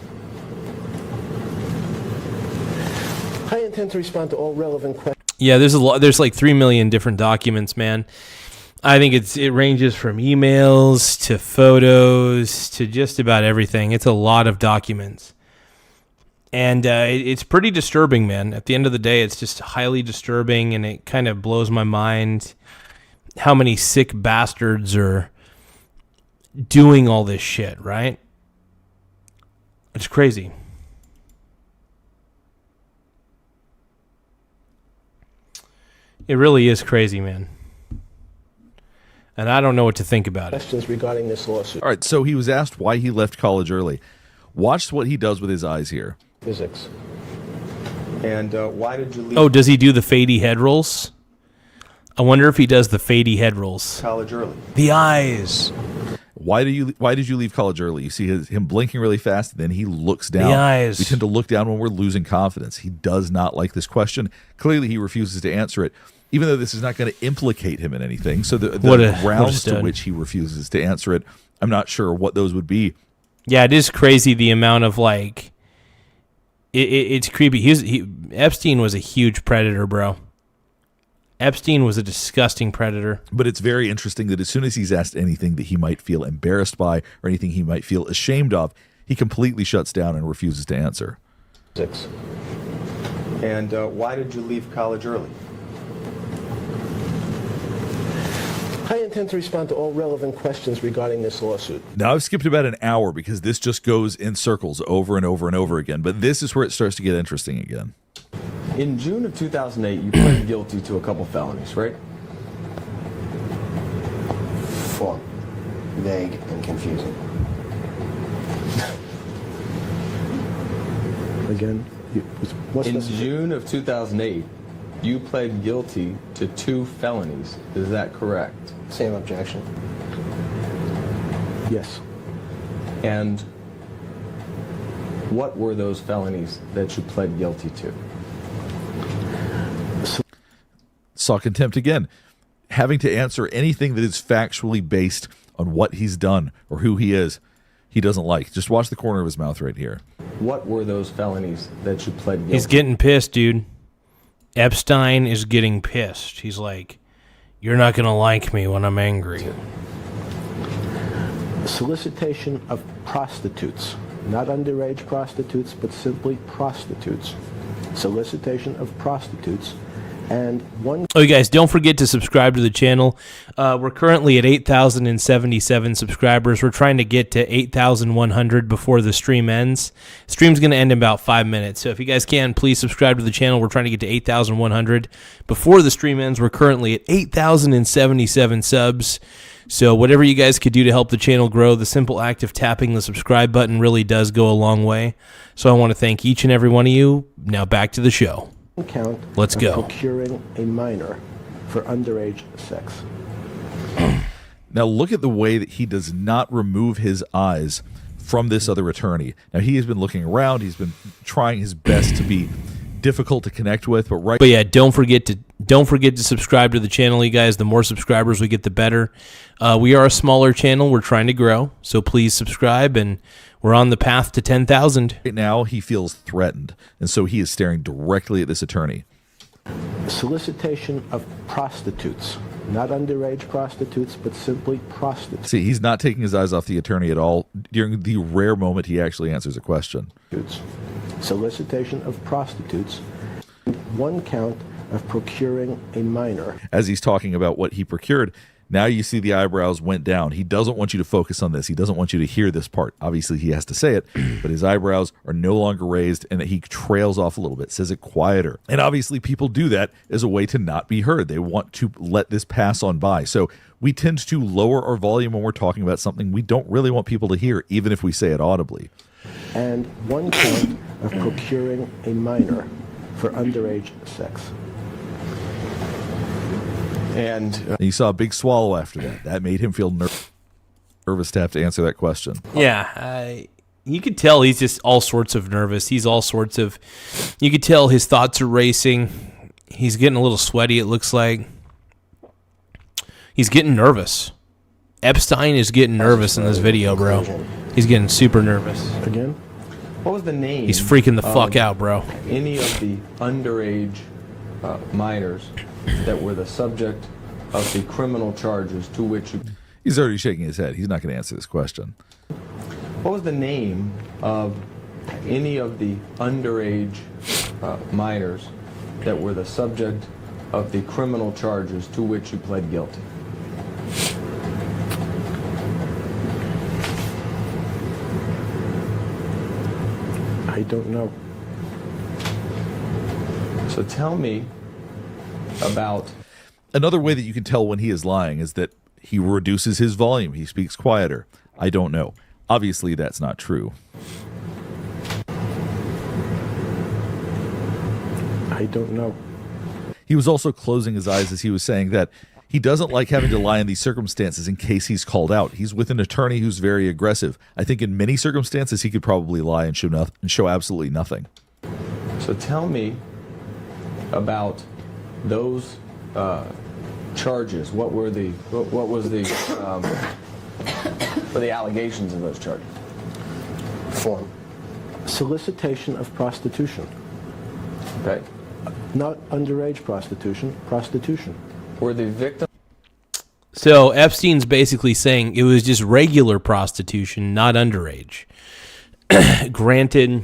I intend to respond to all relevant questions. Yeah, there's a lot. There's like 3 million different documents, man. I think it ranges from emails to photos to just about everything. It's a lot of documents. And it's pretty disturbing, man. At the end of the day, it's just highly disturbing, and it kind of blows my mind how many sick bastards are doing all this shit, right? It's crazy. It really is crazy, man. And I don't know what to think about it. Questions regarding this lawsuit. All right, so he was asked why he left college early. Watch what he does with his eyes here. Physics. And why did you leave Oh, does he do the fadey head rolls? I wonder if he does the fadey head rolls. college early? The eyes. Why did you leave college early? You see him blinking really fast, and then he looks down. The eyes. We tend to look down when we're losing confidence. He does not like this question. Clearly, he refuses to answer it, even though this is not going to implicate him in anything. So the grounds to which he refuses to answer it, I'm not sure what those would be. Yeah, it is crazy the amount of like. It's creepy. Epstein was a huge predator, bro. Epstein was a disgusting predator. But it's very interesting that as soon as he's asked anything that he might feel embarrassed by or anything he might feel ashamed of, he completely shuts down and refuses to answer. Physics. And why did you leave college early? I intend to respond to all relevant questions regarding this lawsuit. Now, I've skipped about an hour because this just goes in circles over and over and over again, but this is where it starts to get interesting again. In June of 2008, you pled guilty to a couple felonies, right? Well, vague and confusing. Again, in June of 2008, you pled guilty to 2 felonies. Is that correct? Same objection. Yes. And what were those felonies that you pled guilty to? Saw contempt again. Having to answer anything that is factually based on what he's done or who he is, he doesn't like. Just watch the corner of his mouth right here. What were those felonies that you pled guilty to? He's getting pissed, dude. Epstein is getting pissed. He's like, you're not going to like me when I'm angry. Solicitation of prostitutes. Not underage prostitutes, but simply prostitutes. Solicitation of prostitutes. And one. Oh, you guys, don't forget to subscribe to the channel. We're currently at 8,077 subscribers. We're trying to get to 8,100 before the stream ends. Stream's going to end in about 5 minutes. So if you guys can, please subscribe to the channel. We're trying to get to 8,100 before the stream ends. We're currently at 8,077 subs. So whatever you guys could do to help the channel grow, the simple act of tapping the subscribe button really does go a long way. So I want to thank each and every one of you. Now back to the show. Count. Let's go. Procuring a minor for underage sex. Now look at the way that he does not remove his eyes from this other attorney. Now he has been looking around. He's been trying his best to be difficult to connect with, but yeah, don't forget to subscribe to the channel, you guys. The more subscribers we get, the better. We are a smaller channel. We're trying to grow, so please subscribe, and we're on the path to 10,000. Right now, he feels threatened, and so he is staring directly at this attorney. Solicitation of prostitutes. Not underage prostitutes, but simply prostitutes. See, he's not taking his eyes off the attorney at all during the rare moment he actually answers a question. Solicitation of prostitutes. One count of procuring a minor. As he's talking about what he procured, now you see the eyebrows went down. He doesn't want you to focus on this. He doesn't want you to hear this part. Obviously, he has to say it, but his eyebrows are no longer raised, and he trails off a little bit, says it quieter. And obviously, people do that as a way to not be heard. They want to let this pass on by. So we tend to lower our volume when we're talking about something we don't really want people to hear, even if we say it audibly. And one count of procuring a minor for underage sex. And you saw a big swallow after that. That made him feel nervous to have to answer that question. Yeah, you could tell he's just all sorts of nervous. He's all sorts of. You could tell his thoughts are racing. He's getting a little sweaty, it looks like. He's getting nervous. Epstein is getting nervous in this video, bro. He's getting super nervous. Again? What was the name? He's freaking the fuck out, bro. Any of the underage minors that were the subject of the criminal charges to which you... He's already shaking his head. He's not going to answer this question. What was the name of any of the underage minors that were the subject of the criminal charges to which you pled guilty? I don't know. So tell me about... Another way that you can tell when he is lying is that he reduces his volume. He speaks quieter. I don't know. Obviously, that's not true. I don't know. He was also closing his eyes as he was saying that he doesn't like having to lie in these circumstances in case he's called out. He's with an attorney who's very aggressive. I think in many circumstances he could probably lie and show absolutely nothing. So tell me about those charges. What was the allegations of those charges? Form. Solicitation of prostitution. Okay. Not underage prostitution, prostitution. Were the victims? So Epstein's basically saying it was just regular prostitution, not underage. Granted,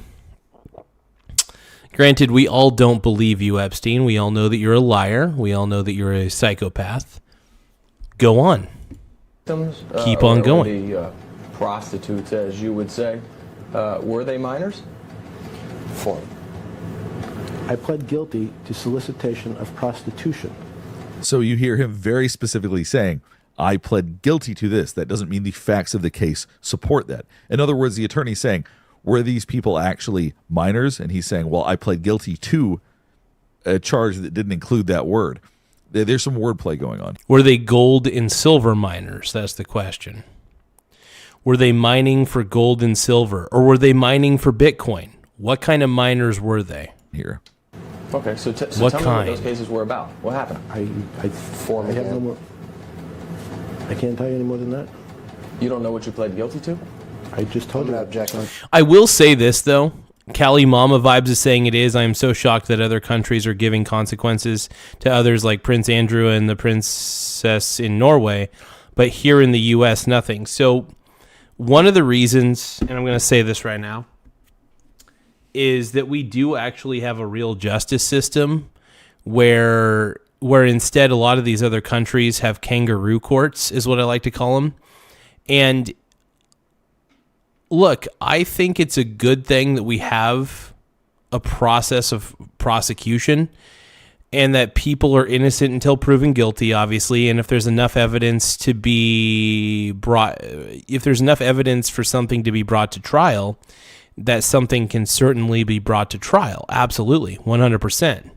we all don't believe you, Epstein. We all know that you're a liar. We all know that you're a psychopath. Go on. Keep on going. The prostitutes, as you would say, were they minors? Form. I pled guilty to solicitation of prostitution. So you hear him very specifically saying, I pled guilty to this. That doesn't mean the facts of the case support that. In other words, the attorney's saying, were these people actually minors? And he's saying, well, I pled guilty to a charge that didn't include that word. There's some wordplay going on. Were they gold and silver miners? That's the question. Were they mining for gold and silver? Or were they mining for Bitcoin? What kind of miners were they? Here. Okay, so tell me what those cases were about. What happened? I have no more. I can't tell you any more than that. You don't know what you pled guilty to? I just told you. I will say this, though. Cali Mama Vibes is saying it is. I am so shocked that other countries are giving consequences to others like Prince Andrew and the princess in Norway, but here in the U.S., nothing. So one of the reasons, and I'm going to say this right now, is that we do actually have a real justice system where instead a lot of these other countries have kangaroo courts, is what I like to call them. And look, I think it's a good thing that we have a process of prosecution and that people are innocent until proven guilty, obviously. And if there's enough evidence to be brought, if there's enough evidence for something to be brought to trial, that something can certainly be brought to trial. Absolutely, 100%.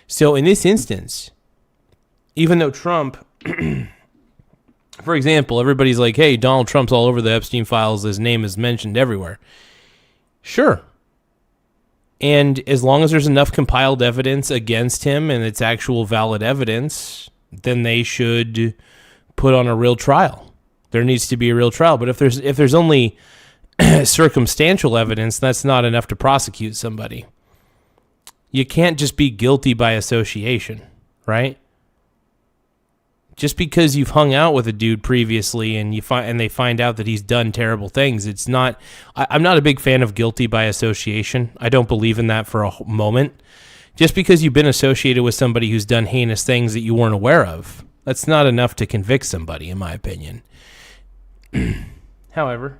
So in this instance, even though Trump, for example, everybody's like, hey, Donald Trump's all over the Epstein files. His name is mentioned everywhere. Sure. And as long as there's enough compiled evidence against him and it's actual valid evidence, then they should put on a real trial. There needs to be a real trial. But if there's only circumstantial evidence, that's not enough to prosecute somebody. You can't just be guilty by association, right? Just because you've hung out with a dude previously and they find out that he's done terrible things, it's not. I'm not a big fan of guilty by association. I don't believe in that for a moment. Just because you've been associated with somebody who's done heinous things that you weren't aware of, that's not enough to convict somebody, in my opinion. However,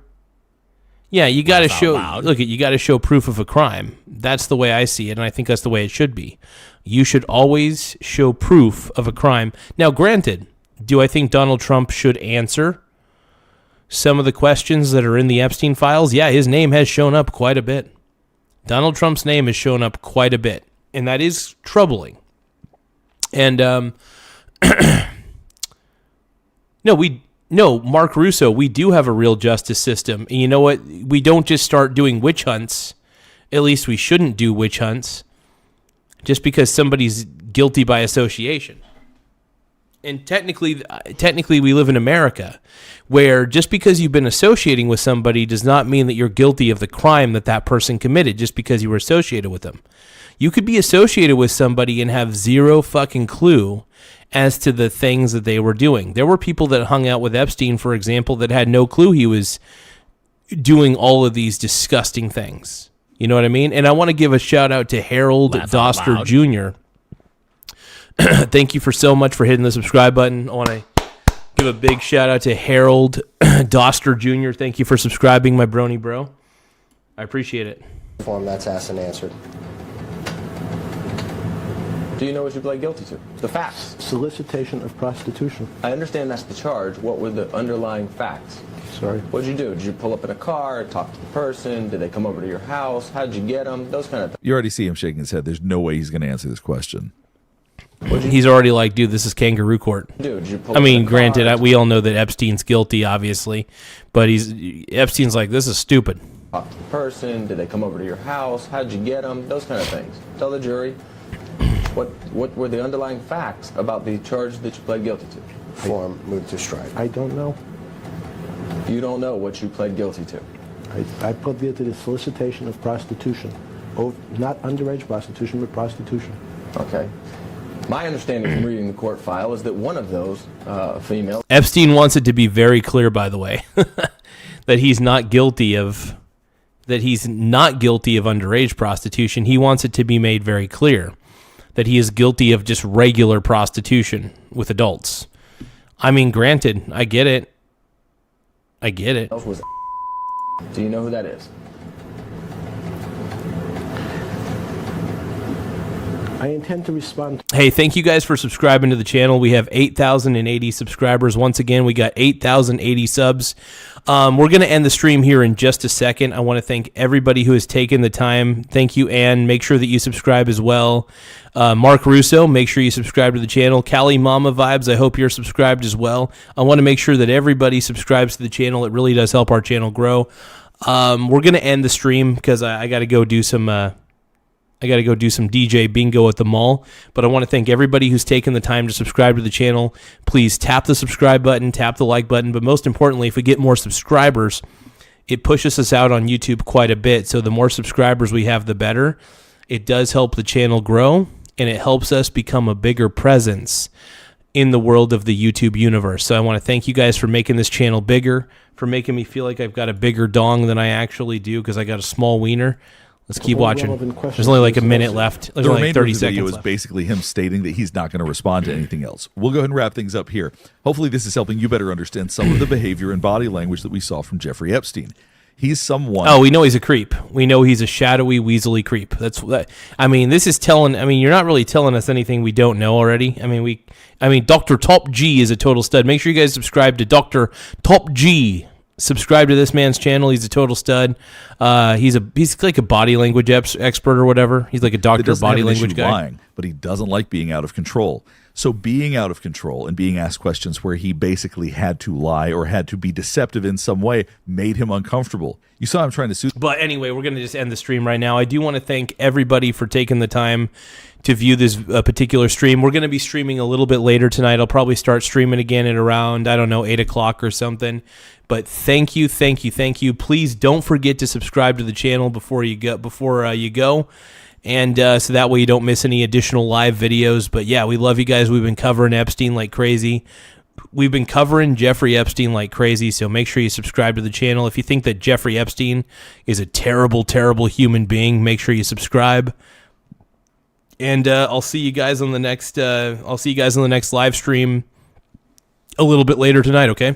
yeah, you got to show. You got to show proof of a crime. That's the way I see it, and I think that's the way it should be. You should always show proof of a crime. Now, granted, do I think Donald Trump should answer some of the questions that are in the Epstein files? Yeah, his name has shown up quite a bit. Donald Trump's name has shown up quite a bit, and that is troubling. And No, Mark Russo, we do have a real justice system. And you know what? We don't just start doing witch hunts. At least we shouldn't do witch hunts just because somebody's guilty by association. And technically we live in America where just because you've been associating with somebody does not mean that you're guilty of the crime that person committed just because you were associated with them. You could be associated with somebody and have zero fucking clue as to the things that they were doing. There were people that hung out with Epstein, for example, that had no clue he was doing all of these disgusting things. You know what I mean? And I want to give a shout out to Harold Doster Jr. Thank you so much for hitting the subscribe button. I want to give a big shout out to Harold Doster Jr. Thank you for subscribing, my brony bro. I appreciate it. Form that's asked and answered. Do you know what you pled guilty to? The facts. Solicitation of prostitution. I understand that's the charge. What were the underlying facts? Sorry. What'd you do? Did you pull up in a car, talk to the person? Did they come over to your house? How'd you get them? Those kind of things. You already see him shaking his head. There's no way he's going to answer this question. He's already like, dude, this is kangaroo court. I mean, granted, we all know that Epstein's guilty, obviously, but Epstein's like, this is stupid. Talk to the person. Did they come over to your house? How'd you get them? Those kind of things. Tell the jury what were the underlying facts about the charge that you pled guilty to. Form moved to strike. I don't know. You don't know what you pled guilty to. I pled guilty to solicitation of prostitution. Not underage prostitution, but prostitution. Okay. My understanding from reading the court file is that one of those females... Epstein wants it to be very clear, by the way, that he's not guilty of underage prostitution. He wants it to be made very clear that he is guilty of just regular prostitution with adults. I mean, granted, I get it. Do you know who that is? I intend to respond. Hey, thank you guys for subscribing to the channel. We have 8,080 subscribers. Once again, we got 8,080 subs. We're going to end the stream here in just a second. I want to thank everybody who has taken the time. Thank you, Ann. Make sure that you subscribe as well. Mark Russo, make sure you subscribe to the channel. Cali Mama Vibes, I hope you're subscribed as well. I want to make sure that everybody subscribes to the channel. It really does help our channel grow. We're going to end the stream because I got to go do some... DJ bingo at the mall, but I want to thank everybody who's taken the time to subscribe to the channel. Please tap the subscribe button, tap the like button, but most importantly, if we get more subscribers, it pushes us out on YouTube quite a bit. So the more subscribers we have, the better. It does help the channel grow, and it helps us become a bigger presence in the world of the YouTube universe. So I want to thank you guys for making this channel bigger, for making me feel like I've got a bigger dong than I actually do because I got a small wiener. Let's keep watching. There's only like a minute left. There's The only remainder 30 of the video seconds is left. basically him stating that he's not going to respond to anything else. We'll go ahead and wrap things up here. Hopefully this is helping you better understand some of the behavior and body language that we saw from Jeffrey Epstein. He's someone... Oh, we know he's a creep. We know he's a shadowy, weaselly creep. I mean, this is telling... I mean, you're not really telling us anything we don't know already. I mean, Dr. Top G is a total stud. Make sure you guys subscribe to Dr. Top G. Subscribe to this man's channel. He's a total stud. He's like a body language expert or whatever. He's like a doctor body language guy. Lying, but he doesn't like being out of control. So being out of control and being asked questions where he basically had to lie or had to be deceptive in some way made him uncomfortable. You saw him trying to sue. But anyway, we're going to just end the stream right now. I do want to thank everybody for taking the time to view this particular stream. We're going to be streaming a little bit later tonight. I'll probably start streaming again at around, 8 o'clock or something. But thank you. Please don't forget to subscribe to the channel before you go. And so that way you don't miss any additional live videos. But yeah, we love you guys. We've been covering Epstein like crazy. We've been covering Jeffrey Epstein like crazy, so make sure you subscribe to the channel. If you think that Jeffrey Epstein is a terrible, terrible human being, make sure you subscribe. And I'll see you guys on the next live stream a little bit later tonight, okay?